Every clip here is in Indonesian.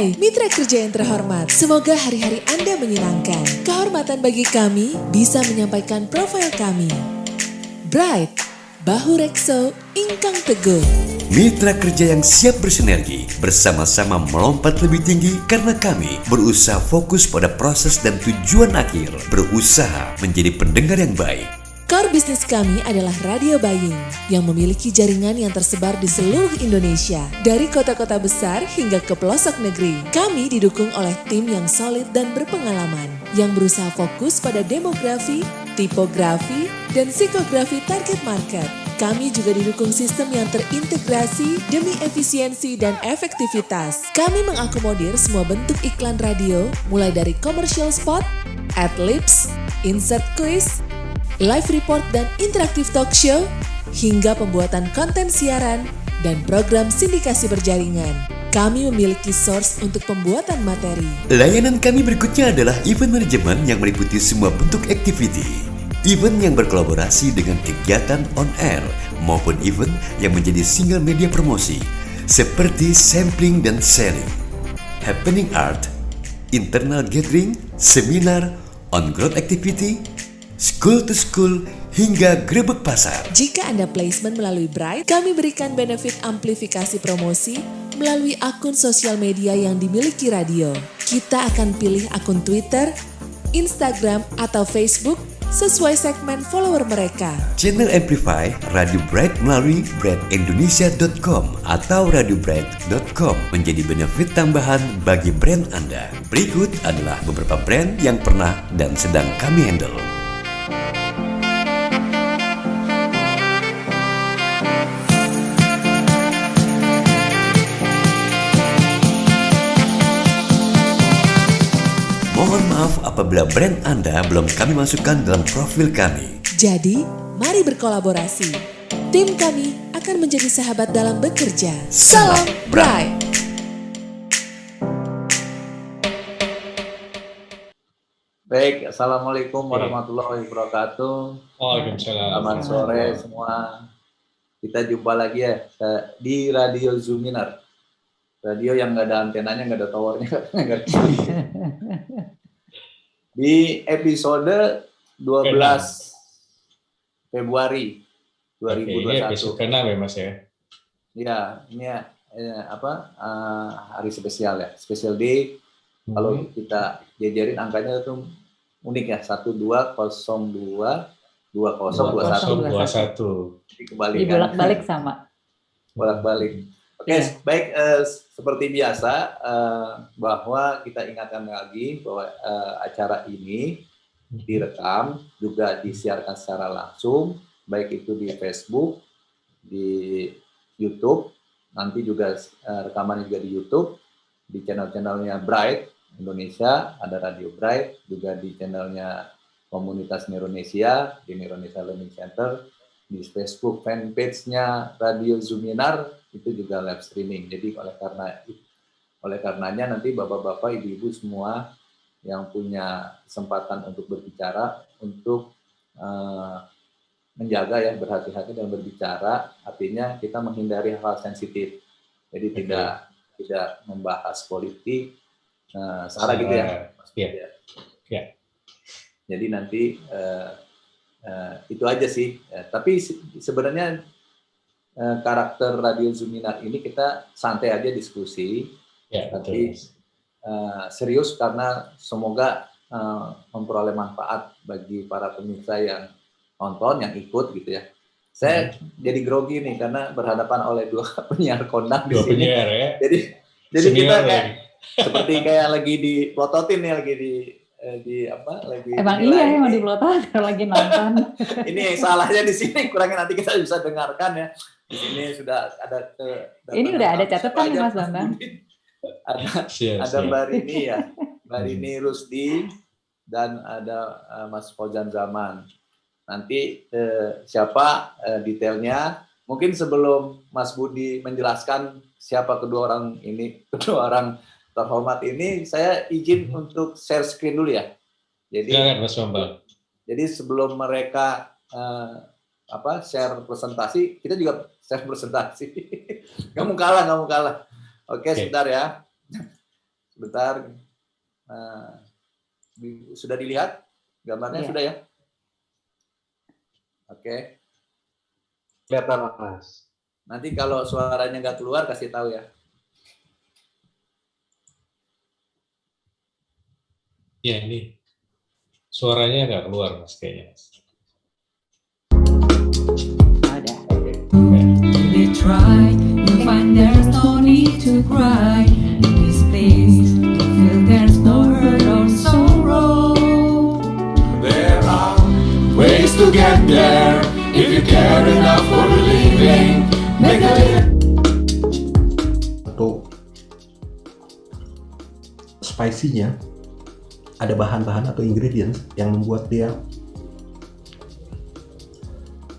Hai mitra kerja yang terhormat, semoga hari-hari Anda menyenangkan. Kehormatan bagi kami bisa menyampaikan profil kami. Bright, Bahu Rekso, Ingkang Teguh. Mitra kerja yang siap bersinergi, bersama-sama melompat lebih tinggi karena kami berusaha fokus pada proses dan tujuan akhir, berusaha menjadi pendengar yang baik. Core bisnis kami adalah radio buying yang memiliki jaringan yang tersebar di seluruh Indonesia, dari kota-kota besar hingga ke pelosok negeri. Kami didukung oleh tim yang solid dan berpengalaman, yang berusaha fokus pada demografi, tipografi, dan psikografi target market. Kami juga didukung sistem yang terintegrasi demi efisiensi dan efektivitas. Kami mengakomodir semua bentuk iklan radio, mulai dari commercial spot, ad-libs, insert quiz, live report dan interaktif talk show, hingga pembuatan konten siaran dan program sindikasi berjaringan. Kami memiliki source untuk pembuatan materi. Layanan kami berikutnya adalah event management yang meliputi semua bentuk activity. Event yang berkolaborasi dengan kegiatan on-air maupun event yang menjadi single media promosi seperti sampling dan selling, happening art, internal gathering, seminar, on-ground activity, school to school, hingga grebek pasar. Jika Anda placement melalui Bright, kami berikan benefit amplifikasi promosi melalui akun sosial media yang dimiliki radio. Kita akan pilih akun Twitter, Instagram, atau Facebook sesuai segmen follower mereka. Channel Amplify Radio Bright melalui brightindonesia.com atau radiobright.com menjadi benefit tambahan bagi brand Anda. Berikut adalah beberapa brand yang pernah dan sedang kami handle. Mohon maaf apabila brand Anda belum kami masukkan dalam profil kami. Jadi, mari berkolaborasi. Tim kami akan menjadi sahabat dalam bekerja. Salam Bright! Baik, Assalamualaikum warahmatullahi wabarakatuh. Waalaikumsalam. Selamat sore semua. Kita jumpa lagi ya di Radio Zuminar. Radio yang nggak ada antenanya, nggak ada towernya. Di episode 12 Februari 2021. Ini episode ke-6 ya Mas ya? Ya, ini hari spesial ya, special day. Kalau kita jajarin angkanya itu unik ya, 1202 2021. Jadi kebalikan. Dibolak-balik sama. Bolak-balik. Oke, baik, seperti biasa bahwa kita ingatkan lagi bahwa acara ini direkam, juga disiarkan secara langsung, baik itu di Facebook, di YouTube, nanti juga rekaman juga di YouTube, di channel-channelnya Bright Indonesia, ada Radio Bright, juga di channelnya Komunitas Neuronesia, di Neuronesia Learning Center, di Facebook fanpage-nya Radio Zuminar, itu juga live streaming. Jadi oleh karenanya nanti bapak-bapak, ibu-ibu semua yang punya kesempatan untuk berbicara, untuk menjaga ya, berhati-hati dalam berbicara, artinya kita menghindari hal sensitif. Jadi tidak membahas politik, secara gitu ya. Ya. Jadi nanti itu aja sih. Tapi sebenarnya karakter Radio Zuminar ini kita santai aja diskusi, tapi serius karena semoga memperoleh manfaat bagi para pemirsa yang nonton, yang ikut gitu ya. Saya jadi grogi nih karena berhadapan oleh dua penyiar kondang di sini. Penyiar, ya? Jadi kita seperti kayak lagi diplototin nih, lagi lagi Emang iya yang mau diplotot lagi nonton. Ini salahnya di sini, kurangnya nanti kita bisa dengarkan ya. Di sini sudah ada ini udah ada catatan nih Mas Bambang. Ada Mbak Rini ya, Mbak Rini Rusdi, dan ada Mas Fauzan Zaman. Nanti siapa detailnya? Mungkin sebelum Mas Budi menjelaskan siapa kedua orang terhormat ini, saya izin untuk share screen dulu ya. Jadi, silakan Mas Bambang. Jadi sebelum mereka share presentasi, kita juga share presentasi. Kamu kalah. Oke, sebentar ya. bentar. Sudah dilihat gambarnya? Sudah ya? Oke. Kelihatan Mas. Nanti kalau suaranya nggak keluar kasih tahu ya. Ya, ini suaranya nggak keluar Mas kayaknya. Ada. They try to find there's no need to cry in this place. To feel there's no hurt or sorrow. There are ways to get there if you care enough for believing. Make a Untuk spicy-nya ada bahan-bahan atau ingredients yang membuat dia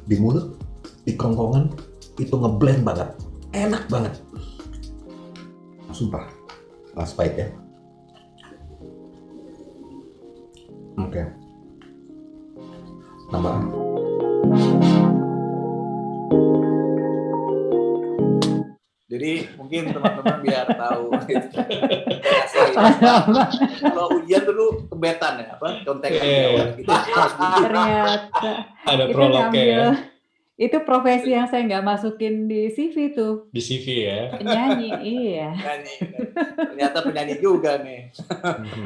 di mulut, di kerongkongan itu ngeblend banget, enak banget, sumpah. Last bite ya. Oke. Nambah. Jadi mungkin teman-teman biar tahu. Kalau ujian dulu kebetan ya, contekan gitu. Ternyata Ada itu prolognya ya. ngambil, itu profesi yang saya nggak masukin di CV tuh, Di CV ya. penyanyi. Iya. Penyanyi. Ternyata penyanyi juga nih.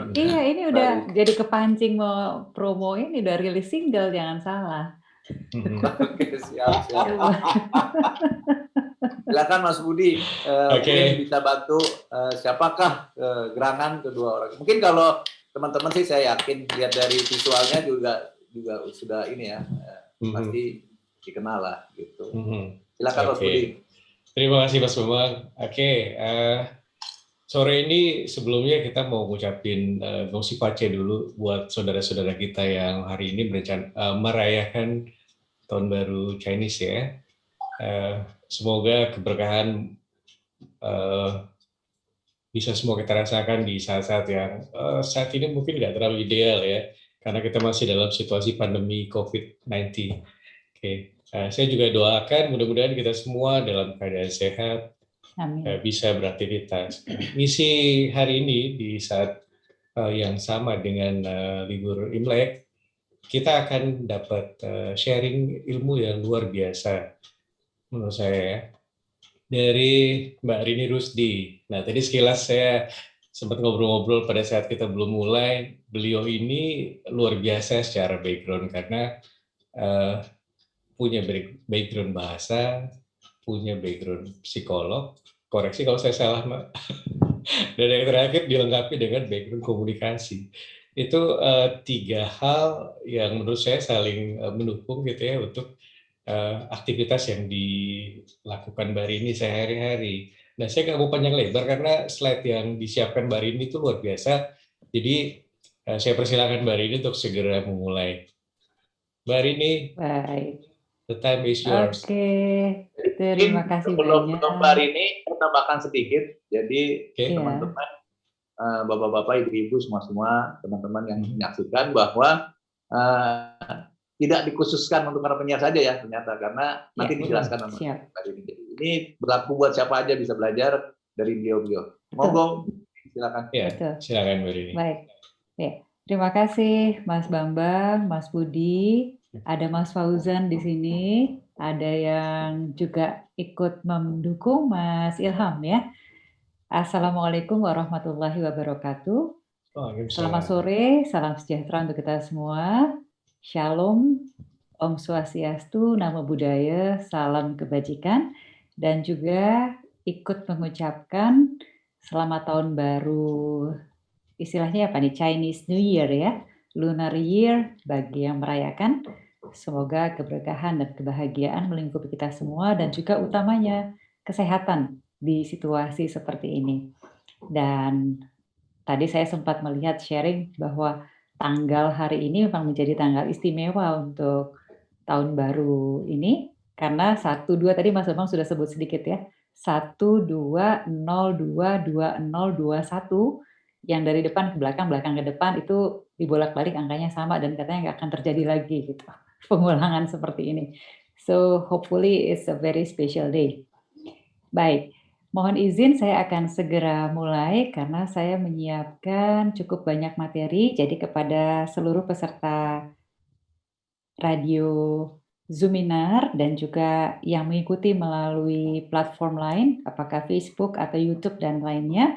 Iya, ini udah jadi kepancing mau promo, ini udah rilis single, jangan salah. Oke, siap. Silakan Mas Budi, mungkin bisa bantu siapakah gerangan kedua orang. Mungkin kalau teman-teman sih saya yakin lihat dari visualnya juga sudah ini ya, pasti dikenal lah gitu. Silakan Mas Budi. Terima kasih Mas Bambang. Oke, sore ini sebelumnya kita mau ngucapin Gongsi Pace dulu buat saudara-saudara kita yang hari ini merayakan tahun baru Chinese ya. Semoga keberkahan bisa semua kita rasakan di saat-saat yang saat ini mungkin nggak terlalu ideal ya, karena kita masih dalam situasi pandemi COVID-19. Oke, saya juga doakan mudah-mudahan kita semua dalam keadaan sehat, bisa beraktivitas. Misi hari ini di saat yang sama dengan libur Imlek, kita akan dapat sharing ilmu yang luar biasa menurut saya ya, dari Mbak Rini Rusdi. Nah, tadi sekilas saya sempat ngobrol-ngobrol pada saat kita belum mulai. Beliau ini luar biasa secara background karena punya background bahasa, punya background psikolog. Koreksi kalau saya salah, Mbak. Dan yang terakhir dilengkapi dengan background komunikasi. Itu 3 hal yang menurut saya saling mendukung gitu ya untuk aktivitas yang dilakukan Mbak Rini sehari-hari. Nah, saya nggak mau panjang lebar karena slide yang disiapkan Mbak Rini itu luar biasa. Jadi, saya persilakan Mbak Rini untuk segera memulai. Mbak Rini, Baik. the time is yours. Oke, terima kasih banyak. banyak. Mbak Rini, saya tambahkan sedikit. Jadi, teman-teman, bapak-bapak, ibu-ibu, semua teman-teman yang menyaksikan bahwa tidak dikhususkan untuk para penyiar saja ya ternyata, karena nanti dijelaskan sama Mbak Rini. Ini berlaku buat siapa aja bisa belajar dari beliau-beliau. Monggo, silakan. Ya, silakan Mbak Rini. Baik, ya, terima kasih Mas Bambang, Mas Budi, ada Mas Fauzan di sini, ada yang juga ikut mendukung Mas Ilham ya. Assalamualaikum warahmatullahi wabarakatuh. Selamat sore, salam sejahtera untuk kita semua. Shalom, Om Swastiastu, Namo Buddhaya, salam kebajikan, dan juga ikut mengucapkan selamat tahun baru, istilahnya apa nih, Chinese New Year ya, Lunar Year bagi yang merayakan. Semoga keberkahan dan kebahagiaan melingkupi kita semua dan juga utamanya kesehatan di situasi seperti ini. Dan tadi saya sempat melihat sharing bahwa tanggal hari ini memang menjadi tanggal istimewa untuk tahun baru ini, karena 1-2 tadi Mas Bambang sudah sebut sedikit ya, 12022021, yang dari depan ke belakang, belakang ke depan itu dibolak-balik angkanya sama dan katanya nggak akan terjadi lagi gitu, pengulangan seperti ini. So hopefully it's a very special day. Baik, Mohon izin saya akan segera mulai karena saya menyiapkan cukup banyak materi. Jadi kepada seluruh peserta radio Zoominar dan juga yang mengikuti melalui platform lain, apakah Facebook atau YouTube dan lainnya,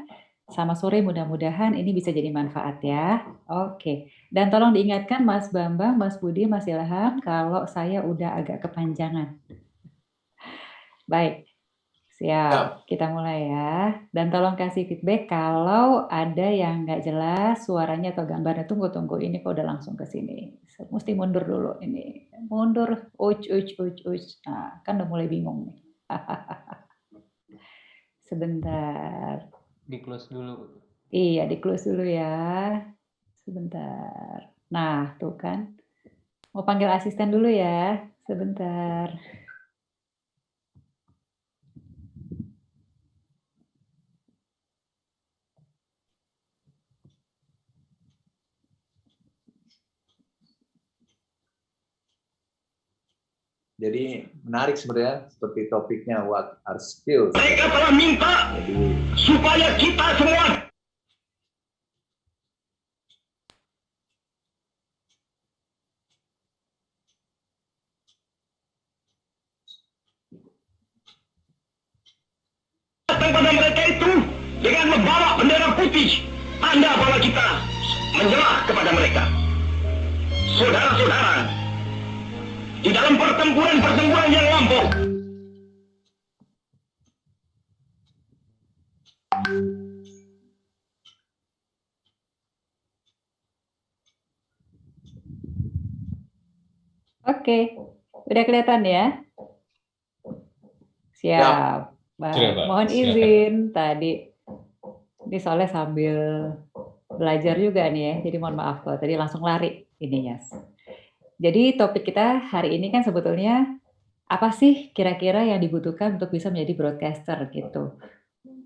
selamat sore, mudah-mudahan ini bisa jadi manfaat ya. Oke, dan tolong diingatkan Mas Bambang, Mas Budi, Mas Ilham, kalau saya udah agak kepanjangan. Baik. Siap, kita mulai ya. Dan tolong kasih feedback kalau ada yang nggak jelas suaranya atau gambarnya. Tunggu, ini kok udah langsung ke sini. Mesti mundur dulu ini. Mundur, uj. Nah, kan udah mulai bingung nih. Sebentar. Di-close dulu. Iya, di-close dulu ya. Sebentar. Nah, tuh kan. Mau panggil asisten dulu ya. Sebentar. Jadi menarik sebenarnya seperti topiknya what are skills. Mereka telah minta supaya kita semua datang pada mereka itu dengan membawa bendera putih. Tanda bahwa kita menyerah kepada mereka. Saudara-saudara, di dalam pertempuran yang lampau, Oke, udah kelihatan ya? Siap. Sudah, Pak. Mohon Silakan. izin tadi. Ini soalnya sambil belajar juga nih ya, jadi mohon maaf kalau tadi langsung lari ininya. Jadi topik kita hari ini kan sebetulnya apa sih kira-kira yang dibutuhkan untuk bisa menjadi broadcaster gitu.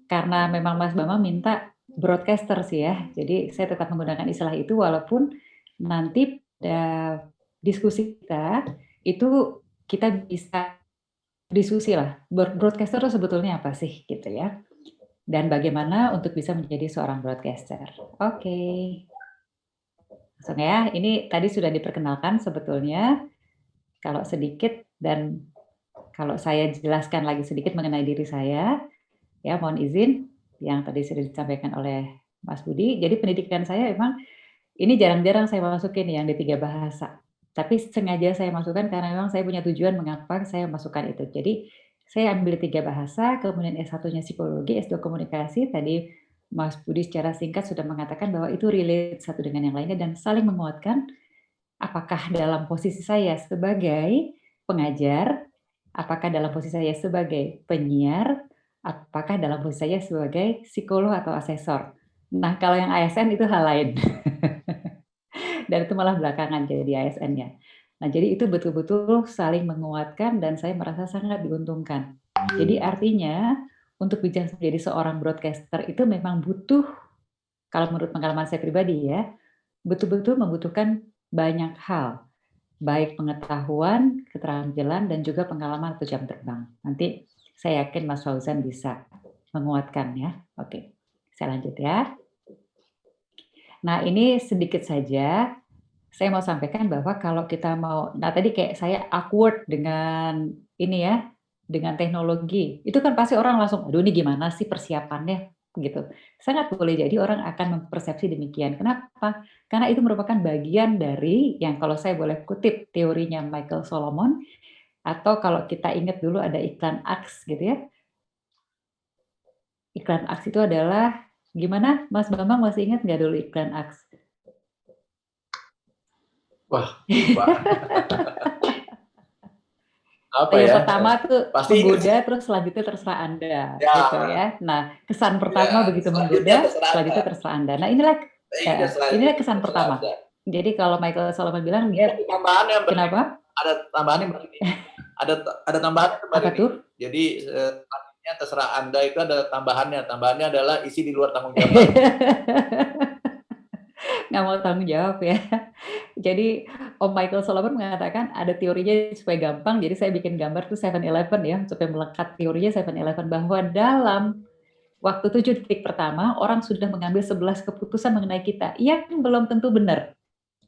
Karena memang Mas Bambang minta broadcaster sih ya, jadi saya tetap menggunakan istilah itu walaupun nanti diskusi kita itu kita bisa diskusi lah, broadcaster itu sebetulnya apa sih gitu ya. Dan bagaimana untuk bisa menjadi seorang broadcaster. Oke. Langsung ya, ini tadi sudah diperkenalkan sebetulnya kalau sedikit dan kalau saya jelaskan lagi sedikit mengenai diri saya, ya mohon izin yang tadi sudah disampaikan oleh Mas Budi. Jadi pendidikan saya memang ini jarang-jarang saya masukin yang di 3 bahasa. Tapi sengaja saya masukkan karena memang saya punya tujuan mengapa saya masukkan itu. Jadi saya ambil 3 bahasa, kemudian S1-nya psikologi, S2 komunikasi. Tadi Mas Budi secara singkat sudah mengatakan bahwa itu relate satu dengan yang lainnya dan saling menguatkan. Apakah dalam posisi saya sebagai pengajar, apakah dalam posisi saya sebagai penyiar, apakah dalam posisi saya sebagai psikolog atau asesor. Nah, kalau yang ASN itu hal lain. Dan itu malah belakangan jadi ASN-nya. Nah, jadi itu betul-betul saling menguatkan dan saya merasa sangat diuntungkan. Jadi artinya untuk bisa menjadi seorang broadcaster itu memang butuh, kalau menurut pengalaman saya pribadi ya, betul-betul membutuhkan banyak hal. Baik pengetahuan, keterampilan, dan juga pengalaman atau jam terbang. Nanti saya yakin Mas Fauzan bisa menguatkan ya. Oke, saya lanjut ya. Nah, ini sedikit saja. Saya mau sampaikan bahwa kalau kita mau, nah tadi kayak saya awkward dengan ini ya, dengan teknologi, itu kan pasti orang langsung, aduh ini gimana sih persiapannya, gitu. Sangat boleh jadi orang akan mempersepsi demikian. Kenapa? Karena itu merupakan bagian dari, yang kalau saya boleh kutip teorinya Michael Solomon, atau kalau kita ingat dulu ada iklan Axe gitu ya. Iklan Axe itu adalah, gimana Mas Bambang masih ingat nggak dulu iklan Axe? Wah, lupa. Apa yang ya? pertama tuh Pasti menggoda, terus selanjutnya terserah Anda, Ya. gitu ya. Nah, kesan pertama Ya, begitu selanjutnya menggoda, terserah selanjutnya Anda. terserah Anda. Nah, inilah Selanjutnya kesan terserah pertama. Anda. Jadi kalau Michael Solomon bilang dia Tambahannya Mbak, kenapa? ada tambahannya Mbak ini. Ada tambahannya Mbak Apa ini. tuh? Jadi selanjutnya terserah Anda itu ada tambahannya. Tambahannya adalah isi di luar tanggung jawab. Nggak mau tanggung jawab ya. Jadi Om Michael Solomon mengatakan ada teorinya supaya gampang, jadi saya bikin gambar tuh 7-Eleven ya, supaya melekat teorinya 7-Eleven bahwa dalam waktu 7 detik pertama orang sudah mengambil 11 keputusan mengenai kita yang belum tentu benar.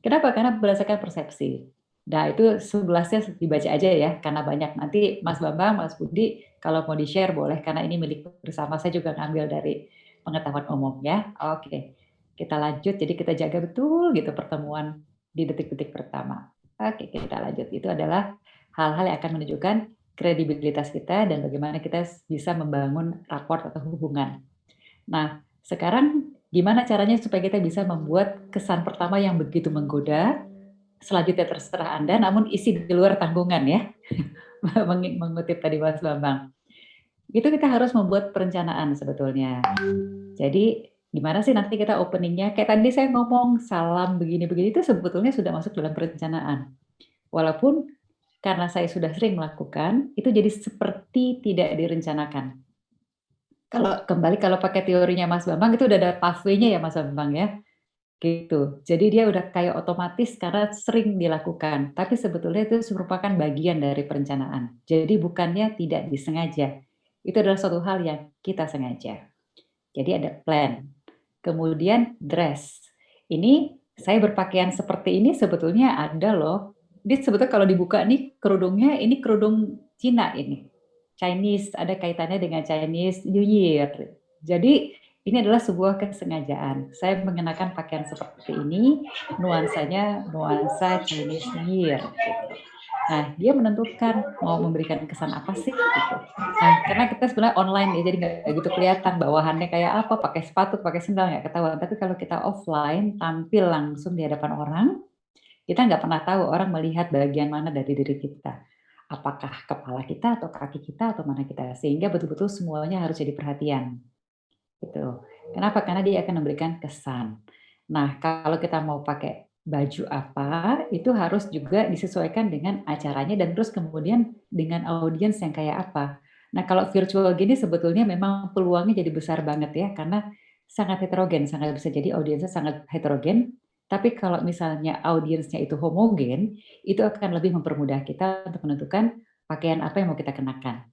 Kenapa? Karena berdasarkan persepsi. Nah itu 11-nya dibaca aja ya, karena banyak. Nanti Mas Bambang, Mas Budi, kalau mau di-share boleh, karena ini milik bersama, saya juga ngambil dari pengetahuan umum ya. Oke, kita lanjut, jadi kita jaga betul gitu pertemuan di detik-detik pertama. Oke, kita lanjut. Itu adalah hal-hal yang akan menunjukkan kredibilitas kita dan bagaimana kita bisa membangun raport atau hubungan. Nah, sekarang gimana caranya supaya kita bisa membuat kesan pertama yang begitu menggoda, selanjutnya terserah Anda, namun isi di luar tanggungan ya, mengutip tadi Mas Bambang. Itu kita harus membuat perencanaan sebetulnya. Jadi gimana sih nanti kita openingnya, kayak tadi saya ngomong salam begini-begini, itu sebetulnya sudah masuk dalam perencanaan. Walaupun karena saya sudah sering melakukan, itu jadi seperti tidak direncanakan. Kalau pakai teorinya Mas Bambang, itu udah ada pathway-nya ya Mas Bambang ya. Gitu. Jadi dia udah kayak otomatis karena sering dilakukan, tapi sebetulnya itu merupakan bagian dari perencanaan. Jadi bukannya tidak disengaja. Itu adalah suatu hal yang kita sengaja. Jadi ada plan. Kemudian dress. Ini saya berpakaian seperti ini sebetulnya ada loh. Dia sebetulnya kalau dibuka nih kerudungnya, ini kerudung Cina ini. Chinese, ada kaitannya dengan Chinese New Year. Jadi ini adalah sebuah kesengajaan. Saya mengenakan pakaian seperti ini, nuansanya nuansa Chinese New Year. Gitu. Nah, dia menentukan mau memberikan kesan apa sih. Gitu. Nah, karena kita sebenarnya online ya, jadi nggak gitu kelihatan bawahannya kayak apa, pakai sepatu, pakai sendal nggak ketahuan. Tapi kalau kita offline, tampil langsung di hadapan orang, kita nggak pernah tahu orang melihat bagian mana dari diri kita. Apakah kepala kita atau kaki kita atau mana kita. Sehingga betul-betul semuanya harus jadi perhatian. Gitu. Kenapa? Karena dia akan memberikan kesan. Nah, kalau kita mau pakai baju apa, itu harus juga disesuaikan dengan acaranya dan terus kemudian dengan audiens yang kayak apa. Nah, kalau virtual gini sebetulnya memang peluangnya jadi besar banget ya, karena sangat heterogen, sangat bisa jadi audiensnya sangat heterogen. Tapi kalau misalnya audiensnya itu homogen, itu akan lebih mempermudah kita untuk menentukan pakaian apa yang mau kita kenakan.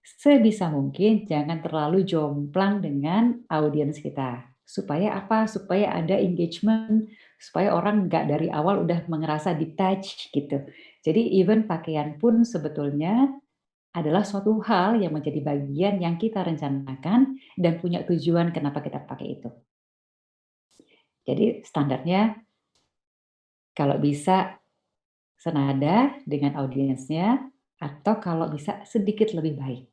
Sebisa mungkin jangan terlalu jomplang dengan audiens kita. Supaya apa? Supaya ada engagement, supaya orang nggak dari awal udah merasa detached gitu. Jadi even pakaian pun sebetulnya adalah suatu hal yang menjadi bagian yang kita rencanakan dan punya tujuan kenapa kita pakai itu. Jadi standarnya kalau bisa senada dengan audiensnya atau kalau bisa sedikit lebih baik.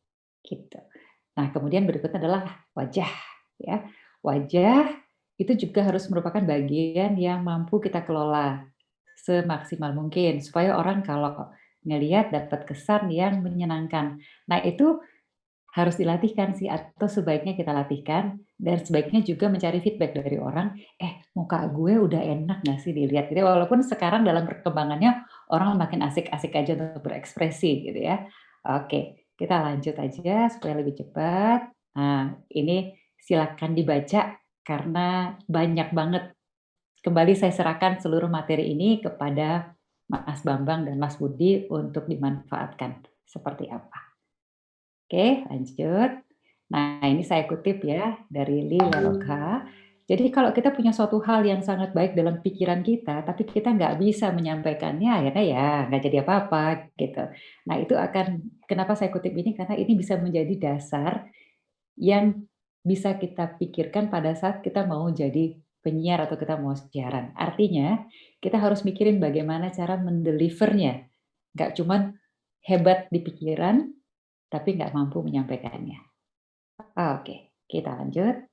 Gitu. Nah, kemudian berikutnya adalah wajah ya. Wajah itu juga harus merupakan bagian yang mampu kita kelola semaksimal mungkin supaya orang kalau ngelihat dapat kesan yang menyenangkan. Nah, itu harus dilatihkan sih atau sebaiknya kita latihkan dan sebaiknya juga mencari feedback dari orang, muka gue udah enak nggak sih dilihat gitu. Walaupun sekarang dalam perkembangannya orang makin asik-asik aja untuk berekspresi gitu ya. Oke. Kita lanjut aja supaya lebih cepat. Nah, ini silakan dibaca karena banyak banget. Kembali saya serahkan seluruh materi ini kepada Mas Bambang dan Mas Budi untuk dimanfaatkan seperti apa. Oke, lanjut. Nah, ini saya kutip ya dari Lee Leloka. Jadi kalau kita punya suatu hal yang sangat baik dalam pikiran kita, tapi kita nggak bisa menyampaikannya, akhirnya ya nggak jadi apa-apa gitu. Nah itu akan, kenapa saya kutip ini, karena ini bisa menjadi dasar yang bisa kita pikirkan pada saat kita mau jadi penyiar atau kita mau siaran. Artinya kita harus mikirin bagaimana cara mendelivernya. Nggak cuman hebat di pikiran, tapi nggak mampu menyampaikannya. Oke, kita lanjut.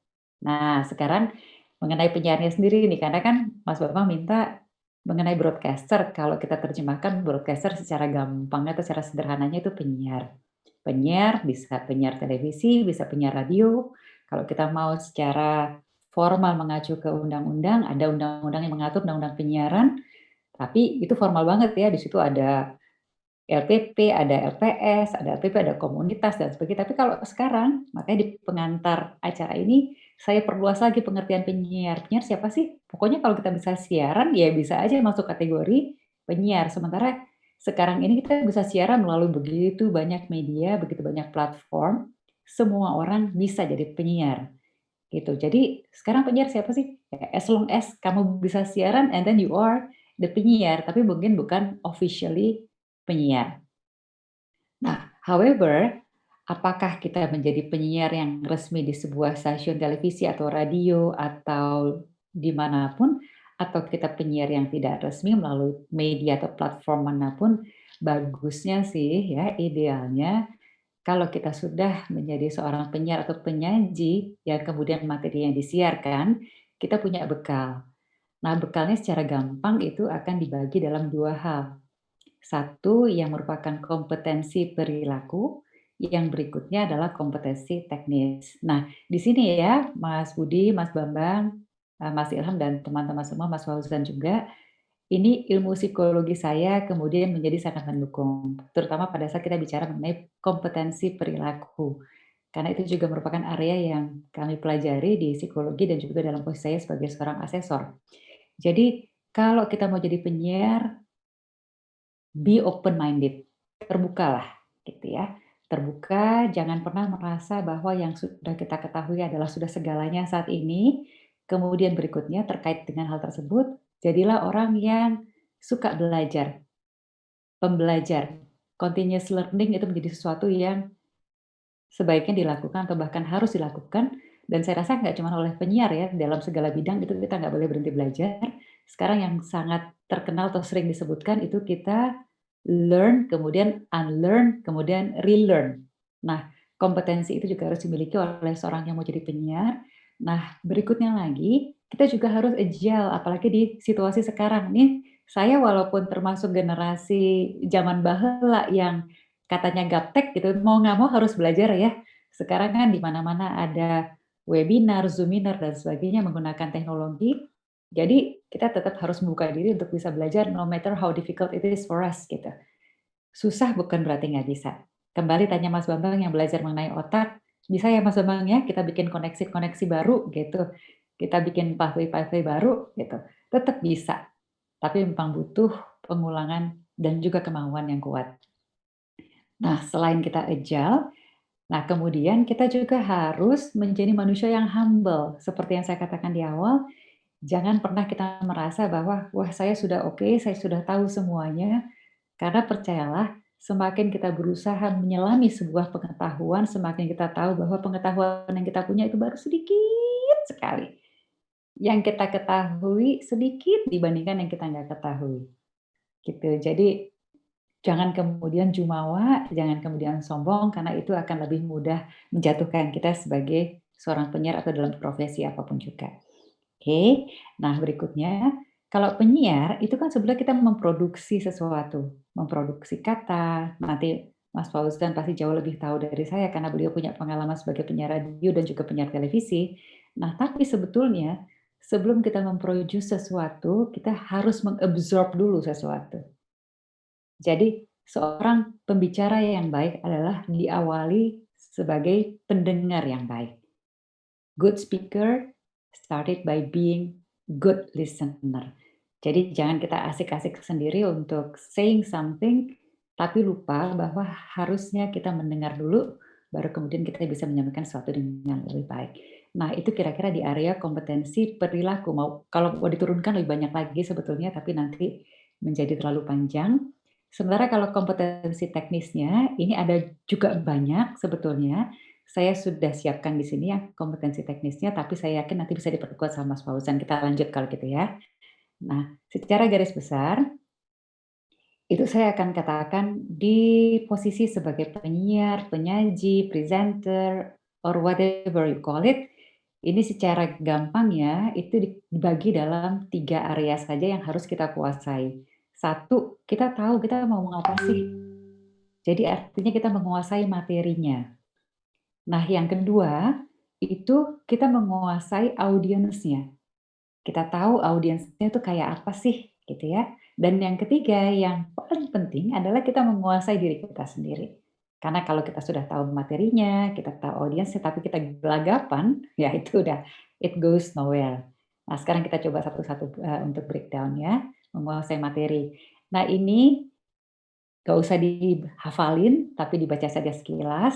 Nah, sekarang mengenai penyiarnya sendiri nih, karena kan Mas Bambang minta mengenai broadcaster, kalau kita terjemahkan broadcaster secara gampang atau secara sederhananya itu penyiar. Penyiar bisa penyiar televisi, bisa penyiar radio. Kalau kita mau secara formal mengacu ke undang-undang, ada undang-undang yang mengatur undang-undang penyiaran, tapi itu formal banget ya, di situ ada LPP, ada LPS, ada LPP, ada komunitas dan sebagainya. Tapi kalau sekarang, makanya di pengantar acara ini, saya perluas lagi pengertian penyiar. Penyiar siapa sih? Pokoknya kalau kita bisa siaran, ya bisa aja masuk kategori penyiar. Sementara sekarang ini kita bisa siaran melalui begitu banyak media, begitu banyak platform, semua orang bisa jadi penyiar, gitu. Jadi sekarang penyiar siapa sih? Ya, as long as kamu bisa siaran and then you are the penyiar, tapi mungkin bukan officially penyiar. Nah, however, apakah kita menjadi penyiar yang resmi di sebuah stasiun televisi atau radio atau dimanapun, atau kita penyiar yang tidak resmi melalui media atau platform manapun, bagusnya sih ya, idealnya kalau kita sudah menjadi seorang penyiar atau penyaji yang kemudian materi yang disiarkan, kita punya bekal. Nah, bekalnya secara gampang itu akan dibagi dalam dua hal. Satu yang merupakan kompetensi perilaku, yang berikutnya adalah kompetensi teknis. Nah, di sini ya, Mas Budi, Mas Bambang, Mas Ilham, dan teman-teman semua, Mas Fauzan juga, ini ilmu psikologi saya kemudian menjadi sangat mendukung, terutama pada saat kita bicara mengenai kompetensi perilaku. Karena itu juga merupakan area yang kami pelajari di psikologi dan juga dalam posisi saya sebagai seorang asesor. Jadi, kalau kita mau jadi penyiar, be open minded, terbukalah gitu ya. Terbuka, jangan pernah merasa bahwa yang sudah kita ketahui adalah sudah segalanya saat ini. Kemudian berikutnya terkait dengan hal tersebut, jadilah orang yang suka belajar, pembelajar. Continuous learning itu menjadi sesuatu yang sebaiknya dilakukan atau bahkan harus dilakukan, dan saya rasa nggak cuma oleh penyiar ya, dalam segala bidang itu kita nggak boleh berhenti belajar. Sekarang yang sangat terkenal atau sering disebutkan itu kita learn, kemudian unlearn, kemudian relearn. Nah, kompetensi itu juga harus dimiliki oleh seorang yang mau jadi penyiar. Nah, berikutnya lagi, kita juga harus agile, apalagi di situasi sekarang nih. Saya walaupun termasuk generasi zaman bahela yang katanya gaptek gitu, mau nggak mau harus belajar ya. Sekarang kan di mana-mana ada webinar, zoominar, dan sebagainya menggunakan teknologi. Jadi kita tetap harus membuka diri untuk bisa belajar no matter how difficult it is for us gitu. Susah bukan berarti nggak bisa. Kembali tanya Mas Bambang yang belajar mengenai otak, bisa ya Mas Bambang ya kita bikin koneksi-koneksi baru gitu. Kita bikin pathway-pathway baru gitu. Tetap bisa. Tapi memang butuh pengulangan dan juga kemauan yang kuat. Nah, selain kita agile, nah kemudian kita juga harus menjadi manusia yang humble. Seperti yang saya katakan di awal, jangan pernah kita merasa bahwa, wah saya sudah oke, saya sudah tahu semuanya. Karena percayalah, semakin kita berusaha menyelami sebuah pengetahuan, semakin kita tahu bahwa pengetahuan yang kita punya itu baru sedikit sekali. Yang kita ketahui sedikit dibandingkan yang kita nggak ketahui. Gitu. Jadi jangan kemudian jumawa, jangan kemudian sombong, karena itu akan lebih mudah menjatuhkan kita sebagai seorang penyiar atau dalam profesi apapun juga. Oke, nah berikutnya, kalau penyiar itu kan sebenarnya kita memproduksi sesuatu, memproduksi kata. Nanti Mas Fauzan pasti jauh lebih tahu dari saya karena beliau punya pengalaman sebagai penyiar radio dan juga penyiar televisi. Nah, tapi sebetulnya sebelum kita memproduce sesuatu, kita harus mengabsorb dulu sesuatu. Jadi, seorang pembicara yang baik adalah diawali sebagai pendengar yang baik. Good speaker started by being good listener. Jadi jangan kita asik-asik sendiri untuk saying something, tapi lupa bahwa harusnya kita mendengar dulu, baru kemudian kita bisa menyampaikan sesuatu dengan lebih baik. Nah, itu kira-kira di area kompetensi perilaku. Kalau mau diturunkan lebih banyak lagi sebetulnya, tapi nanti menjadi terlalu panjang. Sementara kalau kompetensi teknisnya, ini ada juga banyak sebetulnya. Saya sudah siapkan di sini ya kompetensi teknisnya, tapi saya yakin nanti bisa diperkuat sama Mas Fauzan. Kita lanjut kalau gitu ya. Nah, secara garis besar, itu saya akan katakan di posisi sebagai penyiar, penyaji, presenter, or whatever you call it, ini secara gampang ya, itu dibagi dalam 3 area saja yang harus kita kuasai. 1, kita tahu kita mau ngomong apa sih. Jadi artinya kita menguasai materinya. Nah, yang kedua, itu kita menguasai audiensnya. Kita tahu audiensnya itu kayak apa sih, gitu ya. Dan yang ketiga, yang paling penting adalah kita menguasai diri kita sendiri. Karena kalau kita sudah tahu materinya, kita tahu audiensnya, tapi kita gelagapan, ya itu udah, it goes nowhere. Nah, sekarang kita coba satu-satu untuk breakdown ya, menguasai materi. Nah ini gak usah dihafalin, tapi dibaca saja sekilas.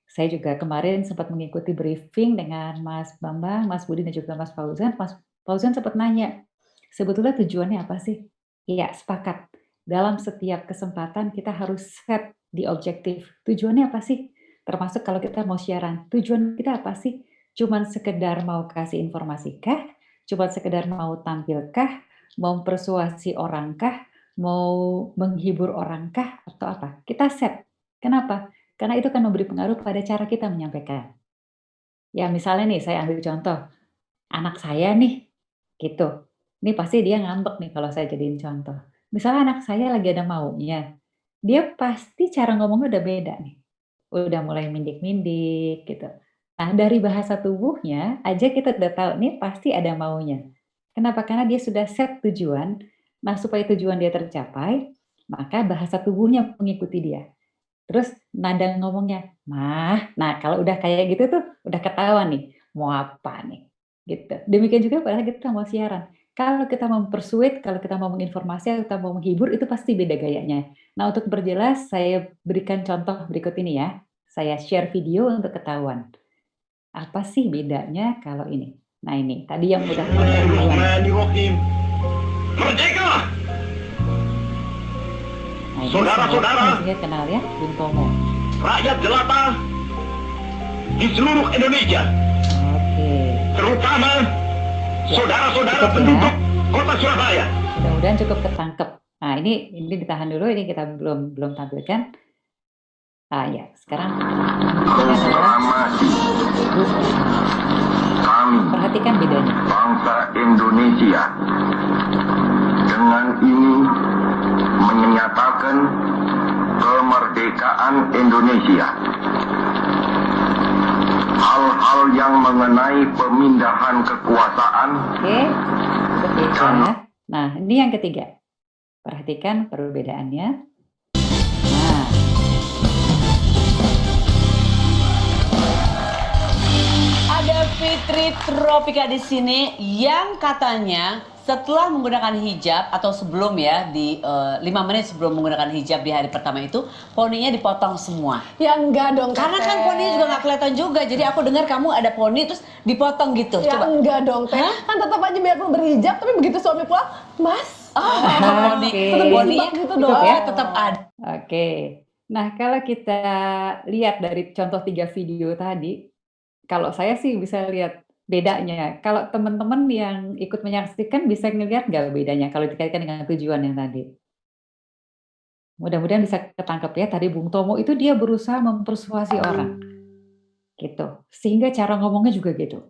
Saya juga kemarin sempat mengikuti briefing dengan Mas Bambang, Mas Budi, dan juga Mas Fauzan. Mas Fauzan sempat nanya, sebetulnya tujuannya apa sih? Iya, sepakat. Dalam setiap kesempatan kita harus set di objektif. Tujuannya apa sih? Termasuk kalau kita mau siaran, tujuan kita apa sih? Cuman sekedar mau kasih informasi kah? Cuman sekedar mau tampil kah? Mau persuasi orang kah? Mau menghibur orang kah? Atau apa? Kita set. Kenapa? Karena itu kan memberi pengaruh pada cara kita menyampaikan. Ya misalnya nih, saya ambil contoh, anak saya nih, gitu. Ini pasti dia ngambek nih kalau saya jadiin contoh. Misalnya anak saya lagi ada maunya, dia pasti cara ngomongnya udah beda nih. Udah mulai mindik-mindik gitu. Nah dari bahasa tubuhnya aja kita udah tahu nih pasti ada maunya. Kenapa? Karena dia sudah set tujuan. Nah supaya tujuan dia tercapai, maka bahasa tubuhnya mengikuti dia. Terus nada ngomongnya, "Mah." Nah, kalau udah kayak gitu tuh udah ketahuan nih, mau apa nih, gitu. Demikian juga pada saat kita mau siaran. Kalau kita mau persuade, kalau kita mau menginformasi, atau kita mau menghibur, itu pasti beda gayanya. Nah, untuk berjelas saya berikan contoh berikut ini ya. Saya share video untuk ketahuan. Apa sih bedanya kalau ini? Nah, ini tadi yang udah Bismillahirrahmanirrahim. Merdeka! Nah, ini Saudara-saudara, saya kenal ya, Bung Tomo. rakyat jelata di seluruh Indonesia, Oke. terutama Ya, saudara-saudara cukup penduduk ya. kota Surabaya. Mudah-mudahan cukup ketangkep. Nah, ini ditahan dulu, ini kita belum tampilkan. Ah ya, sekarang ini adalah Kami, perhatikan bedanya. bangsa Indonesia, dengan ini menyatakan kemerdekaan Indonesia. Hal-hal yang mengenai pemindahan kekuasaan Oke, udah beda. Nah, ini yang ketiga. Perhatikan perbedaannya. Nah, ada Fitri Tropika di sini yang katanya setelah menggunakan hijab atau sebelum ya di 5 menit sebelum menggunakan hijab di hari pertama itu poninya dipotong semua. Ya enggak dong. Karena kan poninya juga nggak kelihatan juga. Jadi aku dengar kamu ada poni terus dipotong gitu. Ya Coba. enggak dong Teh. Kan tetap aja biarpun berhijab tapi begitu suami pulang, Mas. Poni, Oke. poninya gitu gitu dong. ya tetap ada. Oke. Nah, kalau kita lihat dari contoh 3 video tadi, kalau saya sih bisa lihat bedanya. Kalau teman-teman yang ikut menyaksikan bisa ngelihat nggak bedanya kalau dikaitkan dengan tujuan yang tadi? Mudah-mudahan bisa ketangkep ya. Tadi Bung Tomo itu dia berusaha mempersuasi orang, gitu. Sehingga cara ngomongnya juga gitu.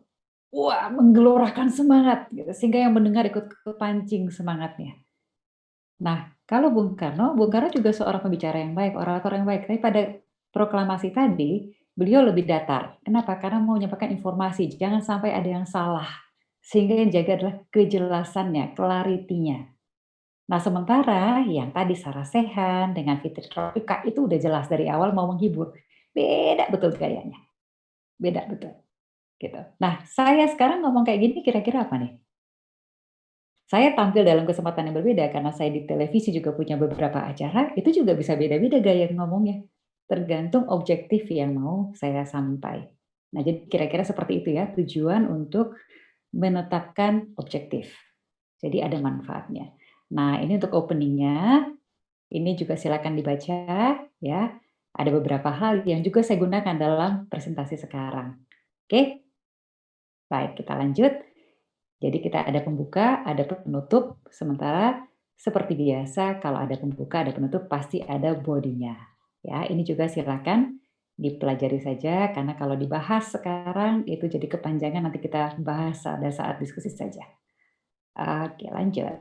Wah, menggelorakan semangat, gitu. Sehingga yang mendengar ikut kepancing semangatnya. Nah, kalau Bung Karno juga seorang pembicara yang baik, orator yang baik. Tapi pada proklamasi tadi, beliau lebih datar. Kenapa? Karena mau menyampaikan informasi, jangan sampai ada yang salah. Sehingga yang jaga adalah kejelasannya, clarity-nya. Nah, sementara yang tadi Sarah Sechan dengan Fitri Tropika itu udah jelas dari awal mau menghibur. Beda betul gayanya. Beda betul. Gitu. Nah, saya sekarang ngomong kayak gini kira-kira apa nih? Saya tampil dalam kesempatan yang berbeda karena saya di televisi juga punya beberapa acara, itu juga bisa beda-beda gaya ngomongnya. Tergantung objektif yang mau saya sampai. Nah, jadi kira-kira seperti itu ya, tujuan untuk menetapkan objektif. Jadi ada manfaatnya. Nah, ini untuk openingnya, ini juga silakan dibaca ya. Ada beberapa hal yang juga saya gunakan dalam presentasi sekarang. Oke? Baik, kita lanjut. Jadi kita ada pembuka, ada penutup, sementara seperti biasa kalau ada pembuka, ada penutup pasti ada bodinya. Ya, ini juga silakan dipelajari saja karena kalau dibahas sekarang itu jadi kepanjangan, nanti kita bahas pada saat diskusi saja. Oke, lanjut.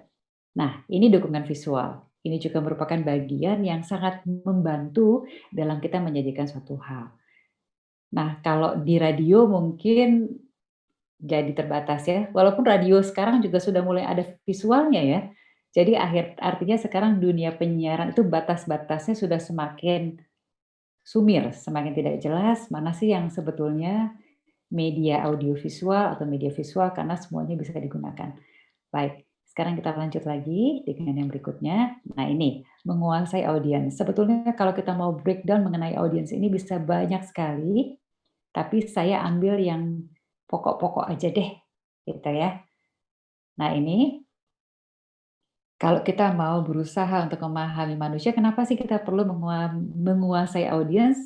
Nah, ini dukungan visual. Ini juga merupakan bagian yang sangat membantu dalam kita menyajikan suatu hal. Nah, kalau di radio mungkin jadi terbatas ya. Walaupun radio sekarang juga sudah mulai ada visualnya ya. Jadi artinya sekarang dunia penyiaran itu batas-batasnya sudah semakin sumir, semakin tidak jelas mana sih yang sebetulnya media audiovisual atau media visual karena semuanya bisa digunakan. Baik, sekarang kita lanjut lagi dengan yang berikutnya. Nah ini, menguasai audiens. Sebetulnya kalau kita mau breakdown mengenai audiens ini bisa banyak sekali, tapi saya ambil yang pokok-pokok aja deh, gitu ya. Nah ini, kalau kita mau berusaha untuk memahami manusia, kenapa sih kita perlu menguasai audiens?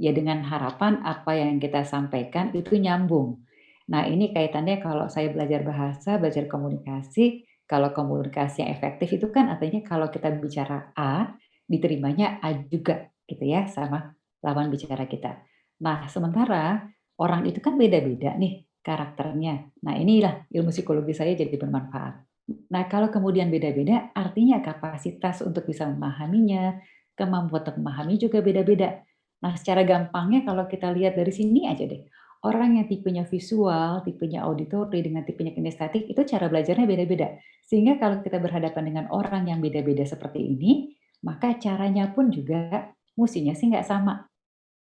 Ya dengan harapan apa yang kita sampaikan itu nyambung. Nah ini kaitannya kalau saya belajar bahasa, belajar komunikasi, kalau komunikasi yang efektif itu kan artinya kalau kita bicara A, diterimanya A juga gitu ya sama lawan bicara kita. Nah sementara orang itu kan beda-beda nih karakternya. Nah inilah ilmu psikologi saya jadi bermanfaat. Nah, kalau kemudian beda-beda, artinya kapasitas untuk bisa memahaminya, kemampuan untuk memahami juga beda-beda. Nah, secara gampangnya kalau kita lihat dari sini aja deh, orang yang tipenya visual, tipenya auditory, dengan tipenya kinestetik, itu cara belajarnya beda-beda. Sehingga kalau kita berhadapan dengan orang yang beda-beda seperti ini, maka caranya pun juga mestinya sih nggak sama.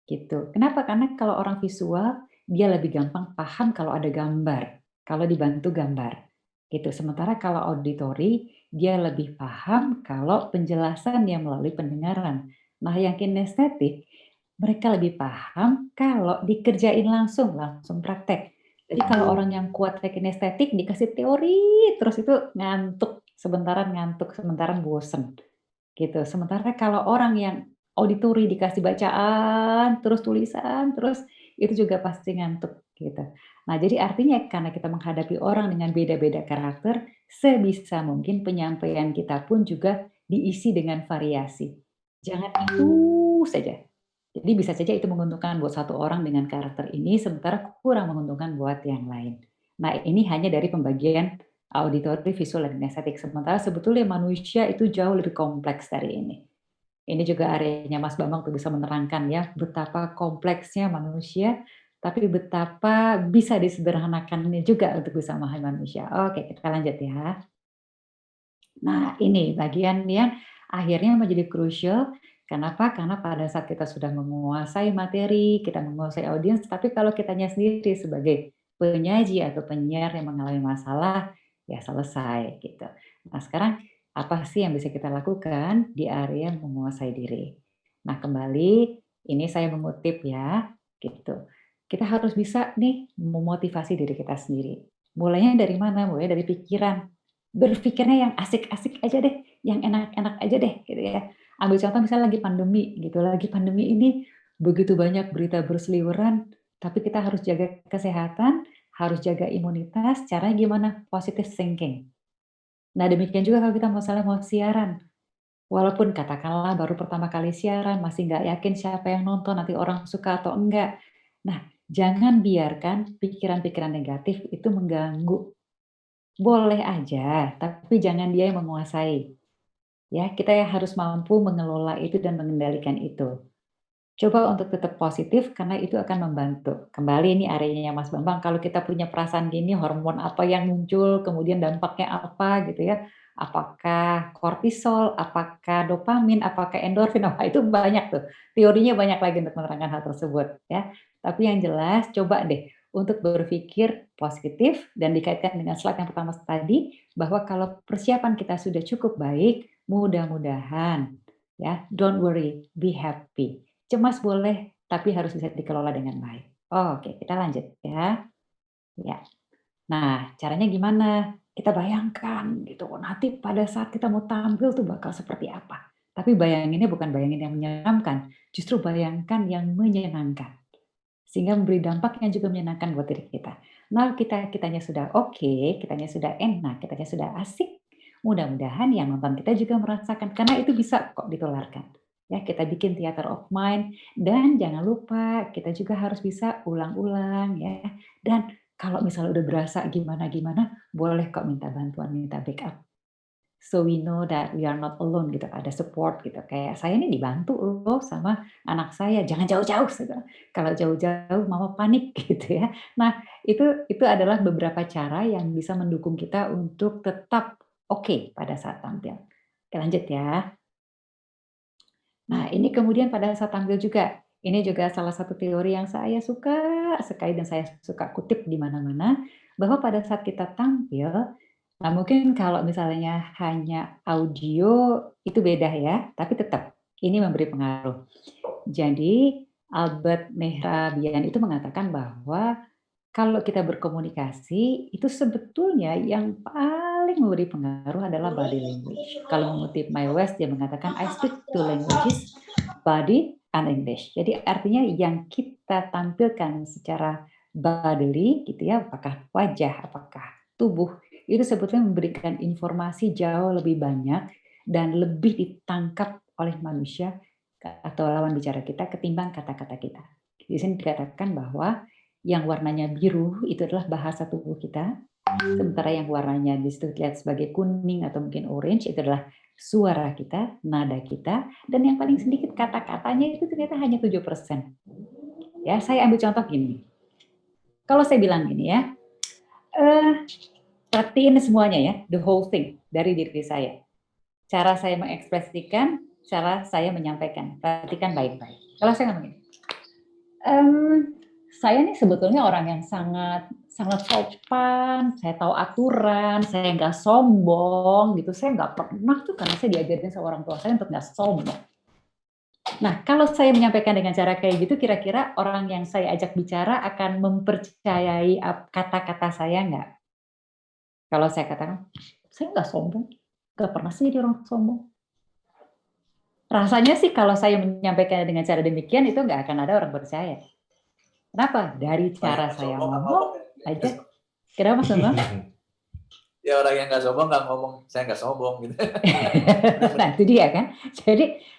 Gitu. Kenapa? Karena kalau orang visual, dia lebih gampang paham kalau ada gambar, kalau dibantu gambar. Gitu. Sementara kalau auditory, dia lebih paham kalau penjelasan yang melalui pendengaran. Nah, yang kinestetik, mereka lebih paham kalau dikerjain langsung praktek. Jadi kalau orang yang kuat kinestetik dikasih teori, terus itu ngantuk, sementaran bosen. Gitu. Sementara kalau orang yang auditory dikasih bacaan, terus tulisan, terus itu juga pasti ngantuk gitu. Nah, jadi artinya karena kita menghadapi orang dengan beda-beda karakter, sebisa mungkin penyampaian kita pun juga diisi dengan variasi. Jangan itu saja. Jadi bisa saja itu menguntungkan buat satu orang dengan karakter ini, sementara kurang menguntungkan buat yang lain. Nah, ini hanya dari pembagian auditory, visual, dan kinestetik. Sementara sebetulnya manusia itu jauh lebih kompleks dari ini. Ini juga areanya Mas Bambang tuh bisa menerangkan ya, betapa kompleksnya manusia, tapi betapa bisa disederhanakannya juga untuk bisa memahami manusia. Oke, kita lanjut ya. Nah, ini bagian yang akhirnya menjadi crucial. Kenapa? Karena pada saat kita sudah menguasai materi, kita menguasai audiens, tapi kalau kitanya sendiri sebagai penyaji atau penyiar yang mengalami masalah, ya selesai gitu. Nah, sekarang apa sih yang bisa kita lakukan di area menguasai diri? Nah, kembali ini saya mengutip ya, gitu. Kita harus bisa nih memotivasi diri kita sendiri. Mulainya dari mana? Mulai dari pikiran. Berpikirnya yang asik-asik aja deh, yang enak-enak aja deh, gitu ya. Ambil contoh misalnya lagi pandemi gitu, lagi pandemi ini begitu banyak berita berseliweran, tapi kita harus jaga kesehatan, harus jaga imunitas, caranya gimana? Positive thinking. Nah demikian juga kalau kita misalnya mau siaran, walaupun katakanlah baru pertama kali siaran, masih nggak yakin siapa yang nonton, nanti orang suka atau enggak. Nah, jangan biarkan pikiran-pikiran negatif itu mengganggu. Boleh aja, tapi jangan dia yang menguasai. Ya, kita yang harus mampu mengelola itu dan mengendalikan itu. Coba untuk tetap positif karena itu akan membantu. Kembali ini areanya Mas Bambang, kalau kita punya perasaan gini, hormon apa yang muncul, kemudian dampaknya apa gitu ya. Apakah kortisol, apakah dopamin, apakah endorfin, wah itu banyak tuh. Teorinya banyak lagi untuk menerangkan hal tersebut ya. Tapi yang jelas coba deh untuk berpikir positif dan dikaitkan dengan slide yang pertama tadi bahwa kalau persiapan kita sudah cukup baik, mudah-mudahan ya, don't worry, be happy. Cemas boleh, tapi harus bisa dikelola dengan baik. Oke, kita lanjut ya. Ya. Nah, caranya gimana? Kita bayangkan gitu, nanti pada saat kita mau tampil tuh bakal seperti apa. Tapi bayanginnya bukan bayangin yang menyeramkan, justru bayangkan yang menyenangkan. Sehingga memberi dampak yang juga menyenangkan buat diri kita. Nah, kitanya sudah oke, kitanya sudah enak, kitanya sudah asik, mudah-mudahan yang nonton kita juga merasakan, karena itu bisa kok ditularkan. Ya, kita bikin theater of mind dan jangan lupa kita juga harus bisa ulang-ulang ya. Dan kalau misalnya udah berasa gimana-gimana, boleh kok minta bantuan, minta backup. So we know that we are not alone gitu, ada support gitu. Kayak saya ini dibantu loh sama anak saya, jangan jauh-jauh gitu. Kalau jauh-jauh mama panik gitu ya. Nah, itu adalah beberapa cara yang bisa mendukung kita untuk tetap oke pada saat tampil. Oke, lanjut ya. Nah, ini kemudian pada saat tampil juga, ini juga salah satu teori yang saya suka sekali dan saya suka kutip di mana-mana, bahwa pada saat kita tampil, Nah, mungkin kalau misalnya hanya audio itu beda ya, tapi tetap ini memberi pengaruh. Jadi Albert Mehrabian itu mengatakan bahwa kalau kita berkomunikasi itu sebetulnya yang paling memberi pengaruh adalah body language. Kalau mengutip My West dia mengatakan I speak two languages, body and English. Jadi artinya yang kita tampilkan secara bodily gitu ya, apakah wajah, apakah tubuh, itu sebetulnya memberikan informasi jauh lebih banyak dan lebih ditangkap oleh manusia atau lawan bicara kita ketimbang kata-kata kita. Di sini dikatakan bahwa yang warnanya biru itu adalah bahasa tubuh kita, sementara yang warnanya di situ dilihat sebagai kuning atau mungkin orange itu adalah suara kita, nada kita, dan yang paling sedikit kata-katanya itu ternyata hanya 7%. Ya, saya ambil contoh gini. Kalau saya bilang gini ya, perhatiin semuanya ya, the whole thing dari diri saya. Cara saya mengekspresikan, cara saya menyampaikan. Perhatikan baik-baik. Kalau saya ngomong gini, saya nih sebetulnya orang yang sangat sopan, saya tahu aturan, saya nggak sombong gitu. Saya nggak pernah tuh karena saya diajarin sama orang tua saya untuk nggak sombong. Nah, kalau saya menyampaikan dengan cara kayak gitu, kira-kira orang yang saya ajak bicara akan mempercayai kata-kata saya nggak? Kalau saya katakan, saya nggak sombong, nggak pernah sih jadi orang sombong. Rasanya sih kalau saya menyampaikan dengan cara demikian, itu nggak akan ada orang percaya. Kenapa? Dari cara saya ngomong aja. Kenapa Mas Bambang? Ya orang yang nggak sombong nggak ngomong, saya nggak sombong gitu. Nah itu dia kan. Jadi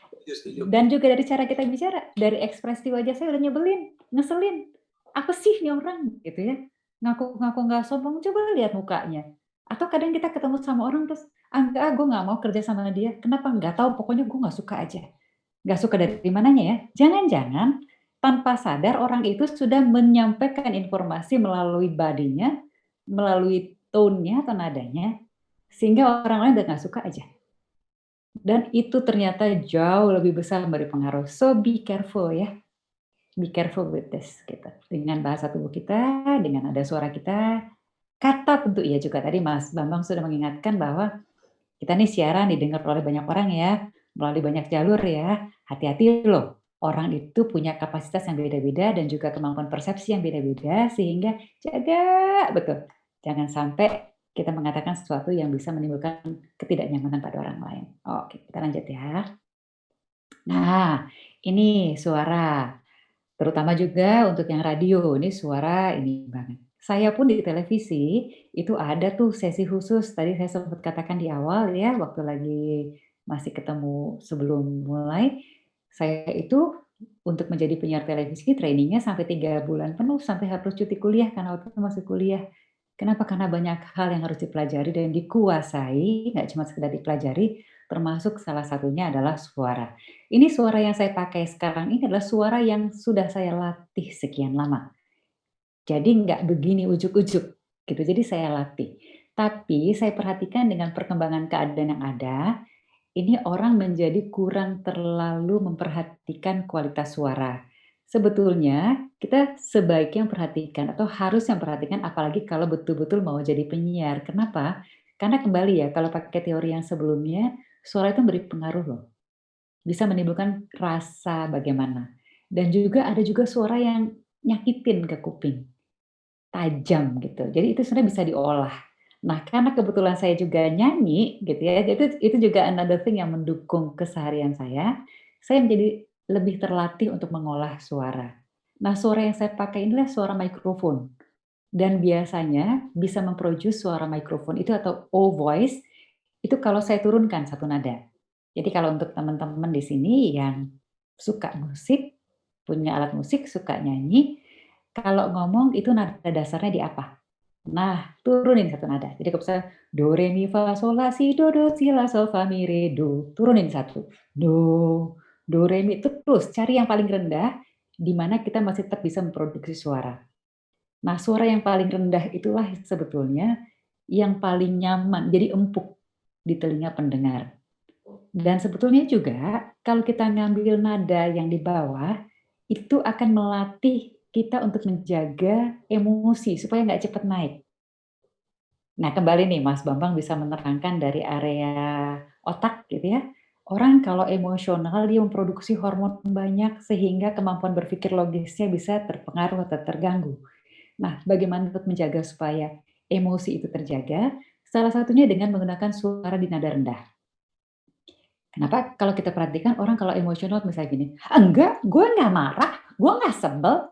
dan juga dari cara kita bicara, dari ekspresi wajah saya udah nyebelin, ngeselin. Apa sih nih orang gitu ya? Ngaku-ngaku nggak sombong, coba lihat mukanya. Atau kadang kita ketemu sama orang terus, enggak, gue nggak mau kerja sama dia. Kenapa? Nggak tahu, pokoknya gue nggak suka aja. Nggak suka dari mananya ya? Jangan-jangan tanpa sadar orang itu sudah menyampaikan informasi melalui bodinya, melalui tone-nya atau nadanya, sehingga orang lain udah nggak suka aja. Dan itu ternyata jauh lebih besar memberi pengaruh. So be careful ya. Be careful with this. Gitu. Dengan bahasa tubuh kita, dengan ada suara kita, kata tentu iya juga. Tadi Mas Bambang sudah mengingatkan bahwa kita nih siaran didengar oleh banyak orang ya, melalui banyak jalur ya. Hati-hati loh. Orang itu punya kapasitas yang beda-beda dan juga kemampuan persepsi yang beda-beda, sehingga jaga betul. Jangan sampai kita mengatakan sesuatu yang bisa menimbulkan ketidaknyamanan pada orang lain. Oke, kita lanjut ya. Nah, ini suara. Terutama juga untuk yang radio, ini suara ini banget. Saya pun di televisi, itu ada tuh sesi khusus, tadi saya sempat katakan di awal ya, waktu lagi masih ketemu sebelum mulai, saya itu untuk menjadi penyiar televisi, trainingnya sampai 3 bulan penuh, sampai harus cuti kuliah, karena waktu itu masih kuliah. Kenapa? Karena banyak hal yang harus dipelajari dan dikuasai, nggak cuma sekedar dipelajari, termasuk salah satunya adalah suara. Ini suara yang saya pakai sekarang ini adalah suara yang sudah saya latih sekian lama. Jadi nggak begini ujuk-ujuk, gitu. Jadi saya latih. Tapi saya perhatikan dengan perkembangan keadaan yang ada, ini orang menjadi kurang terlalu memperhatikan kualitas suara. Sebetulnya kita sebaiknya perhatikan atau harus yang perhatikan apalagi kalau betul-betul mau jadi penyiar. Kenapa? Karena kembali ya, kalau pakai teori yang sebelumnya, suara itu beri pengaruh loh. Bisa menimbulkan rasa bagaimana. Dan juga ada juga suara yang nyakitin ke kuping. Tajam gitu. Jadi itu sebenarnya bisa diolah. Nah, karena kebetulan saya juga nyanyi gitu ya, itu juga another thing yang mendukung keseharian saya menjadi lebih terlatih untuk mengolah suara. Nah, suara yang saya pakai inilah suara mikrofon. Dan biasanya bisa memproduce suara mikrofon itu atau O voice, itu kalau saya turunkan satu nada. Jadi kalau untuk teman-teman di sini yang suka musik, punya alat musik, suka nyanyi, kalau ngomong itu nada dasarnya di apa? Nah, turunin satu nada. Jadi kalau misalnya do, re, mi, fa, sol, la, si, do, si, la, sol, fa, mi, re, do. Turunin satu. Do, re, mi. Terus cari yang paling rendah, di mana kita masih tetap bisa memproduksi suara. Nah, suara yang paling rendah itulah sebetulnya yang paling nyaman, jadi empuk di telinga pendengar. Dan sebetulnya juga, kalau kita ngambil nada yang di bawah, itu akan melatih kita untuk menjaga emosi supaya nggak cepat naik. Nah, kembali nih Mas Bambang bisa menerangkan dari area otak gitu ya. Orang kalau emosional dia memproduksi hormon banyak sehingga kemampuan berpikir logisnya bisa terpengaruh atau terganggu. Nah, bagaimana untuk menjaga supaya emosi itu terjaga? Salah satunya dengan menggunakan suara di nada rendah. Kenapa? Kalau kita perhatikan orang kalau emosional misalnya gini, enggak, gue nggak marah, gue nggak sebel.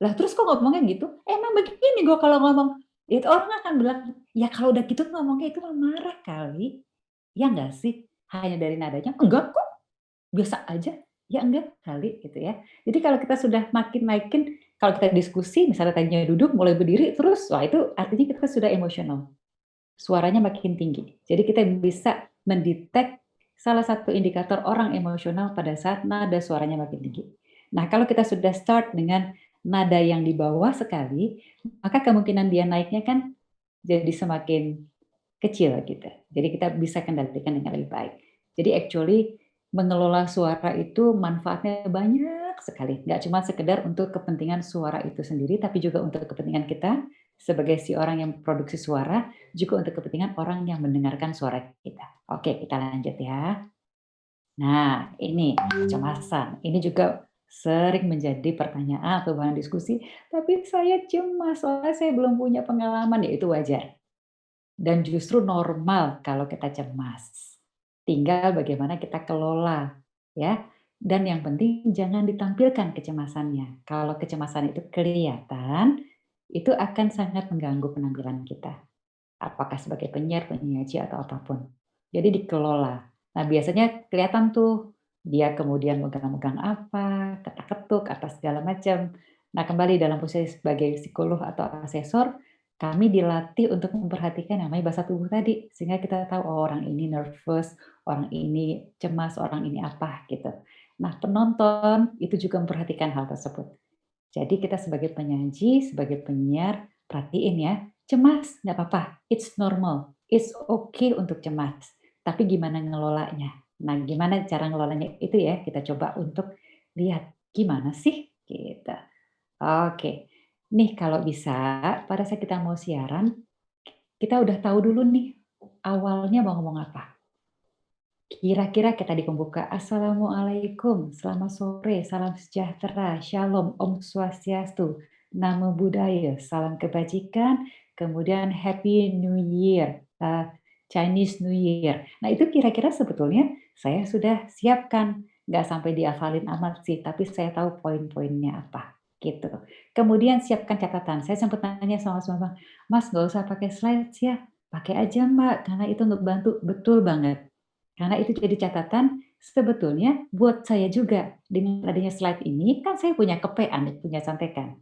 Lah terus kok ngomongnya gitu? Emang begini gue kalau ngomong. Itu orang akan bilang, ya kalau udah gitu ngomongnya itu mah marah kali. Ya enggak sih? Hanya dari nadanya, enggak kok, biasa aja. Ya enggak kali gitu ya. Jadi kalau kita sudah makin naikin, kalau kita diskusi, misalnya tadinya duduk, mulai berdiri, terus, wah itu artinya kita sudah emosional. Suaranya makin tinggi. Jadi kita bisa mendetek salah satu indikator orang emosional pada saat nada suaranya makin tinggi. Nah, kalau kita sudah start dengan nada yang di bawah sekali, maka kemungkinan dia naiknya kan jadi semakin kecil gitu. Jadi kita bisa kendalikan dengan lebih baik. Jadi actually mengelola suara itu manfaatnya banyak sekali. Nggak cuma sekedar untuk kepentingan suara itu sendiri, tapi juga untuk kepentingan kita sebagai si orang yang produksi suara, juga untuk kepentingan orang yang mendengarkan suara kita. Oke, kita lanjut ya. Nah, ini kecemasan. Ini juga sering menjadi pertanyaan atau bahan diskusi, tapi saya cemas soalnya saya belum punya pengalaman, ya itu wajar. Dan justru normal kalau kita cemas. Tinggal bagaimana kita kelola, ya. Dan yang penting jangan ditampilkan kecemasannya. Kalau kecemasan itu kelihatan, itu akan sangat mengganggu penampilan kita. Apakah sebagai penyiar, penyaji, atau apapun. Jadi dikelola. Nah, biasanya kelihatan tuh, dia kemudian megang-megang apa, ketak-ketuk, atau segala macam. Nah, kembali dalam posisi sebagai psikolog atau asesor, kami dilatih untuk memperhatikan namanya bahasa tubuh tadi. Sehingga kita tahu, oh, orang ini nervous, orang ini cemas, orang ini apa, gitu. Nah, penonton itu juga memperhatikan hal tersebut. Jadi kita sebagai penyaji, sebagai penyiar, perhatiin ya, cemas nggak apa-apa, it's normal, it's okay untuk cemas. Tapi gimana ngelolanya? Nah, gimana cara ngelolanya itu ya, kita coba untuk lihat gimana sih gitu. Oke, nih kalau bisa pada saat kita mau siaran, kita udah tahu dulu nih awalnya mau ngomong apa. Kira-kira kita di pembuka, Assalamualaikum, selamat sore, salam sejahtera, Shalom, Om Swastiastu, Namo Buddhaya, salam kebajikan, kemudian Happy New Year, Chinese New Year. Nah itu kira-kira sebetulnya saya sudah siapkan, nggak sampai dihafalin amat sih, tapi saya tahu poin-poinnya apa. Gitu. Kemudian siapkan catatan. Saya sempat tanya sama Mas Bambang, Mas nggak usah pakai slides ya, pakai aja Mbak, karena itu untuk bantu. Betul banget. Karena itu jadi catatan, sebetulnya buat saya juga, dengan adanya slide ini, kan saya punya kepean, punya contekan.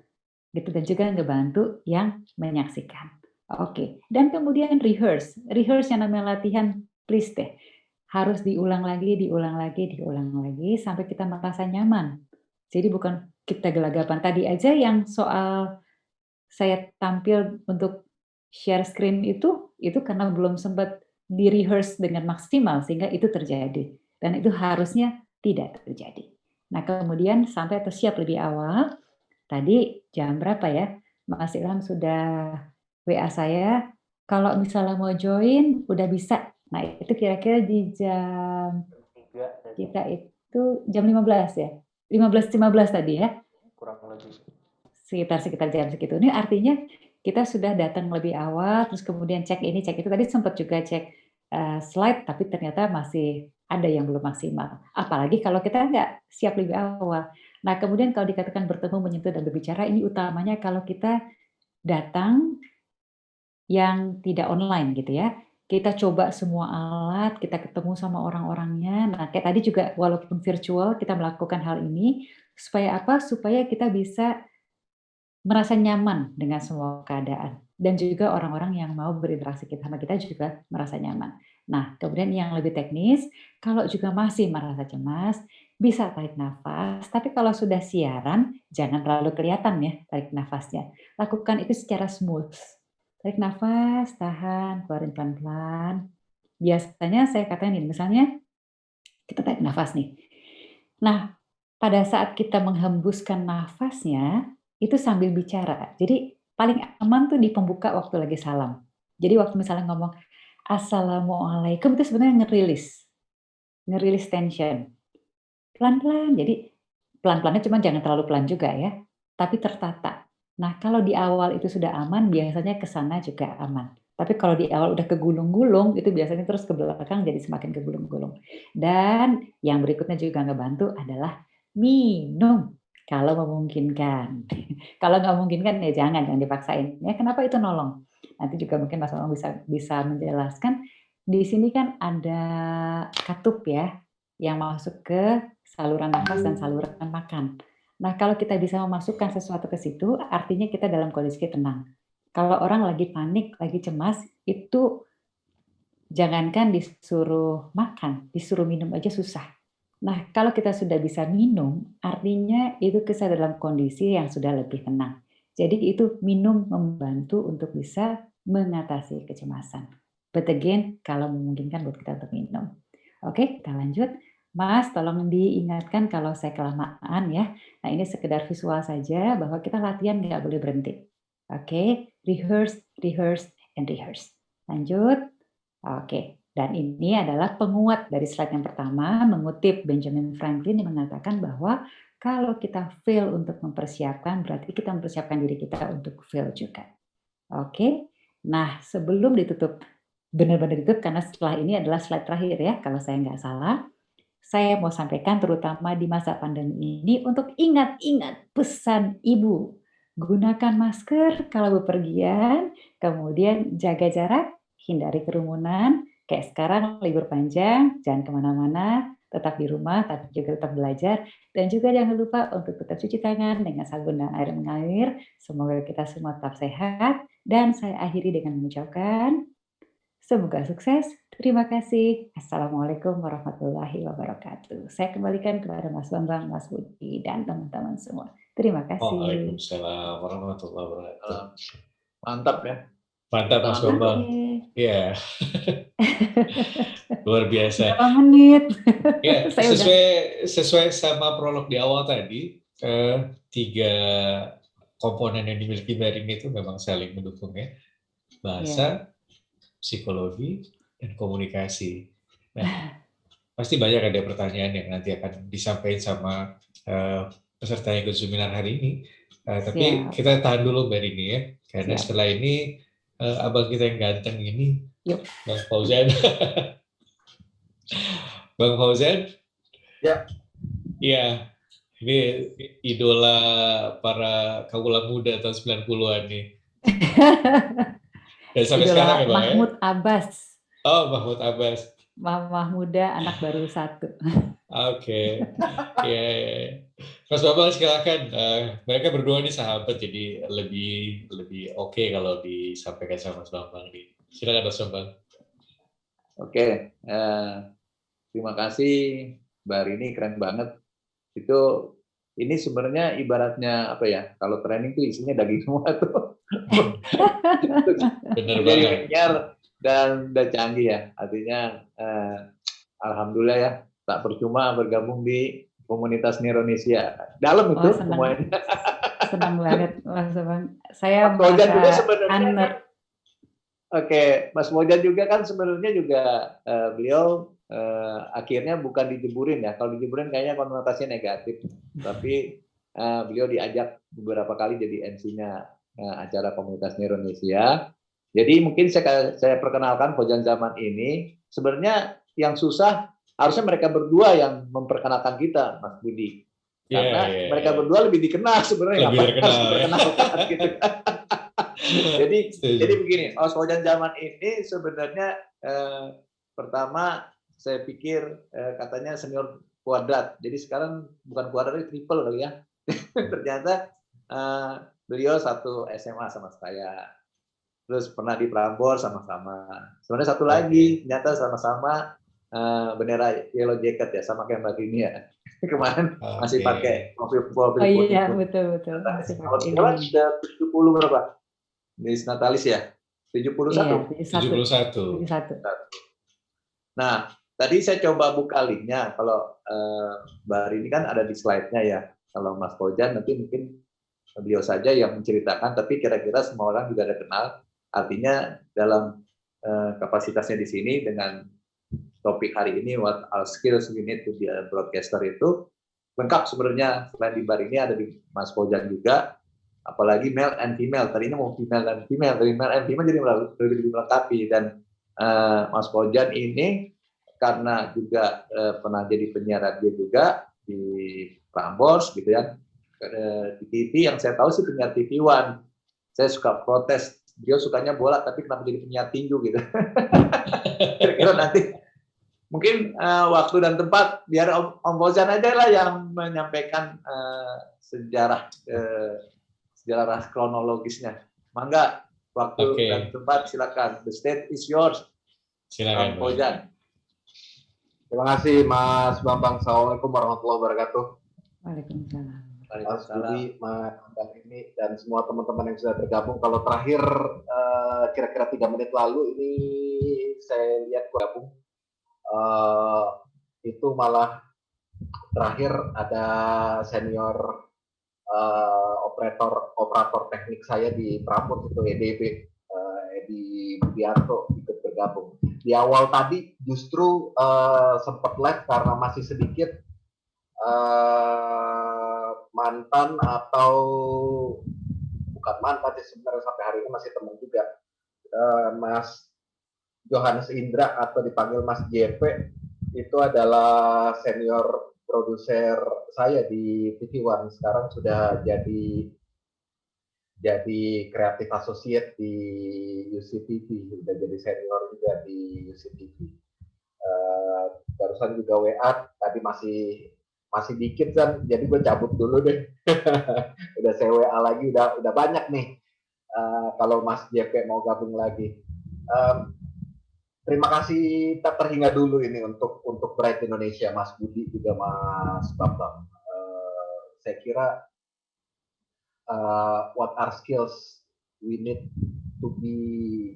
Gitu, dan juga ngebantu yang menyaksikan. Oke, dan kemudian rehearse. Rehearse yang namanya latihan, please deh. Harus diulang lagi, sampai kita merasa nyaman. Jadi bukan kita gelagapan. Tadi aja yang soal saya tampil untuk share screen itu karena belum sempat di-rehearse dengan maksimal sehingga itu terjadi. Dan itu harusnya tidak terjadi. Nah, kemudian sampai atau siap lebih awal, tadi jam berapa ya? Mas Ilham sudah WA saya, kalau misalnya mau join udah bisa. Nah, itu kira-kira di jam kita itu jam 15 ya? 15.15 tadi ya? Kurang lebih. Sekitar jam segitu. Ini artinya kita sudah datang lebih awal, terus kemudian cek ini, cek itu. Tadi sempat juga cek slide, tapi ternyata masih ada yang belum maksimal. Apalagi kalau kita nggak siap lebih awal. Nah, kemudian kalau dikatakan bertemu, menyentuh, dan berbicara, ini utamanya kalau kita datang yang tidak online gitu ya. Kita coba semua alat, kita ketemu sama orang-orangnya. Nah, kayak tadi juga walaupun virtual, kita melakukan hal ini. Supaya apa? Supaya kita bisa merasa nyaman dengan semua keadaan. Dan juga orang-orang yang mau berinteraksi sama kita juga merasa nyaman. Nah, kemudian yang lebih teknis, kalau juga masih merasa cemas, bisa tarik nafas. Tapi kalau sudah siaran, jangan terlalu kelihatan ya tarik nafasnya. Lakukan itu secara smooth. Tarik nafas, tahan, keluarin pelan-pelan. Biasanya saya katakan ini, misalnya kita tarik nafas nih. Nah, pada saat kita menghembuskan nafasnya, itu sambil bicara. Jadi paling aman tuh di pembuka waktu lagi salam. Jadi waktu misalnya ngomong Assalamualaikum itu sebenarnya ngerilis tension. Pelan-pelan, jadi pelan-pelannya cuma jangan terlalu pelan juga ya, tapi tertata. Nah, kalau di awal itu sudah aman, biasanya ke sana juga aman. Tapi kalau di awal udah kegulung-gulung, itu biasanya terus ke belakang jadi semakin kegulung-gulung. Dan yang berikutnya juga ngebantu adalah minum, kalau memungkinkan. Kalau nggak memungkinkan ya jangan dipaksain. Ya kenapa itu nolong? Nanti juga mungkin Mas Bambang bisa menjelaskan. Di sini kan ada katup ya, yang masuk ke saluran nafas dan saluran makan. Nah, kalau kita bisa memasukkan sesuatu ke situ, artinya kita dalam kondisi tenang. Kalau orang lagi panik, lagi cemas, itu jangankan disuruh makan, disuruh minum aja susah. Nah, kalau kita sudah bisa minum, artinya itu kita dalam kondisi yang sudah lebih tenang. Jadi itu minum membantu untuk bisa mengatasi kecemasan. But again, kalau memungkinkan buat kita untuk minum. Oke, kita lanjut. Mas, tolong diingatkan kalau saya kelamaan ya. Nah, ini sekedar visual saja bahwa kita latihan nggak boleh berhenti. Oke, rehearse, rehearse, and rehearse. Lanjut. Oke, dan ini adalah penguat dari slide yang pertama, mengutip Benjamin Franklin yang mengatakan bahwa kalau kita fail untuk mempersiapkan, berarti kita mempersiapkan diri kita untuk fail juga. Oke, nah sebelum ditutup, benar-benar ditutup, karena setelah ini adalah slide terakhir ya, kalau saya nggak salah, saya mau sampaikan terutama di masa pandemi ini untuk ingat-ingat pesan ibu. Gunakan masker kalau bepergian, kemudian jaga jarak, hindari kerumunan, kayak sekarang libur panjang, jangan kemana-mana, tetap di rumah, tapi juga tetap belajar, dan juga jangan lupa untuk tetap cuci tangan dengan sabun dan air mengalir. Semoga kita semua tetap sehat, dan saya akhiri dengan mengucapkan, semoga sukses. Terima kasih. Assalamualaikum warahmatullahi wabarakatuh. Saya kembalikan kepada Mas Bambang, Mas Budi, dan teman-teman semua. Terima kasih. Waalaikumsalam warahmatullahi wabarakatuh. Mantap ya. Mantap Mas Bambang. Iya. Luar biasa. Berapa menit? Ya, sesuai sama prolog di awal tadi, 3 komponen yang dimiliki Barin itu memang saling mendukung ya. Bahasa, psikologi, dan komunikasi. Nah, pasti banyak ada pertanyaan yang nanti akan disampaikan sama peserta yang ikut seminar hari ini. Tapi kita tahan dulu Mbak Rini ya, karena setelah ini abang kita yang ganteng ini, Bang Fauzan. Bang Fauzan? Ya. Iya, ini idola para kaula muda tahun 90-an nih. Dan sampai idola sekarang ya Bang Mahmud ya? Abbas. Oh, Mahmud Abbas. Mama muda, anak baru 1. Oke. Ya. Mas Bambang silakan. Mereka berdua ini sahabat, jadi lebih oke kalau disampaikan sama Mas Bambang nih. Silakan Mas Bambang. Oke. Terima kasih Mbak Rini, keren banget. Ini sebenarnya ibaratnya apa ya? Kalau training itu isinya daging semua tuh. Benar jadi banget. kenyar dan udah canggih ya. Artinya alhamdulillah ya, tak percuma bergabung di komunitas Indonesia. Dalam itu semuanya. Senang banget Mas Bambang. Saya Mas Mojan juga sebenarnya. honored. Oke, Mas Mojan juga kan sebenarnya juga beliau akhirnya bukan dijeburin ya. Kalau dijeburin kayaknya konotasinya negatif. Tapi beliau diajak beberapa kali jadi MC-nya acara komunitas Indonesia. Jadi mungkin saya perkenalkan Fauzan Zaman ini. Sebenarnya yang susah harusnya mereka berdua yang memperkenalkan kita, Mas Budi. Karena mereka berdua lebih dikenal sebenarnya. Lebih terkenal. Gitu. jadi begini, Fauzan Zaman ini sebenarnya pertama saya pikir katanya senior kuadrat. Jadi sekarang bukan kuadrat, triple kali ya. Ternyata beliau satu SMA sama saya. Terus pernah di Prambors sama-sama. Sebenarnya satu lagi, ternyata sama-sama bendera Yellow Jacket ya, sama kayak Mbak Rini ya. Kemarin masih pakai mobil Oh iya, betul. Sekarang sudah 70 berapa? Di Natalis ya? 71? Iya, 71. Nah, tadi saya coba buka linknya. Kalau Mbak Rini kan ada di slide-nya ya. Kalau Mas Fauzan nanti mungkin beliau saja yang menceritakan, tapi kira-kira semua orang juga ada kenal. Artinya dalam kapasitasnya di sini dengan topik hari ini what are skills we need to be a broadcaster itu lengkap sebenarnya. Selain di bar ini ada di Mas Fauzan juga, apalagi male and female. Tadinya mau female dan female, dari male and female jadi lebih melengkapi. Dan Mas Fauzan ini karena juga pernah jadi penyiar radio juga di Prambors gitu ya, di TV yang saya tahu sih penyiar TV One. Saya suka protes, dia sukanya bola tapi kenapa jadi penyiar tinju gitu. Kira-kira nanti mungkin waktu dan tempat biar Om Fauzan aja lah yang menyampaikan sejarah kronologisnya. Mangga, waktu dan tempat silakan. The stage is yours. Silakan. Om Fauzan. Terima kasih Mas Bambang. Assalamualaikum warahmatullahi wabarakatuh. Waalaikumsalam. Mas Budi, Mas Bang ini dan semua teman-teman yang sudah bergabung. Kalau terakhir kira-kira 3 menit lalu ini saya lihat gabung itu malah terakhir ada senior operator teknik saya di Prambors itu EDB, Edi Budianto ikut bergabung. Di awal tadi justru sempat lag karena masih sedikit mantan atau bukan mantan sih sebenarnya, sampai hari ini masih teman juga, Mas Johannes Indra atau dipanggil Mas JP, itu adalah senior produser saya di TV One. Sekarang sudah jadi kreatif associate di UCTV, sudah jadi senior juga di UCTV. Barusan juga WA tadi masih dikit kan, jadi gue cabut dulu deh. Udah saya WA lagi, udah banyak nih. Kalau Mas JP mau gabung lagi. Terima kasih terhingga dulu ini untuk Bright Indonesia, Mas Budi juga Mas Bambang. Saya kira what are skills we need to be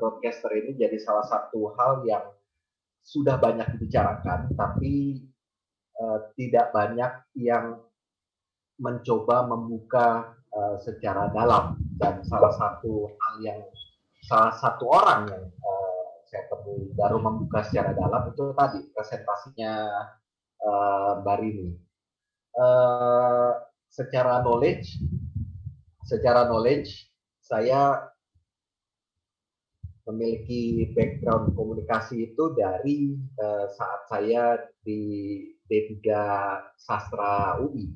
broadcaster ini jadi salah satu hal yang sudah banyak dibicarakan, tapi tidak banyak yang mencoba membuka secara dalam. Dan salah satu orang yang saya temui baru membuka secara dalam itu tadi presentasinya Mbak Rini. Secara knowledge saya memiliki background komunikasi itu dari saat saya di D3 Sastra UI.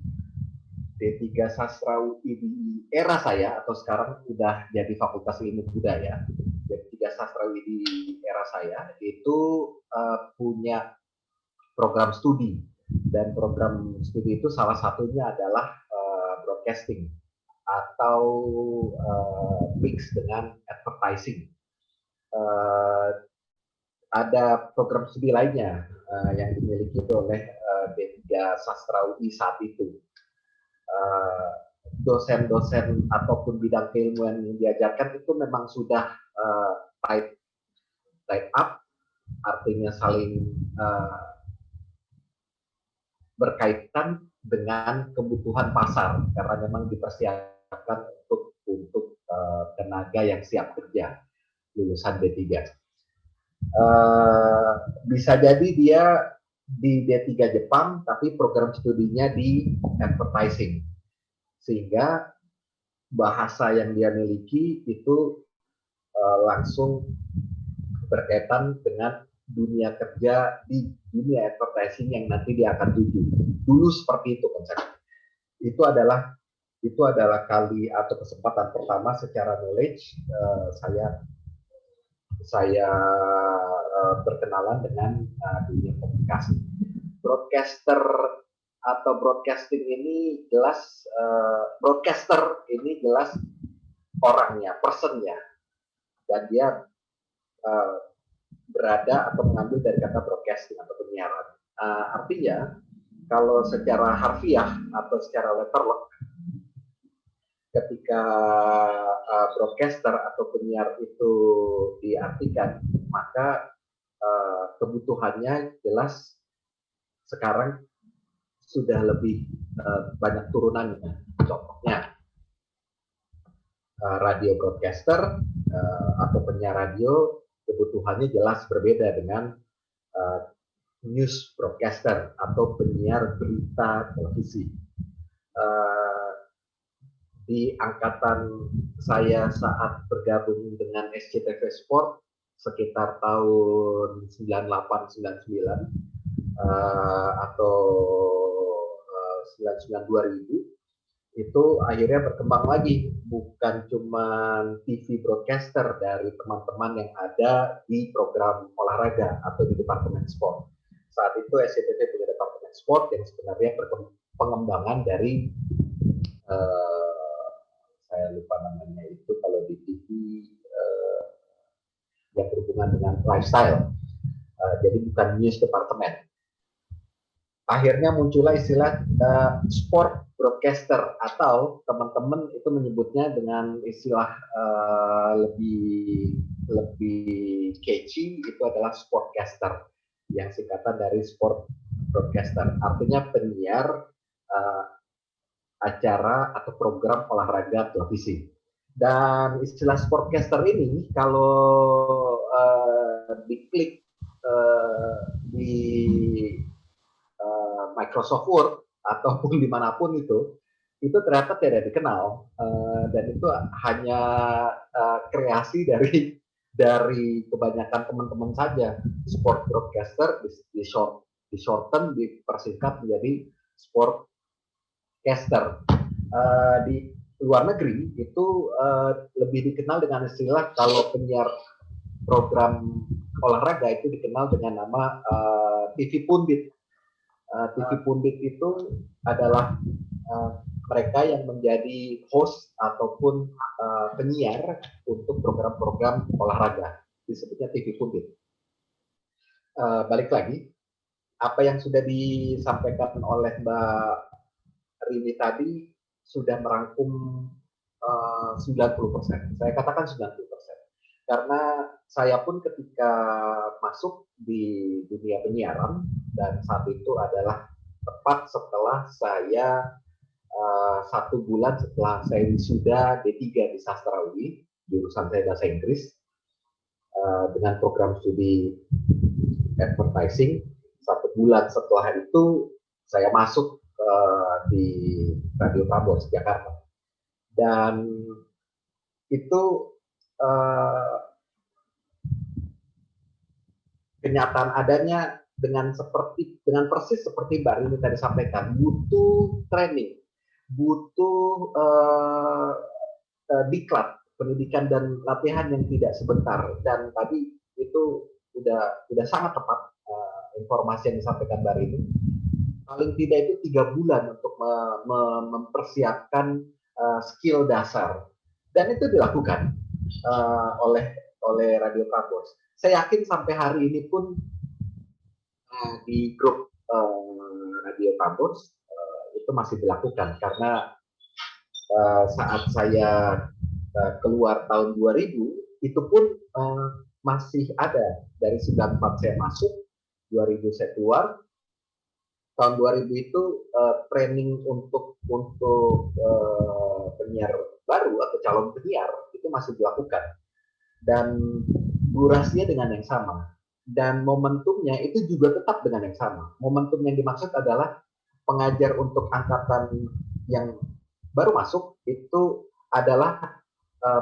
D3 Sastra UI di era saya, atau sekarang sudah jadi Fakultas Ilmu Budaya. D3 Sastra UI di era saya itu punya program studi, dan program studi itu salah satunya adalah broadcasting atau mix dengan advertising. Ada program studi lainnya yang dimiliki oleh D3 Sastra UI saat itu. Dosen-dosen ataupun bidang keilmuan yang diajarkan itu memang sudah tied up, artinya saling berkaitan dengan kebutuhan pasar, karena memang dipersiapkan untuk tenaga yang siap kerja lulusan D3. Bisa jadi dia di D3 Jepang, tapi program studinya di advertising, sehingga bahasa yang dia miliki itu langsung berkaitan dengan dunia kerja di dunia advertising yang nanti dia akan tuju. Dulu seperti itu konsepnya. Itu adalah kali atau kesempatan pertama secara knowledge saya berkenalan dengan dunia komunikasi. Broadcaster atau broadcasting ini jelas broadcaster ini jelas orangnya, personnya, dan dia berada atau mengambil dari kata broadcasting atau penyiaran. Artinya kalau secara harfiah atau secara letterlock, ketika broadcaster atau penyiar itu diartikan, maka kebutuhannya jelas sekarang sudah lebih banyak turunannya. Contohnya radio broadcaster, atau penyiar radio kebutuhannya jelas berbeda dengan news broadcaster atau penyiar berita televisi. Di angkatan saya saat bergabung dengan SCTV Sport sekitar tahun 98-99 atau 99-2000, itu akhirnya berkembang lagi, bukan cuma TV broadcaster dari teman-teman yang ada di program olahraga atau di departemen sport. Saat itu SCTV punya departemen sport yang sebenarnya pengembangan dari saya lupa namanya itu kalau di TV yang berhubungan dengan lifestyle. Jadi bukan news departemen. Akhirnya muncullah istilah sport broadcaster, atau teman-teman itu menyebutnya dengan istilah lebih catchy, itu adalah sportcaster, yang singkatan dari sport broadcaster, artinya penyiar acara atau program olahraga televisi. Dan istilah sportcaster ini kalau diklik di Microsoft Word ataupun dimanapun itu ternyata tidak dikenal, dan itu hanya kreasi dari kebanyakan teman-teman saja. Sport broadcaster di-shorten, dipersingkat menjadi sportcaster. Di luar negeri itu lebih dikenal dengan istilah, kalau penyiar program olahraga itu dikenal dengan nama TV pundit. TV pundit itu adalah mereka yang menjadi host ataupun penyiar untuk program-program olahraga, disebutnya TV pundit. Balik lagi, apa yang sudah disampaikan oleh Mbak Rini tadi sudah merangkum 90%. Saya katakan 90%. Karena saya pun ketika masuk di dunia penyiaran, dan saat itu adalah tepat setelah saya 1 bulan setelah saya wisuda D3 di Sastra UI, jurusan saya bahasa Inggris, dengan program studi advertising. 1 bulan setelah itu saya masuk di Radio Prambors Jakarta, dan itu kenyataan adanya dengan persis seperti Mbak Rini tadi sampaikan, butuh training, butuh diklat, pendidikan dan latihan yang tidak sebentar. Dan tadi itu udah sangat tepat informasi yang disampaikan Mbak Rini. Paling tidak itu 3 bulan untuk mempersiapkan skill dasar, dan itu dilakukan oleh Radio Prambors. Saya yakin sampai hari ini pun di grup Radio Prambors itu masih dilakukan, karena saat saya keluar tahun 2000 itu pun masih ada. Dari 94 saya masuk, 2000 saya keluar. Tahun 2000 itu training untuk penyiar baru atau calon penyiar itu masih dilakukan, dan durasinya dengan yang sama, dan momentumnya itu juga tetap dengan yang sama. Momentum yang dimaksud adalah pengajar untuk angkatan yang baru masuk itu adalah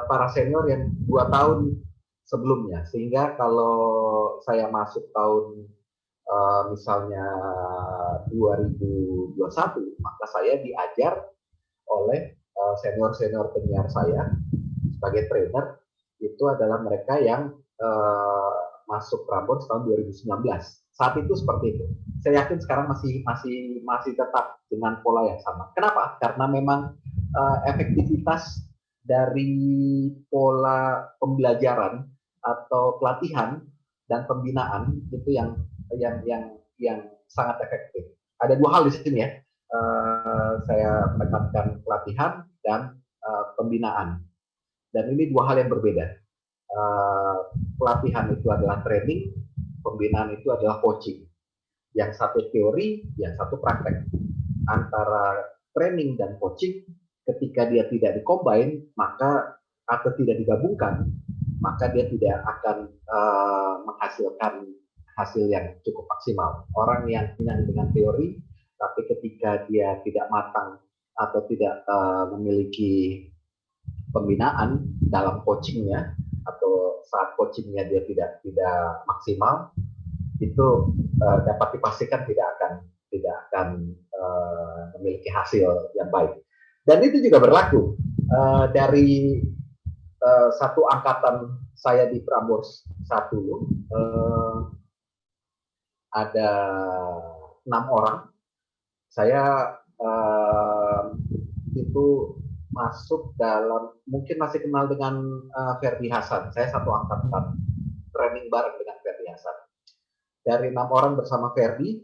para senior yang 2 tahun sebelumnya, sehingga kalau saya masuk tahun misalnya 2021, maka saya diajar oleh senior-senior penyiar saya sebagai trainer. Itu adalah mereka yang masuk Prambors tahun 2019. Saat itu seperti itu. Saya yakin sekarang masih tetap dengan pola yang sama. Kenapa? Karena memang efektivitas dari pola pembelajaran atau pelatihan dan pembinaan itu yang sangat efektif. Ada 2 hal di sini ya. Saya menekankan pelatihan dan pembinaan. Dan ini 2 hal yang berbeda. Pelatihan itu adalah training, pembinaan itu adalah coaching. Yang satu teori, yang satu praktek. Antara training dan coaching, ketika dia tidak dikombin, maka atau tidak digabungkan, maka dia tidak akan menghasilkan hasil yang cukup maksimal. Orang yang kenyang dengan teori, tapi ketika dia tidak matang atau tidak memiliki pembinaan dalam coachingnya, atau saat coachingnya dia tidak maksimal, itu dapat dipastikan tidak akan memiliki hasil yang baik. Dan itu juga berlaku dari satu angkatan saya di Prambors 1 ada 6 orang. Saya itu masuk dalam, mungkin masih kenal dengan Ferdi Hasan. Saya satu angkatan training bareng dengan Ferdi Hasan. Dari 6 orang bersama Ferdi,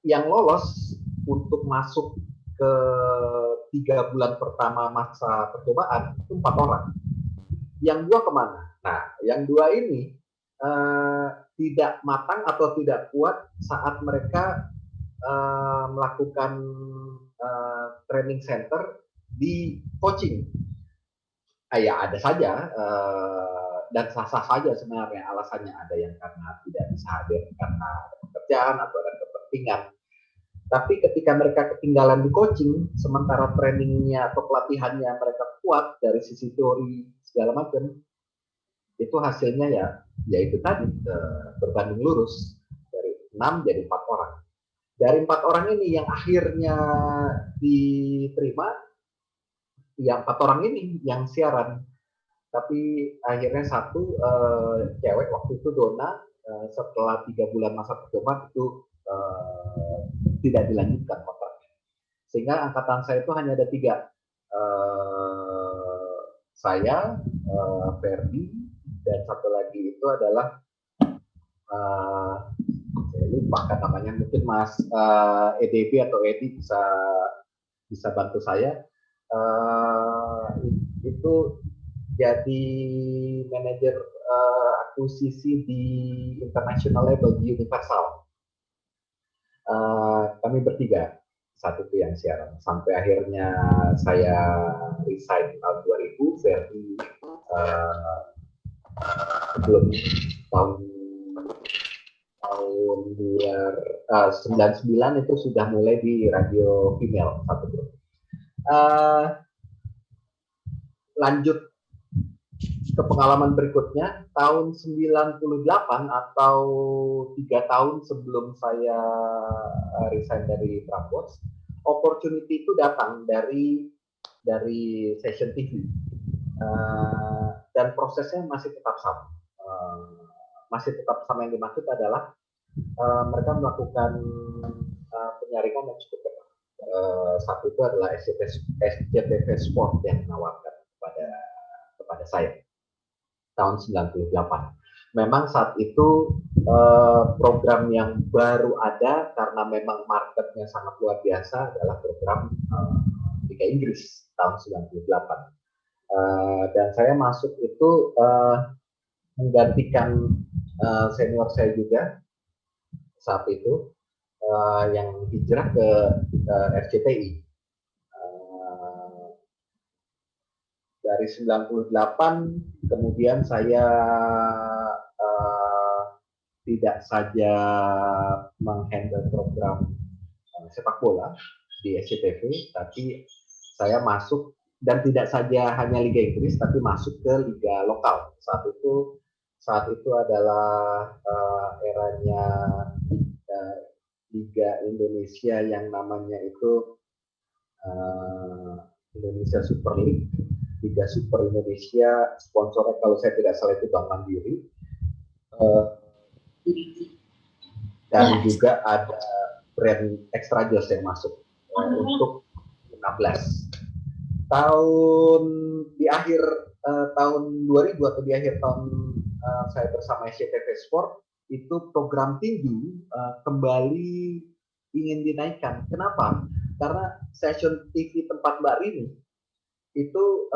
yang lolos untuk masuk ke 3 bulan pertama masa percobaan itu 4 orang. Yang 2 kemana? Nah, yang 2 ini tidak matang atau tidak kuat saat mereka melakukan training center di coaching. Ya ada saja dan sah-sah saja sebenarnya alasannya. Ada yang karena tidak bisa hadir karena pekerjaan atau ada kepentingan. Tapi ketika mereka ketinggalan di coaching, sementara trainingnya atau pelatihannya mereka kuat dari sisi teori segala macam, itu hasilnya ya itu tadi berbanding lurus, dari 6 jadi 4 orang. Dari 4 orang ini yang akhirnya diterima, yang 4 orang ini yang siaran. Tapi akhirnya satu cewek waktu itu Dona, setelah 3 bulan masa percobaan itu tidak dilanjutkan kontraknya. Sehingga angkatan saya itu hanya ada 3. Saya, Ferdi, dan satu lagi itu adalah saya lupa kan namanya, mungkin Mas EDB atau Edi bisa bantu saya. Itu jadi manajer akuisisi di international level di Universal. Kami bertiga saat itu yang siaran sampai akhirnya saya resign tahun 2000. Ferdi sebelum tahun 99 itu sudah mulai di radio female satu grup. Lanjut ke pengalaman berikutnya, tahun 98 atau 3 tahun sebelum saya resign dari Prambors, opportunity itu datang dari Session TV. Dan prosesnya masih tetap sama. Yang dimaksud adalah mereka melakukan penyaringan yang cukup ketat. Saat itu adalah SCTV Sport yang menawarkan kepada saya tahun 98. Memang saat itu program yang baru ada karena memang marketnya sangat luar biasa adalah program Liga Inggris tahun 98. Dan saya masuk itu menggantikan senior saya juga saat itu yang hijrah ke RCTI. Dari 98 kemudian saya tidak saja menghandle program sepak bola di SCTV, tapi saya masuk dan tidak saja hanya Liga Inggris, tapi masuk ke liga lokal. Saat itu adalah eranya Liga Indonesia yang namanya itu Indonesia Super League. Liga Super Indonesia, sponsornya kalau saya tidak salah itu Bank Mandiri, dan juga ada brand Extra Joss yang masuk untuk 16. Di akhir tahun 2000 atau di akhir tahun saya bersama SCTV Sport, itu program tinju kembali ingin dinaikkan. Kenapa? Karena stasiun TV tempat Mbak Rini itu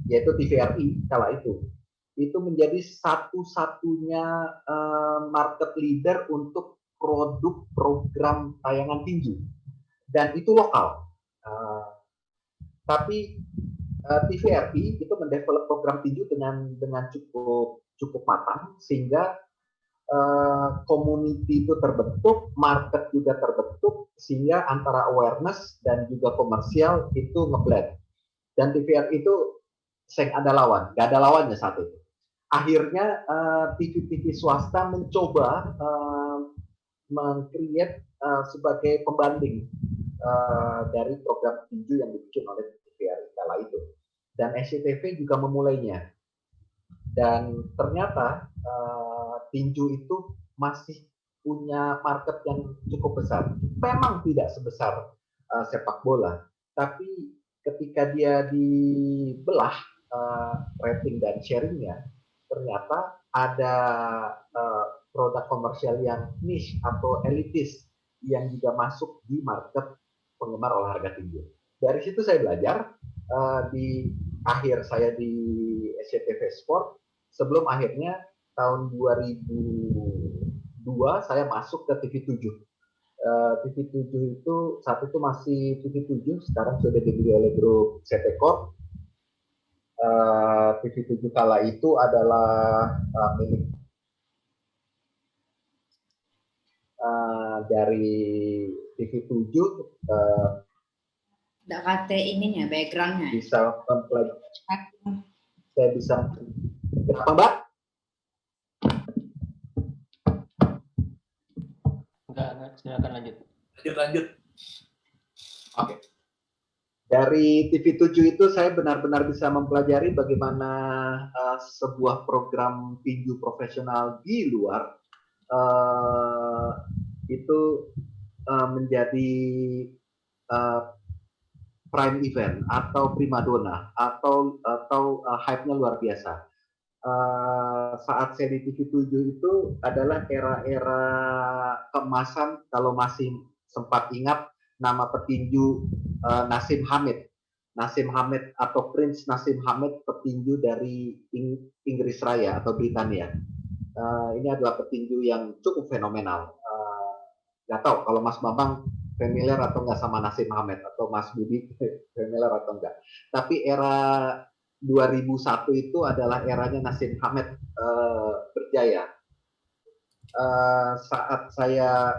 yaitu TVRI kala itu menjadi satu-satunya market leader untuk produk program tayangan tinju, dan itu lokal. Tapi TVRI itu mendevelop program tinju dengan cukup matang sehingga community itu terbentuk, market juga terbentuk, sehingga antara awareness dan juga komersial itu ngeblend. Dan TVRI itu ada lawan, nggak ada lawannya saat itu. Akhirnya TV-TV swasta mencoba meng-create sebagai pembanding dari program tinju yang dibikin oleh TVRI kala itu. Dan SCTV juga memulainya. Dan ternyata tinju itu masih punya market yang cukup besar. Memang tidak sebesar sepak bola, tapi ketika dia dibelah rating dan sharingnya, ternyata ada produk komersial yang niche atau elitis yang juga masuk di market penggemar olahraga tinju. Dari situ saya belajar di akhir saya di SCTV Sport, sebelum akhirnya tahun 2002 saya masuk ke TV7. TV7 itu saat itu masih TV7, sekarang sudah dibeli oleh grup CT Corp. TV7 kala itu adalah milik dari TV7 Nggak kate ininya, backgroundnya. bisa saya bisa berapa Mbak? Enggak, silakan lanjut. Lanjut. Oke. Dari TV7 itu saya benar-benar bisa mempelajari bagaimana sebuah program tinju profesional di luar itu menjadi prime event atau primadona atau hype-nya luar biasa. Saat saya di TV7 itu adalah era-era keemasan, kalau masih sempat ingat nama petinju Nasim Hamid. Nasim Hamid atau Prince Nasim Hamid, petinju dari Inggris Raya atau Britania. Ini adalah petinju yang cukup fenomenal. Nggak tahu kalau Mas Bambang familiar atau enggak sama Nasim Hamid, atau Mas Budi familiar atau enggak. Tapi era 2001 itu adalah eranya Nasim Hamid berjaya. Saat saya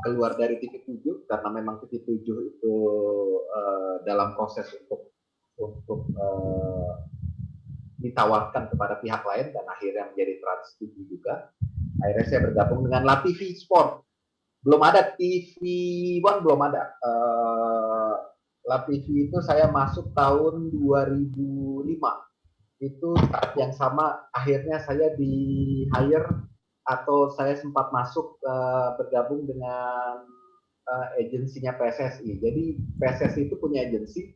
keluar dari TV7, karena memang TV7 itu dalam proses untuk ditawarkan kepada pihak lain dan akhirnya menjadi Trans TV juga. Akhirnya saya bergabung dengan LaTV Sport. Belum ada TV One, belum ada. LaTV itu saya masuk tahun 2005. Itu saat yang sama akhirnya saya di hire atau saya sempat masuk bergabung dengan agensinya PSSI. Jadi PSSI itu punya agensi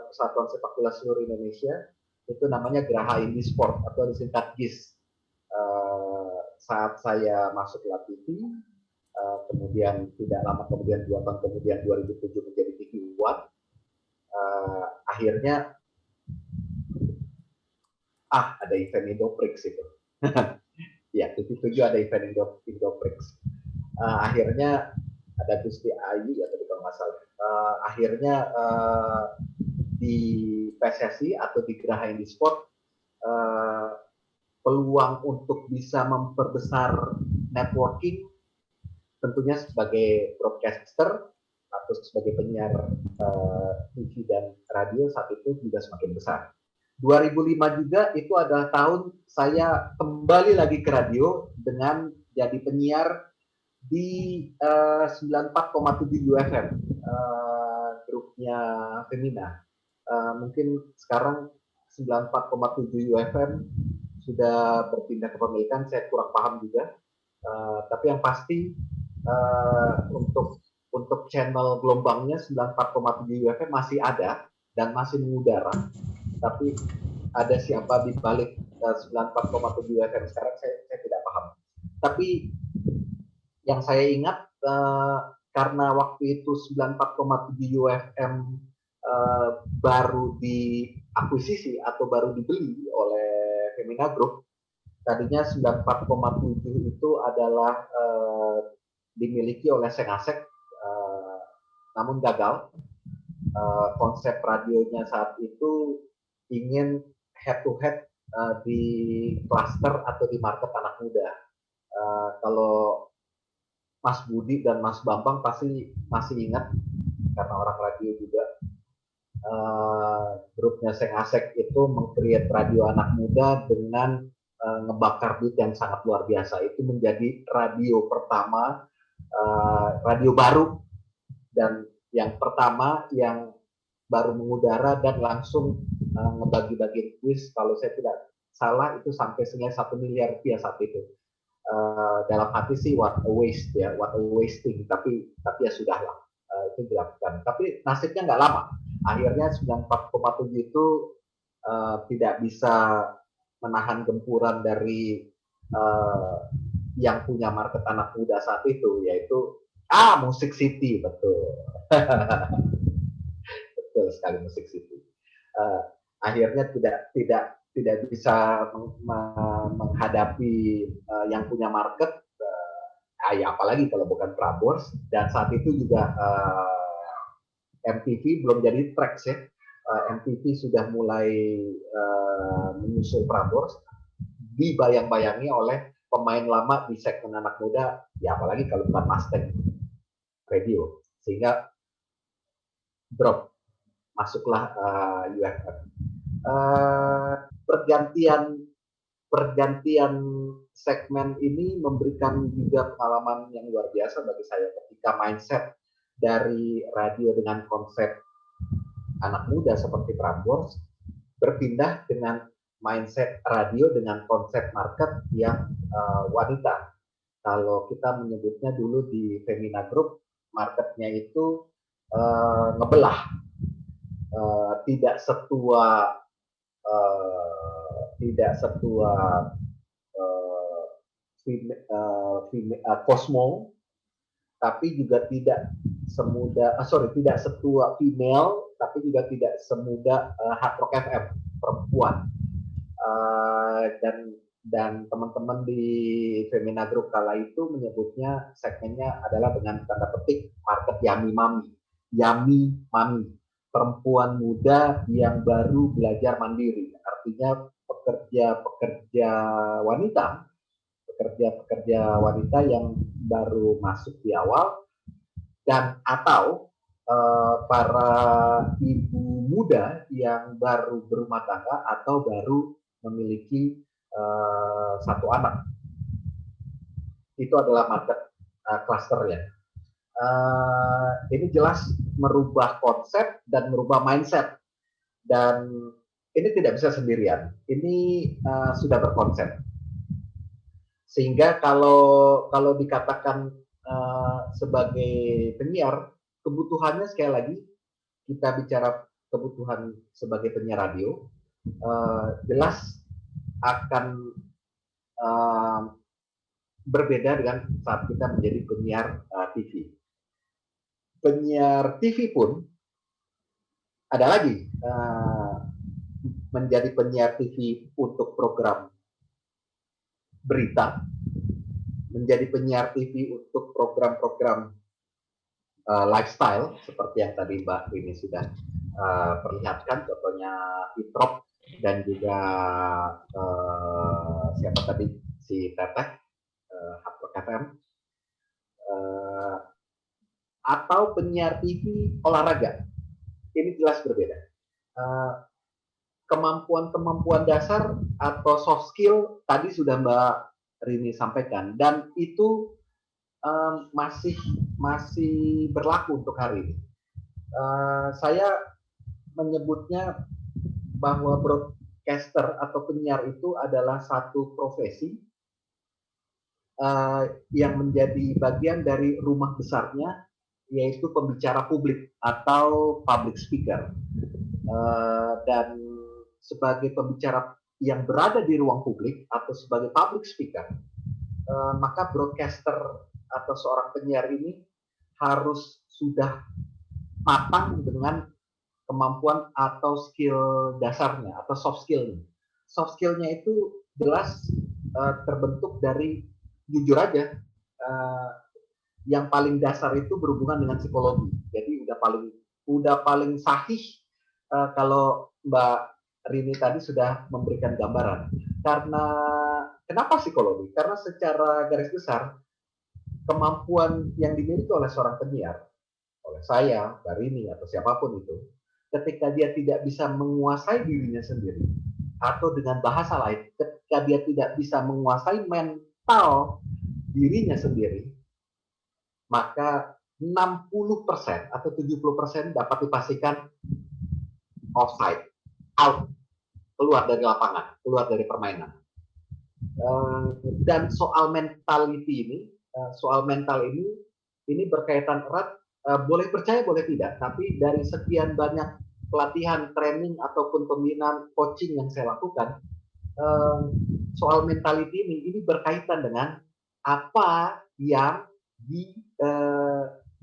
Persatuan Sepak Bola Seluruh Indonesia, itu namanya Geraha Indi Sport atau disingkat GIS. Saat saya masuk LaTV, kemudian tidak lama kemudian 2 tahun kemudian 2007 menjadi TV One, akhirnya ada event Indoprix itu. Ya, TV7 ada event Indoprix. Akhirnya ada Gusti Ayu ya tadi kalau nggak salah. Akhirnya di PSSI atau di Geraha Indi Sport peluang untuk bisa memperbesar networking tentunya sebagai broadcaster atau sebagai penyiar TV dan radio saat itu juga semakin besar. 2005 juga itu adalah tahun saya kembali lagi ke radio dengan jadi penyiar di 94,7 UFM, grupnya Femina. Mungkin sekarang 94,7 UFM sudah berpindah kepemilikan, saya kurang paham juga. Tapi yang pasti untuk channel gelombangnya 94,7 UFM masih ada dan masih mengudara. Tapi ada siapa di balik 94,7 UFM sekarang saya tidak paham. Tapi yang saya ingat karena waktu itu 94,7 UFM baru diakuisisi atau baru dibeli oleh Femina Group. Tadinya 94,7 itu adalah dimiliki oleh Sengasek, namun gagal. konsep radionya saat itu ingin head to head di cluster atau di market anak muda. Kalau Mas Budi dan Mas Bambang pasti masih ingat, karena orang radio juga, grupnya Seng Asek itu meng-create radio anak muda dengan ngebakar beat yang sangat luar biasa. Itu menjadi radio pertama, radio baru, dan yang pertama yang baru mengudara dan langsung ngebagi-bagi kuis, kalau saya tidak salah itu sampai senilai 1 miliar rupiah saat itu. Dalam hati sih what a waste ya, what a wasting, tapi ya sudahlah, itu dilakukan. Tapi nasibnya nggak lama, akhirnya 94,7 itu tidak bisa menahan gempuran dari yang punya market anak muda saat itu, yaitu Music City, betul. Betul sekali, Music City. Akhirnya tidak bisa menghadapi yang punya market, ya apalagi kalau bukan Prambors. Dan saat itu juga MTV belum jadi Trax ya. MTV sudah mulai menyusul Prambors, dibayang-bayangi oleh pemain lama di segmen anak muda, ya apalagi kalau bukan Mustang Radio, sehingga drop, masuklah UFM. Pergantian segmen ini memberikan juga pengalaman yang luar biasa bagi saya, ketika mindset dari radio dengan konsep anak muda seperti Prambors berpindah dengan mindset radio dengan konsep market yang wanita. Kalau kita menyebutnya dulu di Femina Group, marketnya itu ngebelah, tidak setua Cosmo, tapi juga tidak setua female, tapi juga tidak semuda Hard Rock FM perempuan. Dan teman-teman di Femina Group kala itu menyebutnya segmennya adalah dengan tanda petik market Yami Mami, perempuan muda yang baru belajar mandiri, artinya pekerja wanita yang baru masuk di awal, dan atau para ibu muda yang baru berumah tangga atau baru memiliki satu anak. Itu adalah market clusternya. Ini jelas merubah konsep dan merubah mindset, dan ini tidak bisa sendirian. Ini sudah berkonsep, sehingga kalau dikatakan sebagai penyiar, kebutuhannya sekali lagi kita bicara kebutuhan sebagai penyiar radio, jelas akan berbeda dengan saat kita menjadi penyiar TV. Penyiar TV pun ada lagi, menjadi penyiar TV untuk program berita, menjadi penyiar TV untuk program-program lifestyle seperti yang tadi Mbak Rini sudah perlihatkan, contohnya Itrop dan juga siapa tadi, si Teteh, Hard Rock FM, atau penyiar TV olahraga. Ini jelas berbeda. Kemampuan dasar atau soft skill tadi sudah Mbak Rini sampaikan, dan itu masih berlaku untuk hari ini. Saya menyebutnya bahwa broadcaster atau penyiar itu adalah satu profesi yang menjadi bagian dari rumah besarnya, yaitu pembicara publik atau public speaker. Dan sebagai pembicara yang berada di ruang publik atau sebagai public speaker, maka broadcaster atau seorang penyiar ini harus sudah matang dengan kemampuan atau skill dasarnya atau soft skill-nya. Soft skill-nya itu jelas terbentuk dari, jujur aja, yang paling dasar itu berhubungan dengan psikologi. Jadi udah udah paling sahih kalau Mbak Rini tadi sudah memberikan gambaran. Karena kenapa psikologi? Karena secara garis besar kemampuan yang dimiliki oleh seorang penyiar, oleh saya, Mbak Rini atau siapapun itu, ketika dia tidak bisa menguasai dirinya sendiri, atau dengan bahasa lain, ketika dia tidak bisa menguasai mental dirinya sendiri, maka 60% atau 70% dapat dipastikan offside, out, keluar dari lapangan, keluar dari permainan. Dan soal mentality ini berkaitan erat, boleh percaya boleh tidak, tapi dari sekian banyak pelatihan, training ataupun pembinaan coaching yang saya lakukan, soal mentality ini berkaitan dengan apa yang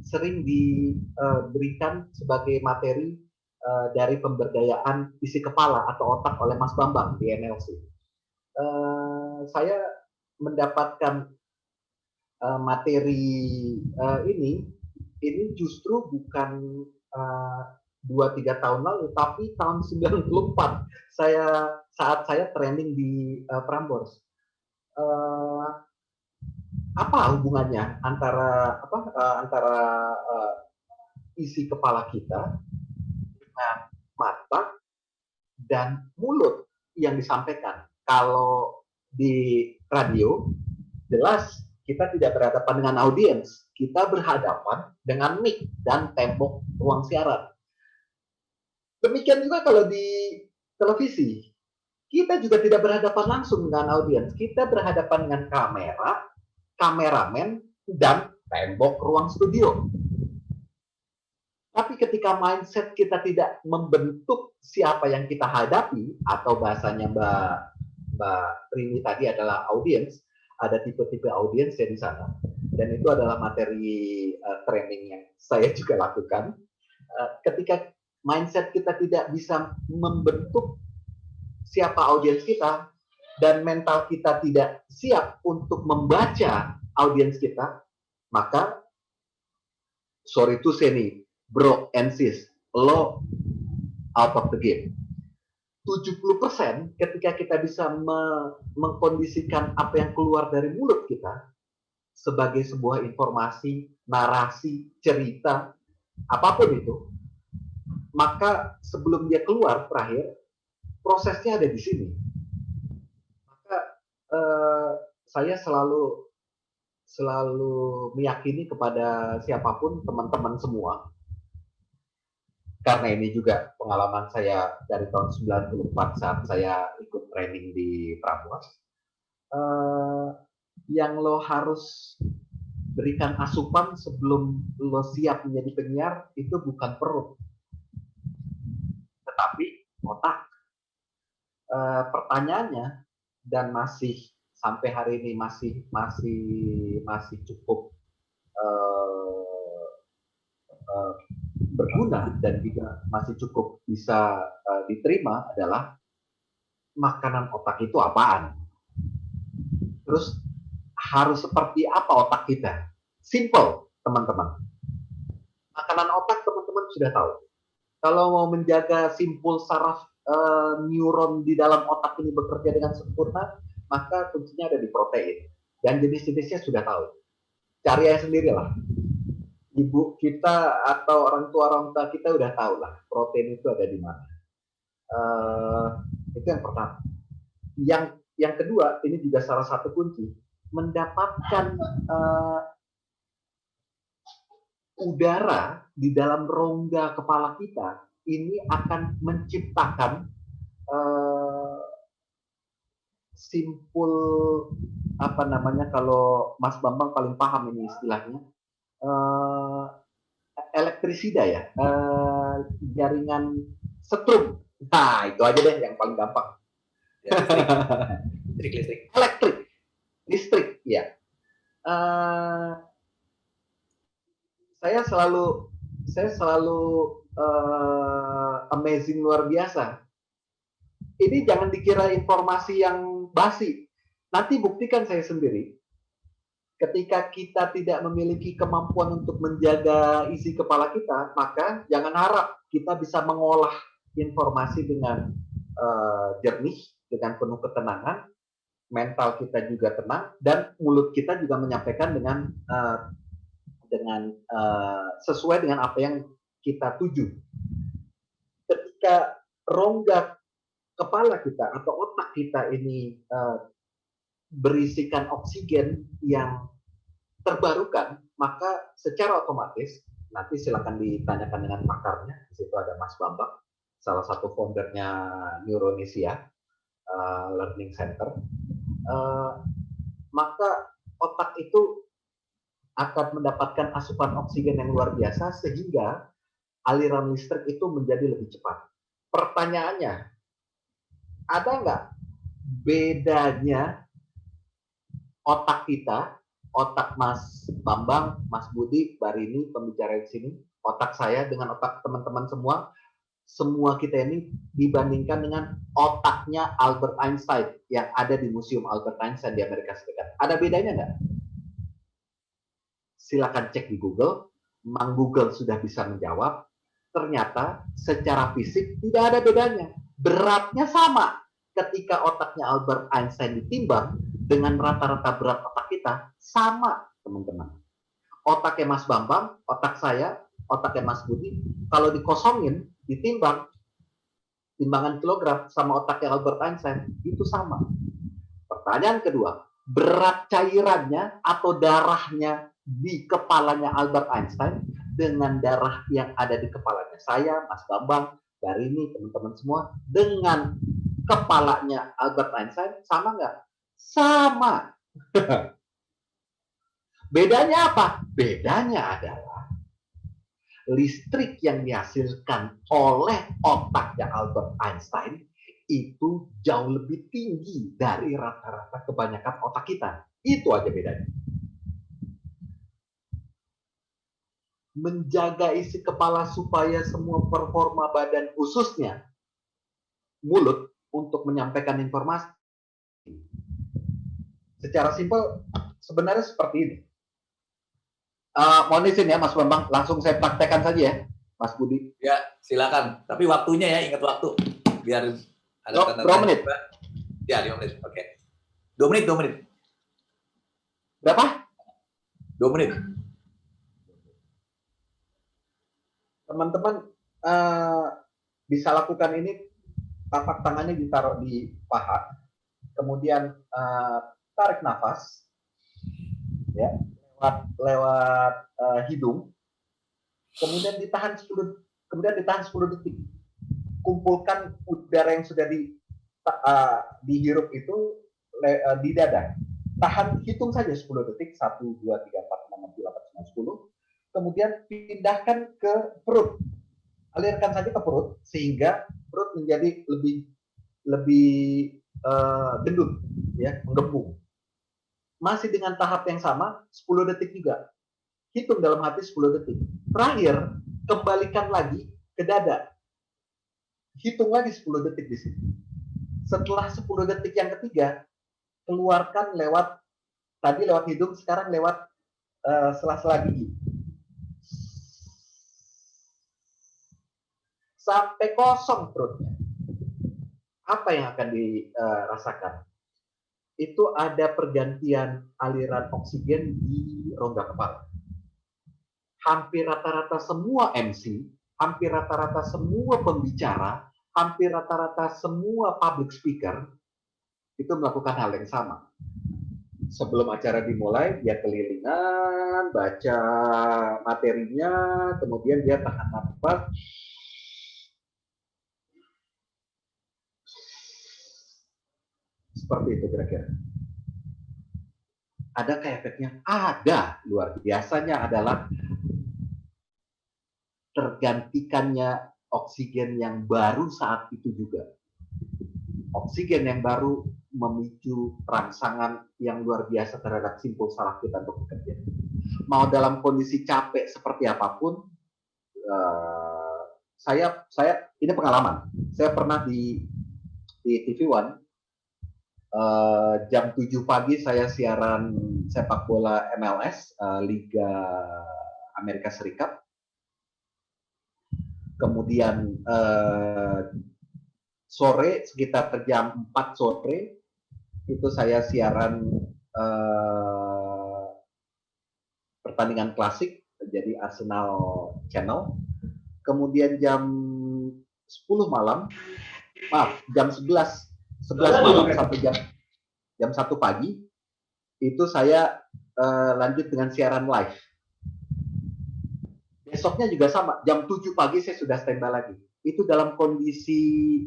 sering diberikan sebagai materi dari pemberdayaan isi kepala atau otak oleh Mas Bambang di NLC. Saya mendapatkan materi ini justru bukan 2-3 tahun lalu, tapi tahun 94 saat saya training di Prambors. Apa hubungannya antara isi kepala kita dengan mata dan mulut yang disampaikan? Kalau di radio jelas kita tidak berhadapan dengan audiens, kita berhadapan dengan mic dan tembok ruang siaran. Demikian juga kalau di televisi, kita juga tidak berhadapan langsung dengan audiens, kita berhadapan dengan kamera, kameramen, dan tembok ruang studio. Tapi ketika mindset kita tidak membentuk siapa yang kita hadapi, atau bahasanya Mbak Rini tadi adalah audiens, ada tipe-tipe audiens ya di sana, dan itu adalah materi training yang saya juga lakukan. Ketika mindset kita tidak bisa membentuk siapa audiens kita, dan mental kita tidak siap untuk membaca audiens kita, maka sorry to say nih, bro and sis, lo out of the game. 70% ketika kita bisa mengkondisikan apa yang keluar dari mulut kita sebagai sebuah informasi, narasi, cerita, apapun itu, maka sebelum dia keluar terakhir, prosesnya ada di sini. Maka saya selalu meyakini kepada siapapun, teman-teman semua, karena ini juga pengalaman saya dari tahun 94 saat saya ikut training di Prambors, yang lo harus berikan asupan sebelum lo siap menjadi penyiar itu bukan perut, tetapi otak. Pertanyaannya, dan masih sampai hari ini masih cukup berguna dan juga masih cukup bisa diterima, adalah makanan otak itu apaan? Terus harus seperti apa otak kita? Simple, teman-teman. Makanan otak teman-teman sudah tahu. Kalau mau menjaga simpul saraf neuron di dalam otak ini bekerja dengan sempurna, maka kuncinya ada di protein. Dan jenis-jenisnya sudah tahu. Cari aja sendirilah. Ibu kita atau orang tua kita udah tahu lah protein itu ada di mana. Itu yang pertama. Yang kedua, ini juga salah satu kunci, mendapatkan udara di dalam rongga kepala kita. Ini akan menciptakan simpul, apa namanya, kalau Mas Bambang paling paham ini istilahnya, elektrisida ya, jaringan setrum. Nah, itu aja deh yang paling gampang. Ya, listrik, ya. Saya selalu amazing luar biasa. Ini jangan dikira informasi yang basi. Nanti buktikan saya sendiri. Ketika kita tidak memiliki kemampuan untuk menjaga isi kepala kita, maka jangan harap kita bisa mengolah informasi dengan jernih, dengan penuh ketenangan, mental kita juga tenang, dan mulut kita juga menyampaikan dengan sesuai dengan apa yang kita tuju. Ketika rongga kepala kita atau otak kita ini berisikan oksigen yang terbarukan, maka secara otomatis, nanti silakan ditanyakan dengan pakarnya, di situ ada Mas Bambang, salah satu foundernya Neuronesia Learning Center, maka otak itu akan mendapatkan asupan oksigen yang luar biasa sehingga aliran listrik itu menjadi lebih cepat. Pertanyaannya, ada nggak bedanya otak kita, otak Mas Bambang, Mas Budi, Barini, pembicara di sini, otak saya dengan otak teman-teman semua kita ini dibandingkan dengan otaknya Albert Einstein yang ada di Museum Albert Einstein di Amerika Serikat. Ada bedanya nggak? Silakan cek di Google, Mang Google sudah bisa menjawab. Ternyata secara fisik tidak ada bedanya. Beratnya sama. Ketika otaknya Albert Einstein ditimbang dengan rata-rata berat otak kita, sama, teman-teman. Otaknya Mas Bambang, otak saya, otaknya Mas Budi, kalau dikosongin, ditimbang, timbangan kilogram sama otaknya Albert Einstein, itu sama. Pertanyaan kedua, berat cairannya atau darahnya di kepalanya Albert Einstein dengan darah yang ada di kepalanya saya, Mas Bambang, Barini, teman-teman semua, dengan kepalanya Albert Einstein, sama nggak? Sama. Bedanya apa? Bedanya adalah listrik yang dihasilkan oleh otaknya Albert Einstein itu jauh lebih tinggi dari rata-rata kebanyakan otak kita. Itu aja bedanya. Menjaga isi kepala supaya semua performa badan, khususnya mulut, untuk menyampaikan informasi secara simpel sebenarnya seperti ini. Mohon izin ya Mas Bambang, langsung saya praktekkan saja ya Mas Budi. Ya, silakan. Tapi waktunya ya, ingat waktu. Biar ada tanda berapa menit? Ya, 5 menit. Oke. 2 menit, 2 menit. Berapa? 2 menit. Teman-teman bisa lakukan ini, tapak tangannya ditaruh di paha, kemudian tarik nafas, ya, lewat hidung, kemudian ditahan 10 detik. Kumpulkan udara yang sudah dihirup itu di dada. Tahan, hitung saja 10 detik, 1, 2, 3, 4, 5, 6, 7, 8, 9, 10. Kemudian pindahkan ke perut. Alirkan saja ke perut sehingga perut menjadi lebih gendut, ya, menggembung. Masih dengan tahap yang sama, 10 detik juga. Hitung dalam hati 10 detik. Terakhir, kembalikan lagi ke dada. Hitung lagi 10 detik di sini. Setelah 10 detik yang ketiga, keluarkan lewat hidung, sekarang lewat sela-sela gigi. Sampai kosong perutnya. Apa yang akan dirasakan? Itu ada pergantian aliran oksigen di rongga kepala. Hampir rata-rata semua MC, hampir rata-rata semua pembicara, hampir rata-rata semua public speaker itu melakukan hal yang sama. Sebelum acara dimulai, dia kelilingan, baca materinya, kemudian dia tahan nafas. Seperti itu kira-kira. Adakah efeknya? Ada. Luar biasanya adalah tergantikannya oksigen yang baru saat itu juga. Oksigen yang baru memicu rangsangan yang luar biasa terhadap simpul saraf kita untuk bekerja. Mau dalam kondisi capek seperti apapun, saya ini pengalaman. Saya pernah di TV One Jam 7 pagi saya siaran sepak bola MLS, Liga Amerika Serikat. Kemudian sore sekitar jam 4 sore itu saya siaran pertandingan klasik, jadi Arsenal Channel. Kemudian jam 10 malam, jam 11 malam sampai jam 1 pagi itu saya lanjut dengan siaran live. Besoknya juga sama, jam 7 pagi saya sudah standby lagi. Itu dalam kondisi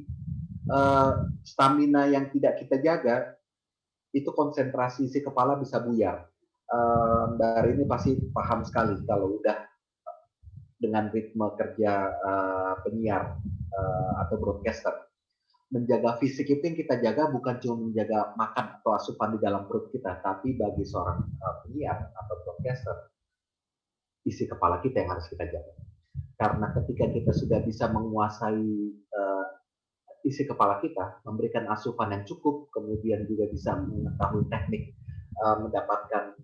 stamina yang tidak kita jaga, itu konsentrasi si kepala bisa buyar. Mbak Rini pasti paham sekali kalau udah dengan ritme kerja penyiar atau broadcaster. Menjaga fisik itu yang kita jaga bukan cuma menjaga makan atau asupan di dalam perut kita, tapi bagi seorang penyiar atau broadcaster, isi kepala kita yang harus kita jaga. Karena ketika kita sudah bisa menguasai isi kepala kita, memberikan asupan yang cukup, kemudian juga bisa mengetahui teknik mendapatkan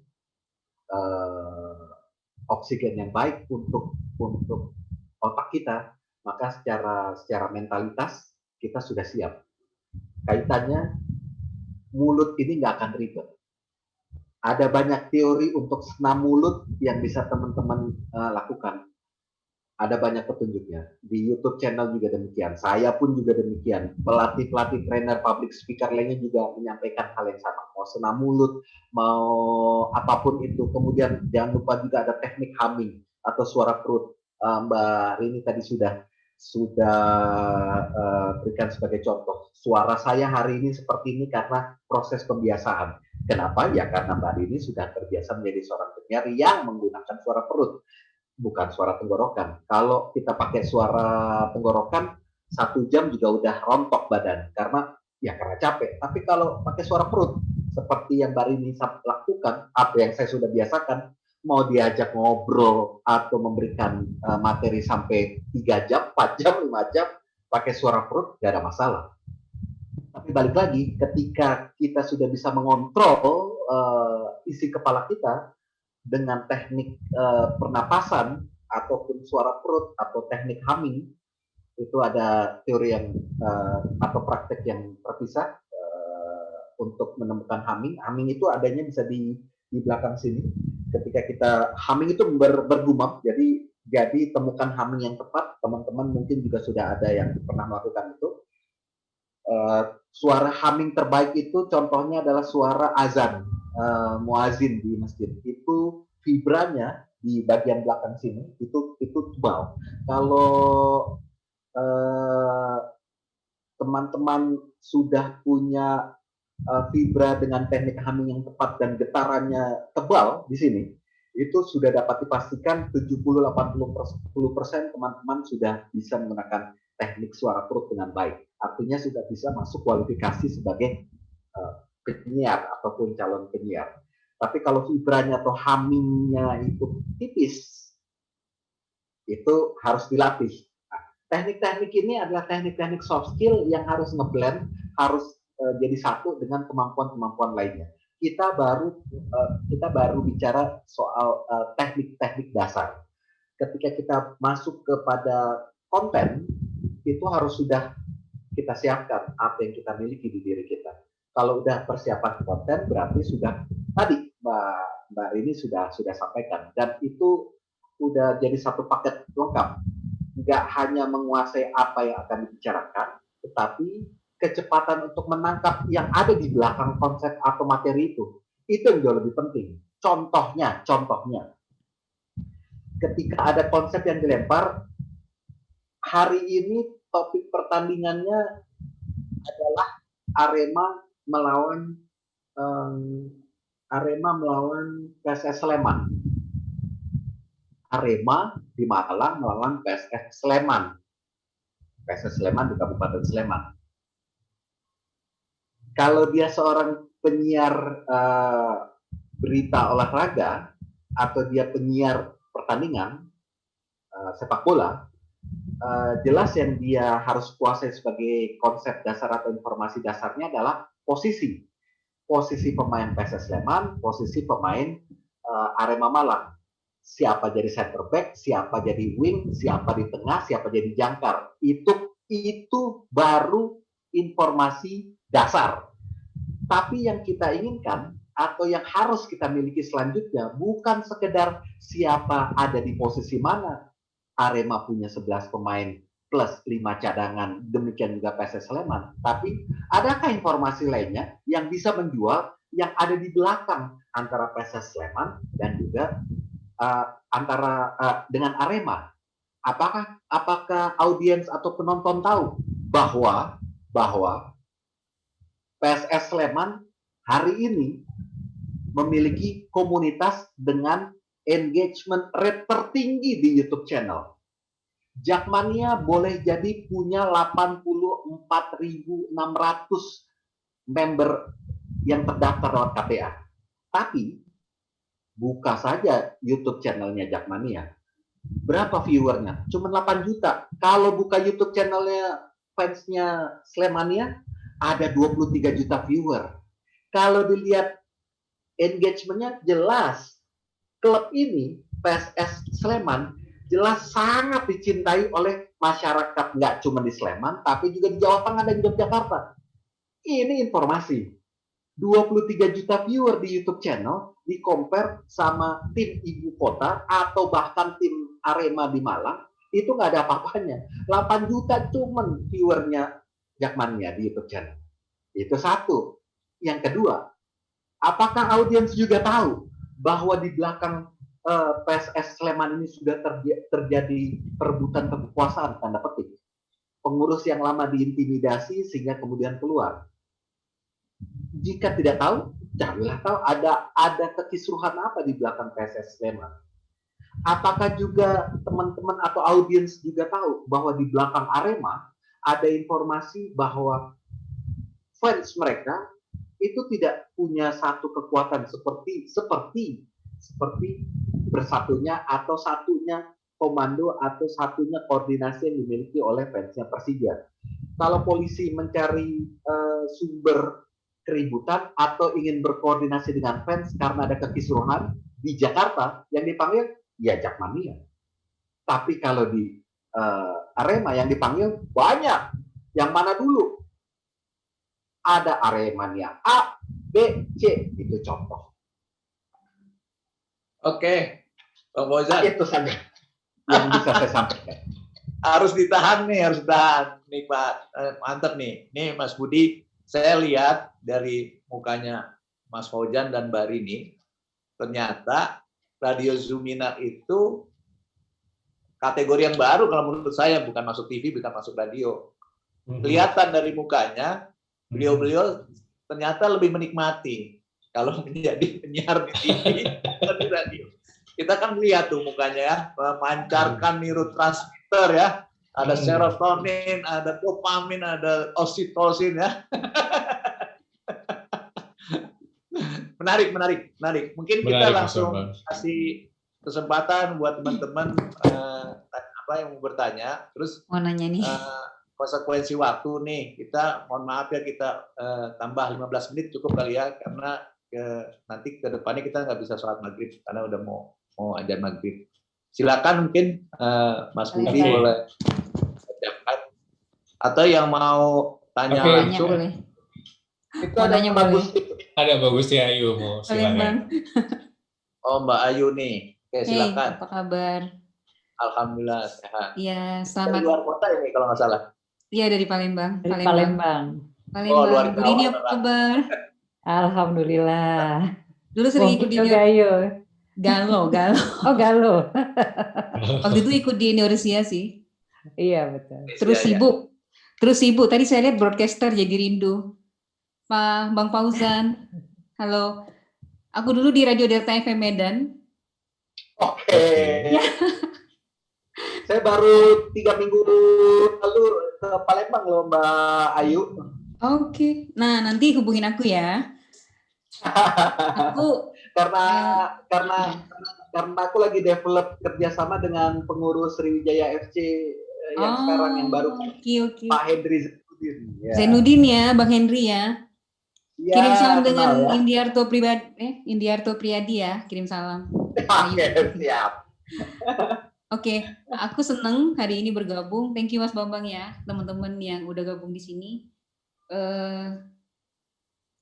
oksigen yang baik untuk otak kita, maka secara mentalitas kita sudah siap. Kaitannya mulut ini nggak akan ribet. Ada banyak teori untuk senam mulut yang bisa teman-teman lakukan. Ada banyak petunjuknya. Di YouTube channel juga demikian. Saya pun juga demikian. Pelatih-pelatih, trainer, public speaker lainnya juga menyampaikan hal yang sama. Mau senam mulut, mau apapun itu. Kemudian jangan lupa juga ada teknik humming atau suara perut. Mbak Rini tadi sudah berikan sebagai contoh. Suara saya hari ini seperti ini karena proses pembiasaan. Kenapa? Ya karena Mbak Rini sudah terbiasa menjadi seorang penyiar yang menggunakan suara perut, bukan suara tenggorokan. Kalau kita pakai suara tenggorokan, 1 jam juga udah rontok badan karena capek. Tapi kalau pakai suara perut, seperti yang Mbak Rini lakukan, apa yang saya sudah biasakan, mau diajak ngobrol atau memberikan materi sampai 3 jam, 4 jam, 5 jam, pakai suara perut, gak ada masalah. Tapi balik lagi, ketika kita sudah bisa mengontrol isi kepala kita dengan teknik pernapasan, ataupun suara perut, atau teknik humming, itu ada teori yang atau praktek yang terpisah untuk menemukan humming. Humming itu adanya bisa di belakang sini. Ketika kita humming itu bergumam, jadi temukan humming yang tepat. Teman-teman mungkin juga sudah ada yang pernah melakukan itu. Suara humming terbaik itu contohnya adalah suara azan, muazin di masjid. Itu vibranya di bagian belakang sini itu tebal. Kalau teman-teman sudah punya vibra dengan teknik humming yang tepat dan getarannya tebal di sini, itu sudah dapat dipastikan 70-80% teman-teman sudah bisa menggunakan teknik suara perut dengan baik. Artinya sudah bisa masuk kualifikasi sebagai penyiar ataupun calon penyiar. Tapi kalau vibranya atau hummingnya itu tipis, itu harus dilatih. Nah, teknik-teknik ini adalah teknik-teknik soft skill yang harus ngeblend, harus jadi satu dengan kemampuan-kemampuan lainnya. Kita baru bicara soal teknik-teknik dasar. Ketika kita masuk kepada konten, itu harus sudah kita siapkan apa yang kita miliki di diri kita. Kalau udah persiapan konten, berarti sudah tadi Mbak Rini sudah sampaikan, dan itu udah jadi satu paket lengkap. Nggak hanya menguasai apa yang akan dibicarakan, tetapi kecepatan untuk menangkap yang ada di belakang konsep atau materi itu yang jauh lebih penting. Contohnya, ketika ada konsep yang dilempar, hari ini topik pertandingannya adalah Arema melawan PSS Sleman. Arema di Malang melawan PSS Sleman. PSS Sleman di Kabupaten Sleman. Kalau dia seorang penyiar berita olahraga atau dia penyiar pertandingan sepak bola, jelas yang dia harus kuasai sebagai konsep dasar atau informasi dasarnya adalah posisi. posisi pemain PSS Sleman, posisi pemain Arema Malang. Siapa jadi center back, siapa jadi wing, siapa di tengah, siapa jadi jangkar. Itu baru informasi dasar. Tapi yang kita inginkan atau yang harus kita miliki selanjutnya bukan sekedar siapa ada di posisi mana. Arema punya 11 pemain plus 5 cadangan, demikian juga PSS Sleman. Tapi adakah informasi lainnya yang bisa menjual yang ada di belakang antara PSS Sleman dan juga dengan Arema? Apakah audiens atau penonton tahu bahwa PSS Sleman hari ini memiliki komunitas dengan engagement rate tertinggi di YouTube channel. Jakmania boleh jadi punya 84.600 member yang terdaftar lewat KPA. Tapi buka saja YouTube channelnya Jakmania. Berapa viewernya? Cuma 8 juta. Kalau buka YouTube channelnya fansnya Slemania, ada 23 juta viewer. Kalau dilihat engagementnya jelas. Klub ini, PSS Sleman, jelas sangat dicintai oleh masyarakat. Nggak cuma di Sleman, tapi juga di Jawa Tengah dan Yogyakarta. Ini informasi. 23 juta viewer di YouTube channel di-compare sama tim ibu kota atau bahkan tim Arema di Malang, itu nggak ada apa-apanya. 8 juta cuman viewernya Jakmania di YouTube channel. Itu satu. Yang kedua, apakah audiens juga tahu bahwa di belakang PSS Sleman ini sudah terjadi perebutan kekuasaan, tanda petik. Pengurus yang lama diintimidasi sehingga kemudian keluar. Jika tidak tahu, carilah tahu ada kekisruhan apa di belakang PSS Sleman. Apakah juga teman-teman atau audiens juga tahu bahwa di belakang Arema ada informasi bahwa fans mereka itu tidak punya satu kekuatan seperti bersatunya atau satunya komando atau satunya koordinasi yang dimiliki oleh fansnya Persija. Kalau polisi mencari sumber keributan atau ingin berkoordinasi dengan fans karena ada kekisruhan di Jakarta, yang dipanggil ya Jakmania. Tapi kalau di Arema yang dipanggil banyak. Yang mana dulu? Ada Aremania A, B, C. Itu contoh. Oke, Bang Fauzan. Itu saja yang bisa saya sampaikan. Harus ditahan nih, harus ditahan. Nih Pak, mantap nih. Nih Mas Budi, saya lihat dari mukanya Mas Fauzan dan Mbak Rini, ternyata Radio Zoominar itu kategori yang baru kalau menurut saya, bukan masuk TV, bukan masuk radio. Kelihatan dari mukanya, beliau-beliau ternyata lebih menikmati kalau menjadi penyiar di TV dan di radio. Kita kan lihat tuh mukanya ya, memancarkan neurotransmitter ya, ada serotonin, ada dopamin, ada oksitosin ya. Menarik. Mungkin kita langsung kasih kesempatan buat teman-teman yang mau bertanya. Terus mau nanya nih. Konsekuensi waktu nih, kita mohon maaf ya, kita tambah 15 menit cukup kali ya, karena nanti ke depannya kita nggak bisa sholat maghrib karena udah mau ajar maghrib. Silakan mungkin Mas Budi boleh ucapkan, atau yang mau tanya langsung. Itu ada yang bagus. Ada bagus ya, Ayu mau silakan. Oh Mbak Ayu nih, oke silakan. Apa kabar? Alhamdulillah sehat. Iya, selamat. Dari luar kota ini kalau nggak salah. Iya, dari Palembang. Palembang. Oh, luar Budi ini apa kabar? Alhamdulillah. Dulu sering ikut di Galo. Oh, Galo. Waktu itu ikut di Indonesia sih. Iya, betul. Terus sibuk. Tadi saya lihat broadcaster jadi rindu. Pak Bang Fauzan. Halo. Aku dulu di Radio Delta FM Medan. Oke. Ya. Saya baru 3 minggu lalu ke Palembang loh Mbak Ayu. Oke. Nah, nanti hubungin aku ya. Aku karena aku lagi develop kerjasama dengan pengurus Sriwijaya FC yang sekarang yang baru Pak Hendri Zainuddin. Zainuddin ya, Bang Henry ya. Ya, Kirim salam dengan kenal ya. Indiarto Priyadi ya, kirim salam. Oke, siap. Oke, aku seneng hari ini bergabung. Thank you Mas Bambang ya, teman-teman yang udah gabung di sini.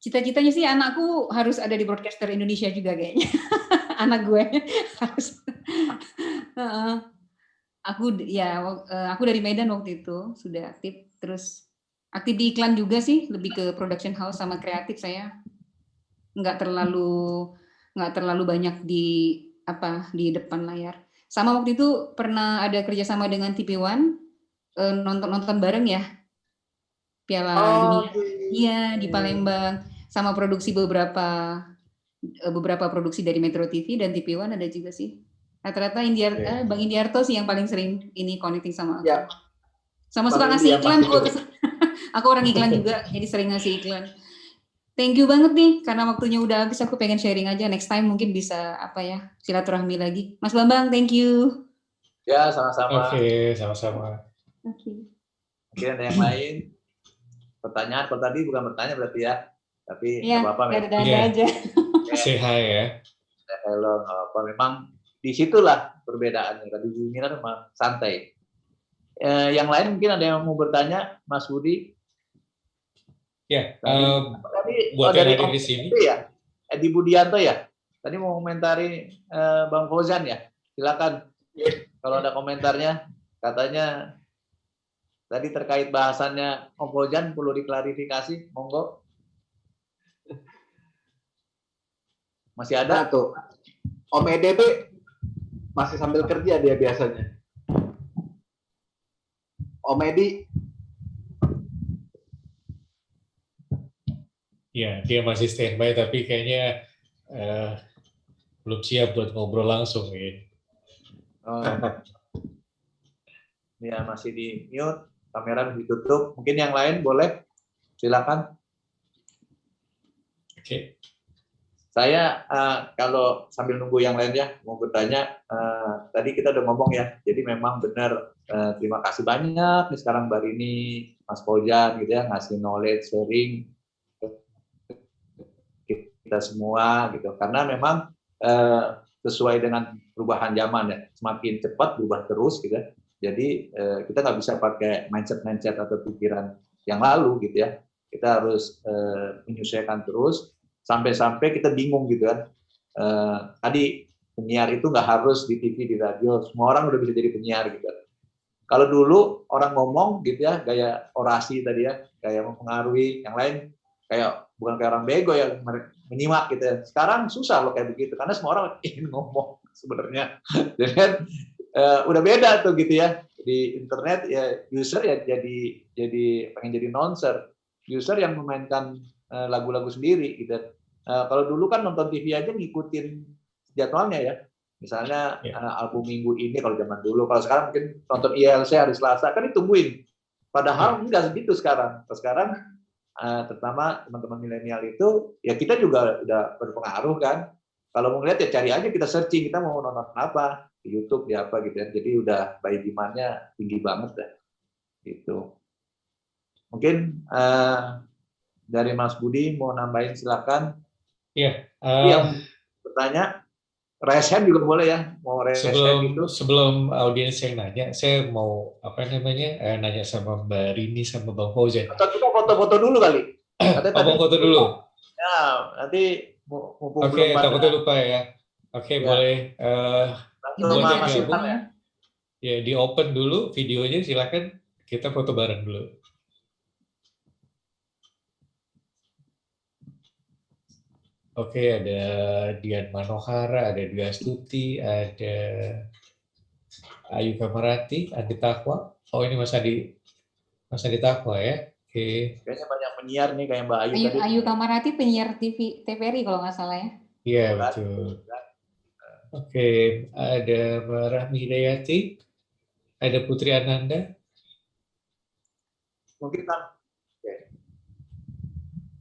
Cita-citanya sih anakku harus ada di broadcaster Indonesia juga kayaknya. Anak gue harus. Aku dari Medan waktu itu sudah aktif, terus aktif di iklan juga sih, lebih ke production house sama kreatif saya. Nggak terlalu banyak di depan layar. Sama waktu itu pernah ada kerjasama dengan TV One, nonton bareng ya Piala Dunia. Iya di Palembang, sama produksi beberapa produksi dari Metro TV dan TV One ada juga sih. Rata-rata Bang Indiarto sih yang paling sering ini connecting sama aku. Ya. Sama suka ngasih iklan. Aku orang iklan juga, jadi sering ngasih iklan. Thank you banget nih, karena waktunya udah habis, aku pengen sharing aja. Next time mungkin bisa silaturahmi lagi. Mas Bambang, thank you. Ya, sama-sama. Oke, sama-sama. Oke. Mungkin ada yang lain? Pertanyaan, kalau tadi bukan bertanya berarti ya. Tapi Iya, nggak apa-apa. ada aja. Say hi ya. Hello, apa memang disitulah perbedaannya. Tadi Jumiran memang santai. Yang lain mungkin ada yang mau bertanya, Mas Budi? Ya, tadi buat yang dari hadir di sini. Ya, Edi Budianto ya. Tadi mau komentari Bang Fauzan ya. Silakan. Kalau ada komentarnya, katanya tadi terkait bahasannya Om Fauzan perlu diklarifikasi, monggo. Masih ada? Nah, tuh. Om EDB masih sambil kerja dia biasanya. Om Edi. Ya, dia masih standby tapi kayaknya belum siap buat ngobrol langsung ya. Ya, masih di mute, kamera ditutup. Mungkin yang lain boleh, silakan. Oke. Saya kalau sambil nunggu yang lain ya, mau bertanya, tadi kita udah ngomong ya, jadi memang benar, terima kasih banyak nih sekarang Mbak Rini, Mas Fauzan gitu ya, ngasih knowledge, sharing, kita semua gitu, karena memang sesuai dengan perubahan zaman ya, semakin cepat berubah terus gitu ya. Jadi kita nggak bisa pakai mindset atau pikiran yang lalu gitu ya, kita harus menyesuaikan terus sampai kita bingung gitu kan. Tadi penyiar itu nggak harus di TV, di radio, semua orang udah bisa jadi penyiar gitu. Kalau dulu orang ngomong gitu ya, gaya orasi tadi ya, kayak mempengaruhi, yang lain kayak bukan kayak orang bego ya, menyimak gitu ya. Sekarang susah loh kayak begitu, karena semua orang ingin ngomong sebenarnya. Jadi kan udah beda tuh gitu ya. Di internet ya user ya jadi pengen jadi announcer, user yang memainkan lagu-lagu sendiri gitu. Kalau dulu kan nonton TV aja ngikutin jadwalnya ya. Misalnya album minggu ini kalau zaman dulu, kalau sekarang mungkin nonton ILC hari Selasa kan ditungguin. Padahal enggak segitu sekarang. Sekarang terutama teman-teman milenial itu ya kita juga udah berpengaruh kan. Kalau mau ngeliat ya cari aja, kita searching kita mau nonton apa di YouTube di apa gitu ya. Jadi udah by demand-nya tinggi banget dah. Gitu. Mungkin dari Mas Budi mau nambahin silakan. Iya. Yang bertanya, raise hand juga boleh ya. Mau raise hand gitu. Sebelum audiens yang nanya, saya mau nanya sama Mbak Rini sama Bang Fauzan. Atau kita foto-foto dulu kali. Foto dulu. Ya, nanti mumpung Oke, belum takutnya lupa ya. Oke, boleh. Buat yang gabung, ya di open dulu videonya, silakan kita foto bareng dulu. Oke, ada Dian Manohara, ada Dwi Astuti, ada Ayu Kamarati, Adi Takwa. Oh, ini Mas Adi Takwa ya. Oke. Kayaknya banyak penyiar nih kayak Mbak Ayu tadi. Ayu Kamarati penyiar TV TVRI kalau nggak salah ya. Iya, betul. Oke, ada Mbak Rahmi Hidayati, ada Putri Ananda. Mungkin kan.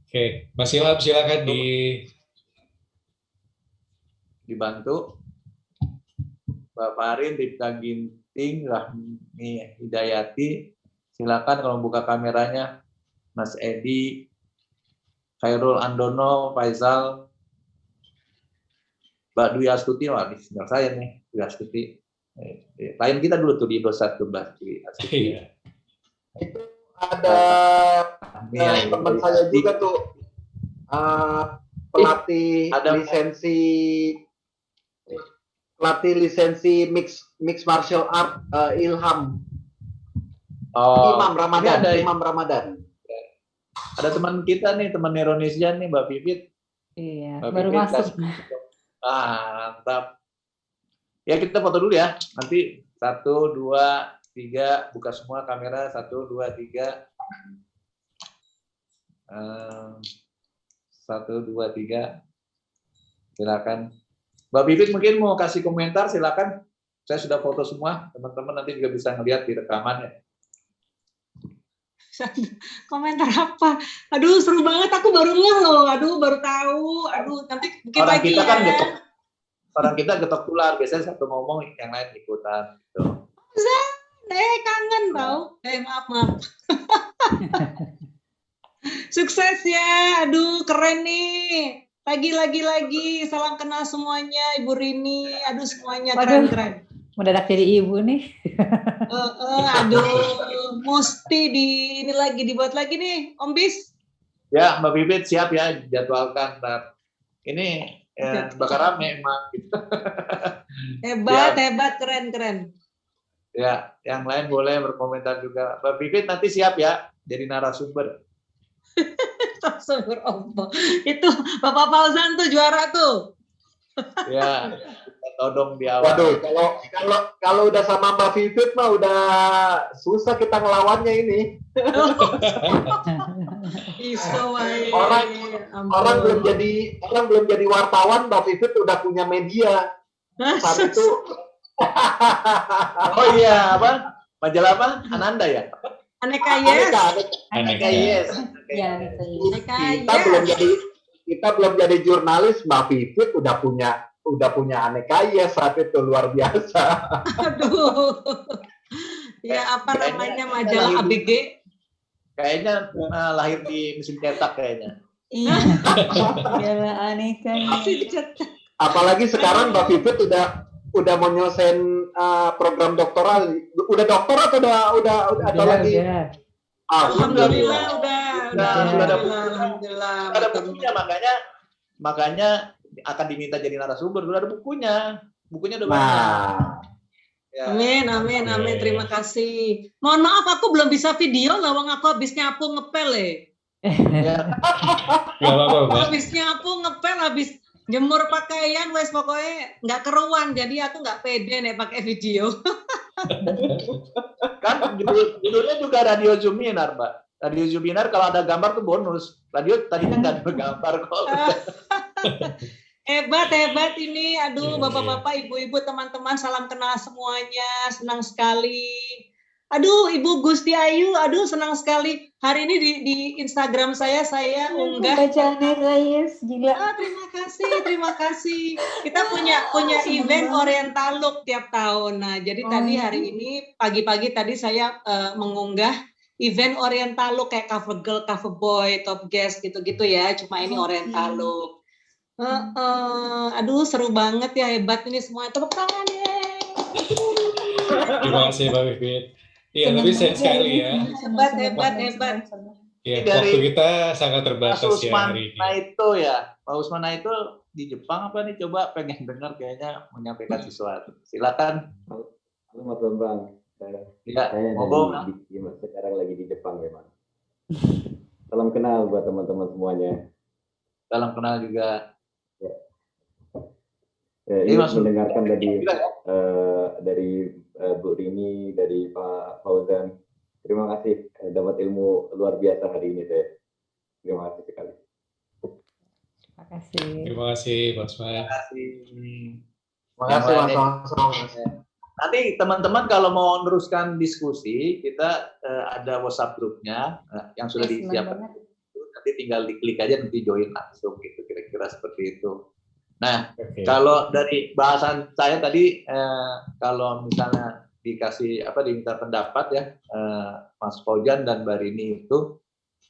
Oke, Mas Ilham silakan dibantu. Mbak Farin, Ripka Ginting, Rahmi Hidayati, silakan kalau buka kameranya. Mas Edi, Khairul Andono, Faisal, Mbak Dwi Astuti, wah di sinyal saya nih, Dwi Astuti. Klien kita dulu tuh di Indosat 12, Dwi Astuti. Itu ada teman saya juga tuh pelatih lisensi mix martial art Ilham. Imam Ramadan. Ada teman kita nih, teman Indonesia nih, Mbak Pipit. Iya, Mbak baru Pipit masuk. Mantap. Ya kita foto dulu ya. Nanti 1, 2, 3, buka semua kamera. 1, 2, 3. 1, 2, 3. Silakan. Mbak Pipit mungkin mau kasih komentar, silakan. Saya sudah foto semua. Teman-teman nanti juga bisa ngelihat di rekamannya. Komentar apa? Aduh seru banget, aku baru ngeh loh. Aduh baru tahu. Aduh nanti bikin Orang lagi kita ya. kan orang kita getok tular. Biasanya satu ngomong, yang lain ikutan. Gitu. Kangen tau. Maaf. Sukses ya. Aduh keren nih. Lagi. Salam kenal semuanya. Ibu Rini. Aduh semuanya keren-keren. Mendadak jadi ibu nih. Aduh, mesti ini lagi dibuat lagi nih, Om Bis. Ya, Mbak Bibit siap ya, jadwalkan. Ini bakal rame emang. Hebat, keren. Ya, yang lain boleh berkomentar juga. Mbak Bibit nanti siap ya, jadi narasumber. Narasumber apa? Itu Bapak Fauzan tuh juara tuh. Ya. Todong di awal. Waduh, kalau udah sama Mbak Vivit mah udah susah kita ngelawannya ini. orang belum jadi wartawan, Mbak Vivit udah punya media. Saat itu. Oh iya, apa? Majalah apa? Ananda ya? Aneka Yes. Aneka Yes. Kita belum jadi jurnalis, Mbak Vivit udah punya Aneka Yes saat itu, luar biasa. Aduh. Ya apa namanya majalah ABG? Kayaknya lahir di mesin cetak kayaknya. Iya. Majalah Aneka Yes. Apalagi sekarang Mbak Vivit udah mau nyelesain program doktoral. Udah doktor atau udah ada lagi? Alhamdulillah udah ada bukunya, makanya akan diminta jadi narasumber. Udah ada bukunya udah banyak. Ya. Amin. Terima kasih. Mohon maaf aku belum bisa video, lawang aku habis nyapu ngepel Ya. Habis nyapu ngepel, habis jemur pakaian, wes pokoknya nggak keruan, jadi aku nggak pede nih pakai video. Kan judulnya juga radio Zoominar, Mbak. Radio Zoominar kalau ada gambar tuh bonus. Radio tadinya nggak ada gambar kok. Hebat ini. Aduh, bapak-bapak, ibu-ibu, teman-teman, salam kenal semuanya. Senang sekali. Aduh, Ibu Gusti Ayu, aduh senang sekali. Hari ini di Instagram saya unggah. Bacaannya guys, gila. Terima kasih. Kita punya event Oriental Look tiap tahun. Nah, jadi tadi hari ini pagi-pagi tadi saya mengunggah event Oriental Look kayak cover girl, cover boy, top guest gitu-gitu ya. Cuma ini Oriental Look. Aduh, seru banget ya, hebat ini semua. Tepuk tangan ya. Terima kasih Mbak Bibit. Iya, tapi sayang sekali ya. Hebat. Ya, waktu kita sangat terbatas ya hari ini. Pak Usman itu di Jepang apa nih? Coba pengen dengar, kayaknya menyampaikan sesuatu. Silakan. Halo Mas Bambang. Ya, sekarang lagi di Jepang memang. Salam kenal buat teman-teman semuanya. Salam kenal juga. Ini mendengarkan dari Bu Rini, dari Pak Fauzan. Terima kasih, dapat ilmu luar biasa hari ini saya. Terima kasih sekali. Terima kasih Mas Usman. Terima kasih Mas. Nanti teman-teman kalau mau meneruskan diskusi, kita ada WhatsApp grupnya yang sudah disiapkan. Nanti tinggal diklik aja, nanti join langsung gitu, kira-kira seperti itu. Nah, kalau dari bahasan saya tadi, kalau misalnya diminta pendapat ya, Mas Fauzan dan Mbak Rini itu,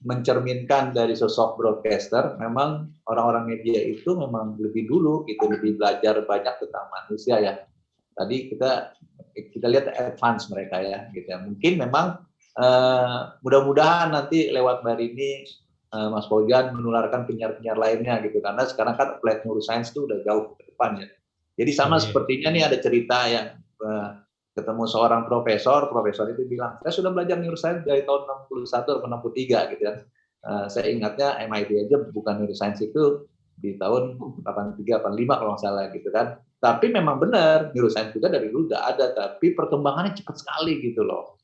mencerminkan dari sosok broadcaster, memang orang-orang media itu memang lebih dulu gitu, lebih belajar banyak tentang manusia ya. Tadi kita lihat advance mereka ya, gitu ya. Mungkin memang mudah-mudahan nanti lewat Barini, Mas Fauzan menularkan penyiar-penyiar lainnya gitu, karena sekarang kan applied neuroscience itu udah jauh ke depan ya. Jadi sama sepertinya nih ada cerita yang ketemu seorang profesor itu bilang, saya sudah belajar neuroscience dari tahun 61 atau 63 gitu ya. Saya ingatnya MIT aja bukan neuroscience itu di tahun 83, 85 kalau nggak salah gitu kan. Tapi memang benar, neuroscience juga dari dulu udah ada, tapi perkembangannya cepat sekali gitu loh.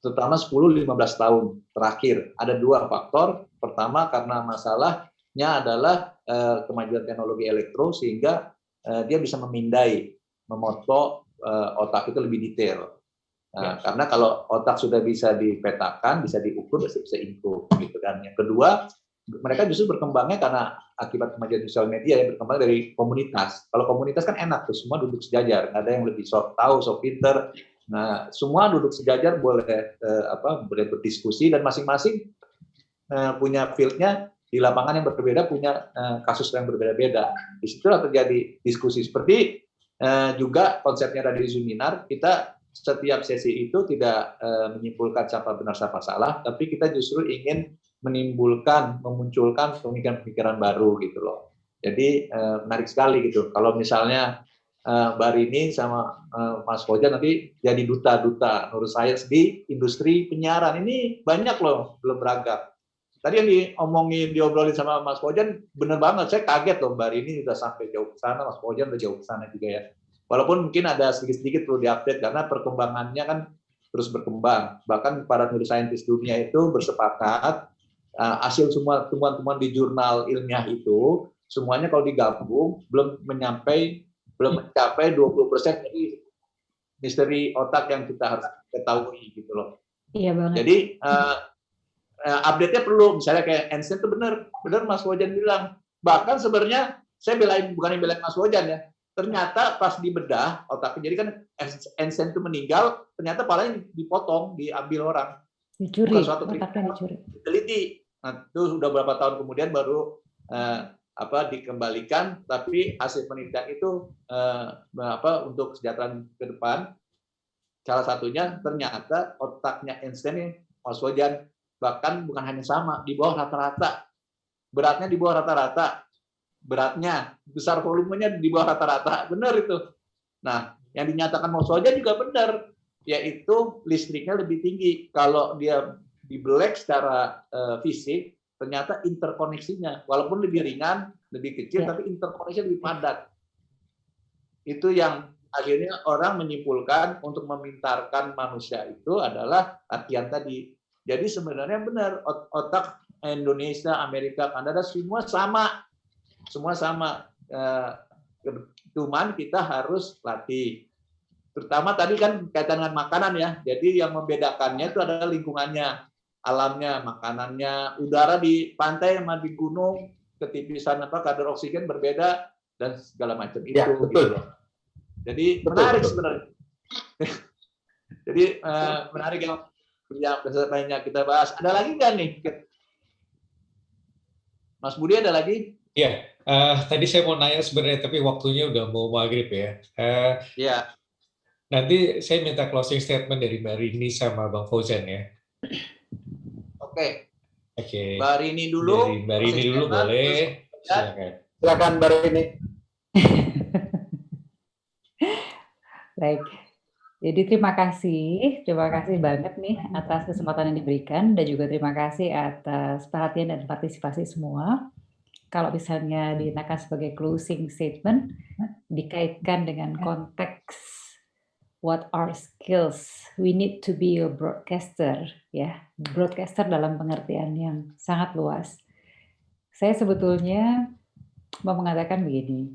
Terutama 10-15 tahun terakhir. Ada dua faktor. Pertama karena masalahnya adalah kemajuan teknologi elektro, sehingga dia bisa memotong otak itu lebih detail. Karena kalau otak sudah bisa dipetakan, bisa diukur, bisa improve gitu kan. Yang kedua, mereka justru berkembangnya karena akibat kemajuan sosial media yang berkembang dari komunitas. Kalau komunitas kan enak tuh, semua duduk sejajar, nggak ada yang lebih tahu, pinter. Nah, semua duduk sejajar boleh boleh berdiskusi, dan masing-masing punya field-nya di lapangan yang berbeda, punya kasus yang berbeda-beda. Di situlah terjadi diskusi. Seperti juga konsepnya dari Zoominar, kita setiap sesi itu tidak menyimpulkan siapa benar siapa salah, tapi kita justru ingin memunculkan pemikiran-pemikiran baru gitu loh. Jadi menarik sekali gitu. Kalau misalnya Barini sama Mas Fauzan nanti jadi duta neuroscience di industri penyiaran, ini banyak loh, belum beragam. Tadi yang diobrolin sama Mas Fauzan bener banget, saya kaget loh, Barini udah sampai jauh ke sana, Mas Fauzan udah jauh ke sana juga ya. Walaupun mungkin ada sedikit-sedikit perlu diupdate karena perkembangannya kan terus berkembang. Bahkan para neuroscientist dunia itu bersepakat hasil semua temuan-temuan di jurnal ilmiah itu semuanya kalau digabung belum mencapai 20% dari misteri otak yang kita harus ketahui gitu loh. Iya banget. Jadi update-nya perlu, misalnya kayak Einstein itu benar Mas Fauzan bilang. Bahkan sebenarnya saya bukan belain Mas Fauzan ya. Ternyata pas dibedah otaknya, jadi kan Einstein itu meninggal, ternyata palanya dipotong, diambil orang. Dicuri, bukan suatu otaknya dicuri. Diteliti. Nah, itu sudah berapa tahun kemudian baru dikembalikan, tapi hasil penelitian itu untuk kesejahteraan ke depan, salah satunya ternyata otaknya Einstein ini, Mas Fauzan, bahkan bukan hanya sama, di bawah rata-rata. Beratnya di bawah rata-rata. Beratnya, besar volumenya di bawah rata-rata. Benar itu. Nah, yang dinyatakan Mas Fauzan juga benar, yaitu listriknya lebih tinggi. Kalau dia dibelek secara fisik, ternyata interkoneksinya, walaupun lebih ringan, lebih kecil, tapi interkoneksinya lebih padat. Itu yang akhirnya orang menyimpulkan untuk memintarkan manusia itu adalah latihan tadi. Jadi sebenarnya benar, otak Indonesia, Amerika, Kanada, semua sama. Cuman kita harus latih. Terutama tadi kan kaitan dengan makanan ya. Jadi yang membedakannya itu adalah lingkungannya, alamnya, makanannya, udara di pantai sama di gunung, ketipisan kadar oksigen berbeda dan segala macam itu. Ya, betul. Gitu. Jadi menarik sebenarnya. Jadi menarik yang lainnya kita bahas. Ada lagi nggak nih? Mas Budi ada lagi? Iya, tadi saya mau nanya sebenarnya, tapi waktunya udah mau maghrib ya. Iya. Nanti saya minta closing statement dari Mbak Rini sama Bang Fauzan ya. Oke. Mbak Rini dulu. Dari Mbak Rini dulu boleh. Silakan Mbak Rini. Baik. Jadi terima kasih banget nih atas kesempatan yang diberikan, dan juga terima kasih atas perhatian dan partisipasi semua. Kalau misalnya digunakan sebagai closing statement, dikaitkan dengan konteks what are skills, we need to be a broadcaster, ya, broadcaster dalam pengertian yang sangat luas. Saya sebetulnya mau mengatakan begini,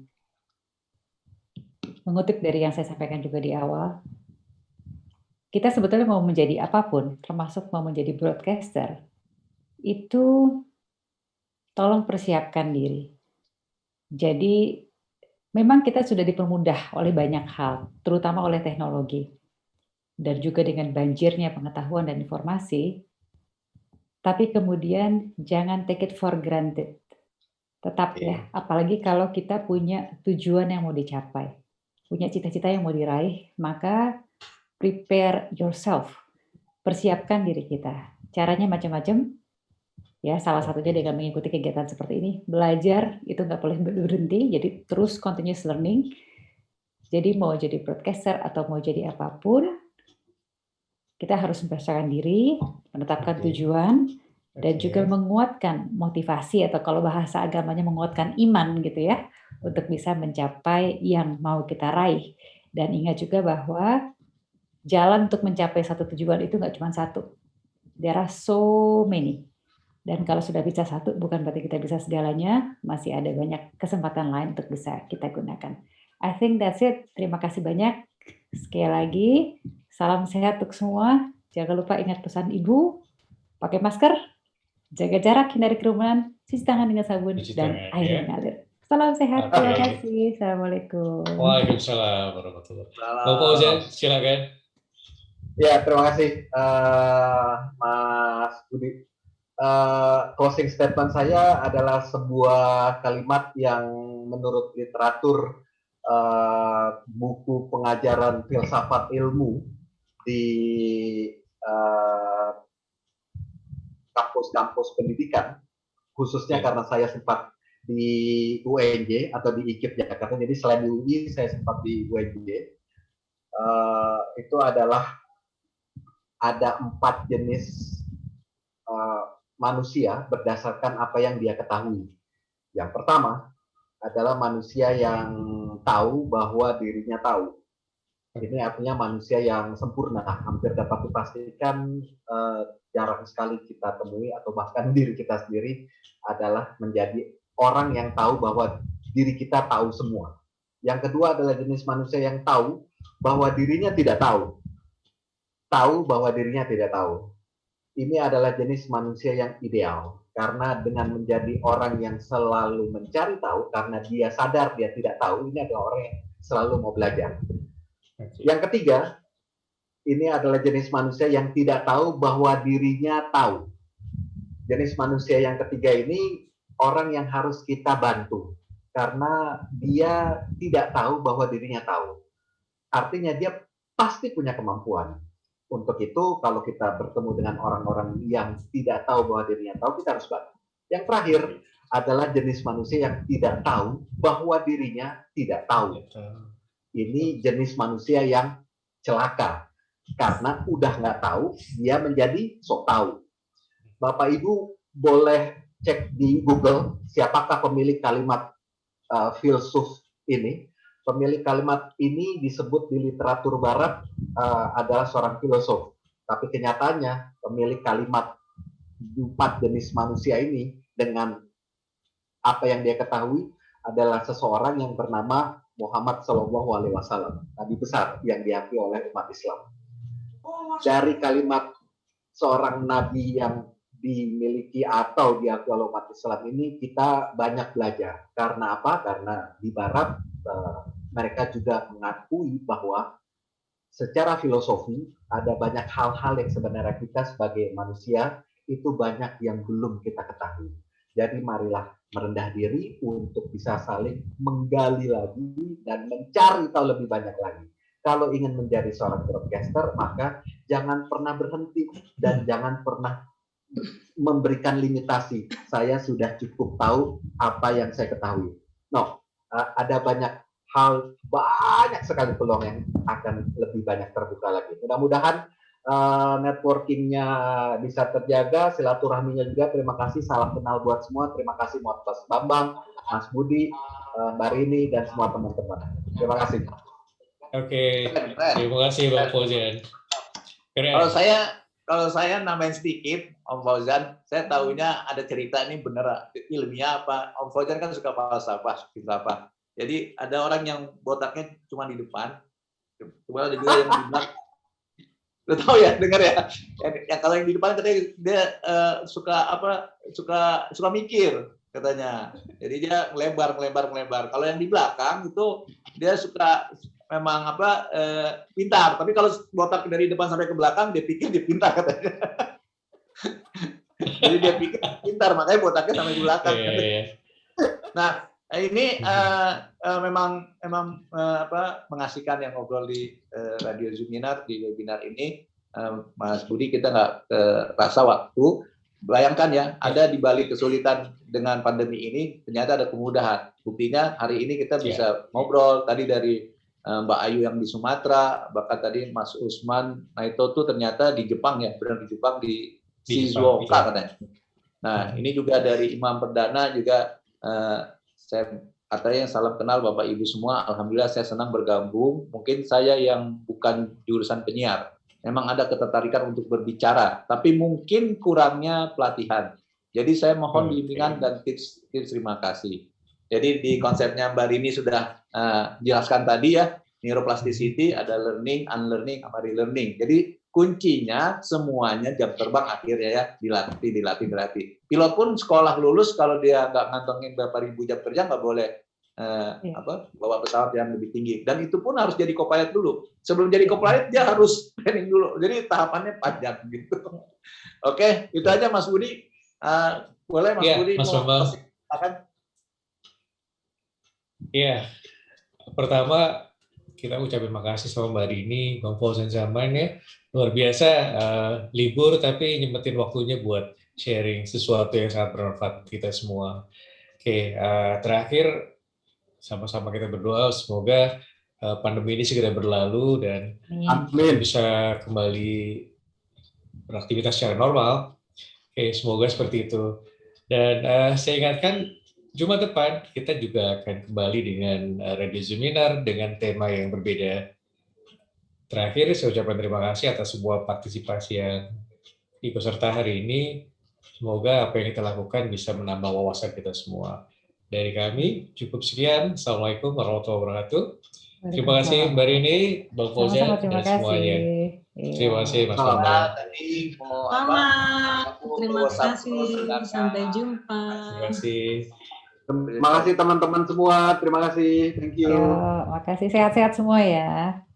mengutip dari yang saya sampaikan juga di awal, kita sebetulnya mau menjadi apapun, termasuk mau menjadi broadcaster, itu tolong persiapkan diri. Jadi memang kita sudah dipermudah oleh banyak hal, terutama oleh teknologi. Dan juga dengan banjirnya pengetahuan dan informasi, tapi kemudian jangan take it for granted. Tetap ya, apalagi kalau kita punya tujuan yang mau dicapai, punya cita-cita yang mau diraih, maka prepare yourself, persiapkan diri kita. Caranya macam-macam, ya salah satunya dengan mengikuti kegiatan seperti ini. Belajar itu nggak boleh berhenti, jadi terus continuous learning. Jadi mau jadi broadcaster atau mau jadi apapun, kita harus mempersiapkan diri, menetapkan tujuan, dan juga menguatkan motivasi atau kalau bahasa agamanya menguatkan iman gitu ya, untuk bisa mencapai yang mau kita raih. Dan ingat juga bahwa jalan untuk mencapai satu tujuan itu nggak cuma satu. There are so many. Dan kalau sudah bisa satu, bukan berarti kita bisa segalanya, masih ada banyak kesempatan lain untuk bisa kita gunakan. I think that's it. Terima kasih banyak. Sekali lagi, salam sehat untuk semua. Jangan lupa ingat pesan Ibu, pakai masker, jaga jarak, hindari kerumunan, cuci tangan dengan sabun, dan air mengalir. Salam sehat, terima kasih. Assalamualaikum. Waalaikumsalam warahmatullahi wabarakatuh. Bapak Fauzan, silakan. Ya, terima kasih Mas Budi. Closing statement saya adalah sebuah kalimat yang menurut literatur buku pengajaran filsafat ilmu di kampus-kampus pendidikan, khususnya karena saya sempat di UNJ atau di IKIP Jakarta, jadi selain di UI saya sempat di UNJ. Itu adalah ada 4 jenis manusia berdasarkan apa yang dia ketahui. Yang pertama adalah manusia yang tahu bahwa dirinya tahu. Ini artinya manusia yang sempurna, hampir dapat dipastikan jarang sekali kita temui atau bahkan diri kita sendiri adalah menjadi orang yang tahu bahwa diri kita tahu semua. Yang kedua adalah jenis manusia yang tahu bahwa dirinya tidak tahu. Tahu bahwa dirinya tidak tahu. Ini adalah jenis manusia yang ideal, karena dengan menjadi orang yang selalu mencari tahu, karena dia sadar dia tidak tahu, ini adalah orang yang selalu mau belajar. Yang ketiga, ini adalah jenis manusia yang tidak tahu bahwa dirinya tahu. Jenis manusia yang ketiga ini orang yang harus kita bantu, karena dia tidak tahu bahwa dirinya tahu. Artinya dia pasti punya kemampuan. Untuk itu, kalau kita bertemu dengan orang-orang yang tidak tahu bahwa dirinya tahu, kita harus bantu. Yang terakhir adalah jenis manusia yang tidak tahu bahwa dirinya tidak tahu. Ini jenis manusia yang celaka. Karena udah nggak tahu, dia menjadi sok tahu. Bapak Ibu boleh cek di Google, siapakah pemilik kalimat filsuf ini. Pemilik kalimat ini disebut di literatur barat adalah seorang filosof. Tapi kenyataannya pemilik kalimat 4 jenis manusia ini dengan apa yang dia ketahui adalah seseorang yang bernama Muhammad SAW, nabi besar yang diakui oleh umat Islam. Dari kalimat seorang nabi yang dimiliki atau diakui oleh umat Islam ini kita banyak belajar. Karena apa? Karena di barat mereka juga mengakui bahwa secara filosofi ada banyak hal-hal yang sebenarnya kita sebagai manusia itu banyak yang belum kita ketahui. Jadi marilah merendah diri untuk bisa saling menggali lagi dan mencari tahu lebih banyak lagi. Kalau ingin menjadi seorang broadcaster, maka jangan pernah berhenti dan jangan pernah memberikan limitasi. Saya sudah cukup tahu apa yang saya ketahui. No, ada banyak hal, banyak sekali peluang yang akan lebih banyak terbuka lagi. Mudah-mudahan networkingnya bisa terjaga, silaturahminya juga. Terima kasih, salam kenal buat semua. Terima kasih buat Mas Bambang, Mas Budi, Mbak Rini, dan semua teman-teman. Terima kasih. Oke, terima kasih Bang Fauzan. Kalau saya nambahin sedikit, Om Fauzan, saya tahunya ada cerita ini bener ilmiah apa. Om Fauzan kan suka filsafat. Jadi ada orang yang botaknya cuma di depan, kemudian ada juga yang di belakang. Lo tahu ya, dengar ya. Yang kalau yang di depan katanya dia suka mikir katanya. Jadi dia melebar. Kalau yang di belakang itu dia suka memang pintar. Tapi kalau botak dari depan sampai ke belakang dia pikir dia pintar katanya. Jadi dia pikir pintar, makanya botaknya sampai di belakang. Nah, ini memang mengasihkan yang ngobrol di radio Zoominar, di webinar ini. Mas Budi, kita nggak rasa waktu. Bayangkan ya, ada di balik kesulitan dengan pandemi ini, ternyata ada kemudahan. Buktinya hari ini kita bisa ngobrol, tadi dari Mbak Ayu yang di Sumatera, bahkan tadi Mas Usman Naito tuh ternyata di Jepang ya, benar di Jepang, di Shizuoka katanya. Nah, ini juga dari Imam Perdana juga, saya katanya salam kenal Bapak Ibu semua, alhamdulillah saya senang bergabung. Mungkin saya yang bukan jurusan penyiar, memang ada ketertarikan untuk berbicara, tapi mungkin kurangnya pelatihan. Jadi saya mohon bimbingan dan tips terima kasih. Jadi di konsepnya Mbak Rini sudah jelaskan tadi ya, neuroplasticity ada learning, unlearning, sama relearning. Jadi kuncinya semuanya jam terbang akhirnya ya, dilatih. Pilot pun sekolah lulus kalau dia nggak ngantongin berapa ribu jam kerja nggak boleh bawa pesawat yang lebih tinggi, dan itu pun harus jadi co-pilot dulu. Sebelum jadi co-pilot dia harus training dulu, jadi tahapannya panjang gitu. Oke, itu aja Mas Budi. Boleh Mas Budi Mas mau silakan. Iya, pertama kita ucapin makasih sama Mbak Rini, Bang Fauzan Zaman ya, luar biasa libur tapi nyempetin waktunya buat sharing sesuatu yang sangat bermanfaat kita semua. Oke, terakhir sama-sama kita berdoa semoga pandemi ini segera berlalu dan kita bisa kembali beraktivitas secara normal. Oke, semoga seperti itu. Dan saya ingatkan Jumat depan kita juga akan kembali dengan Radio Zoominar dengan tema yang berbeda. Terakhir saya ucapkan terima kasih atas semua partisipasi yang ikut serta hari ini. Semoga apa yang kita lakukan bisa menambah wawasan kita semua. Dari kami cukup sekian. Assalamualaikum warahmatullahi wabarakatuh. Terima kasih Mbak Rini, Bang Fauzan, dan semuanya. Terima kasih Mas Bambang. Terima kasih. Sampai jumpa. Terima kasih. Terima kasih teman-teman semua. Terima kasih. Thank you. Makasih. Sehat-sehat semua ya.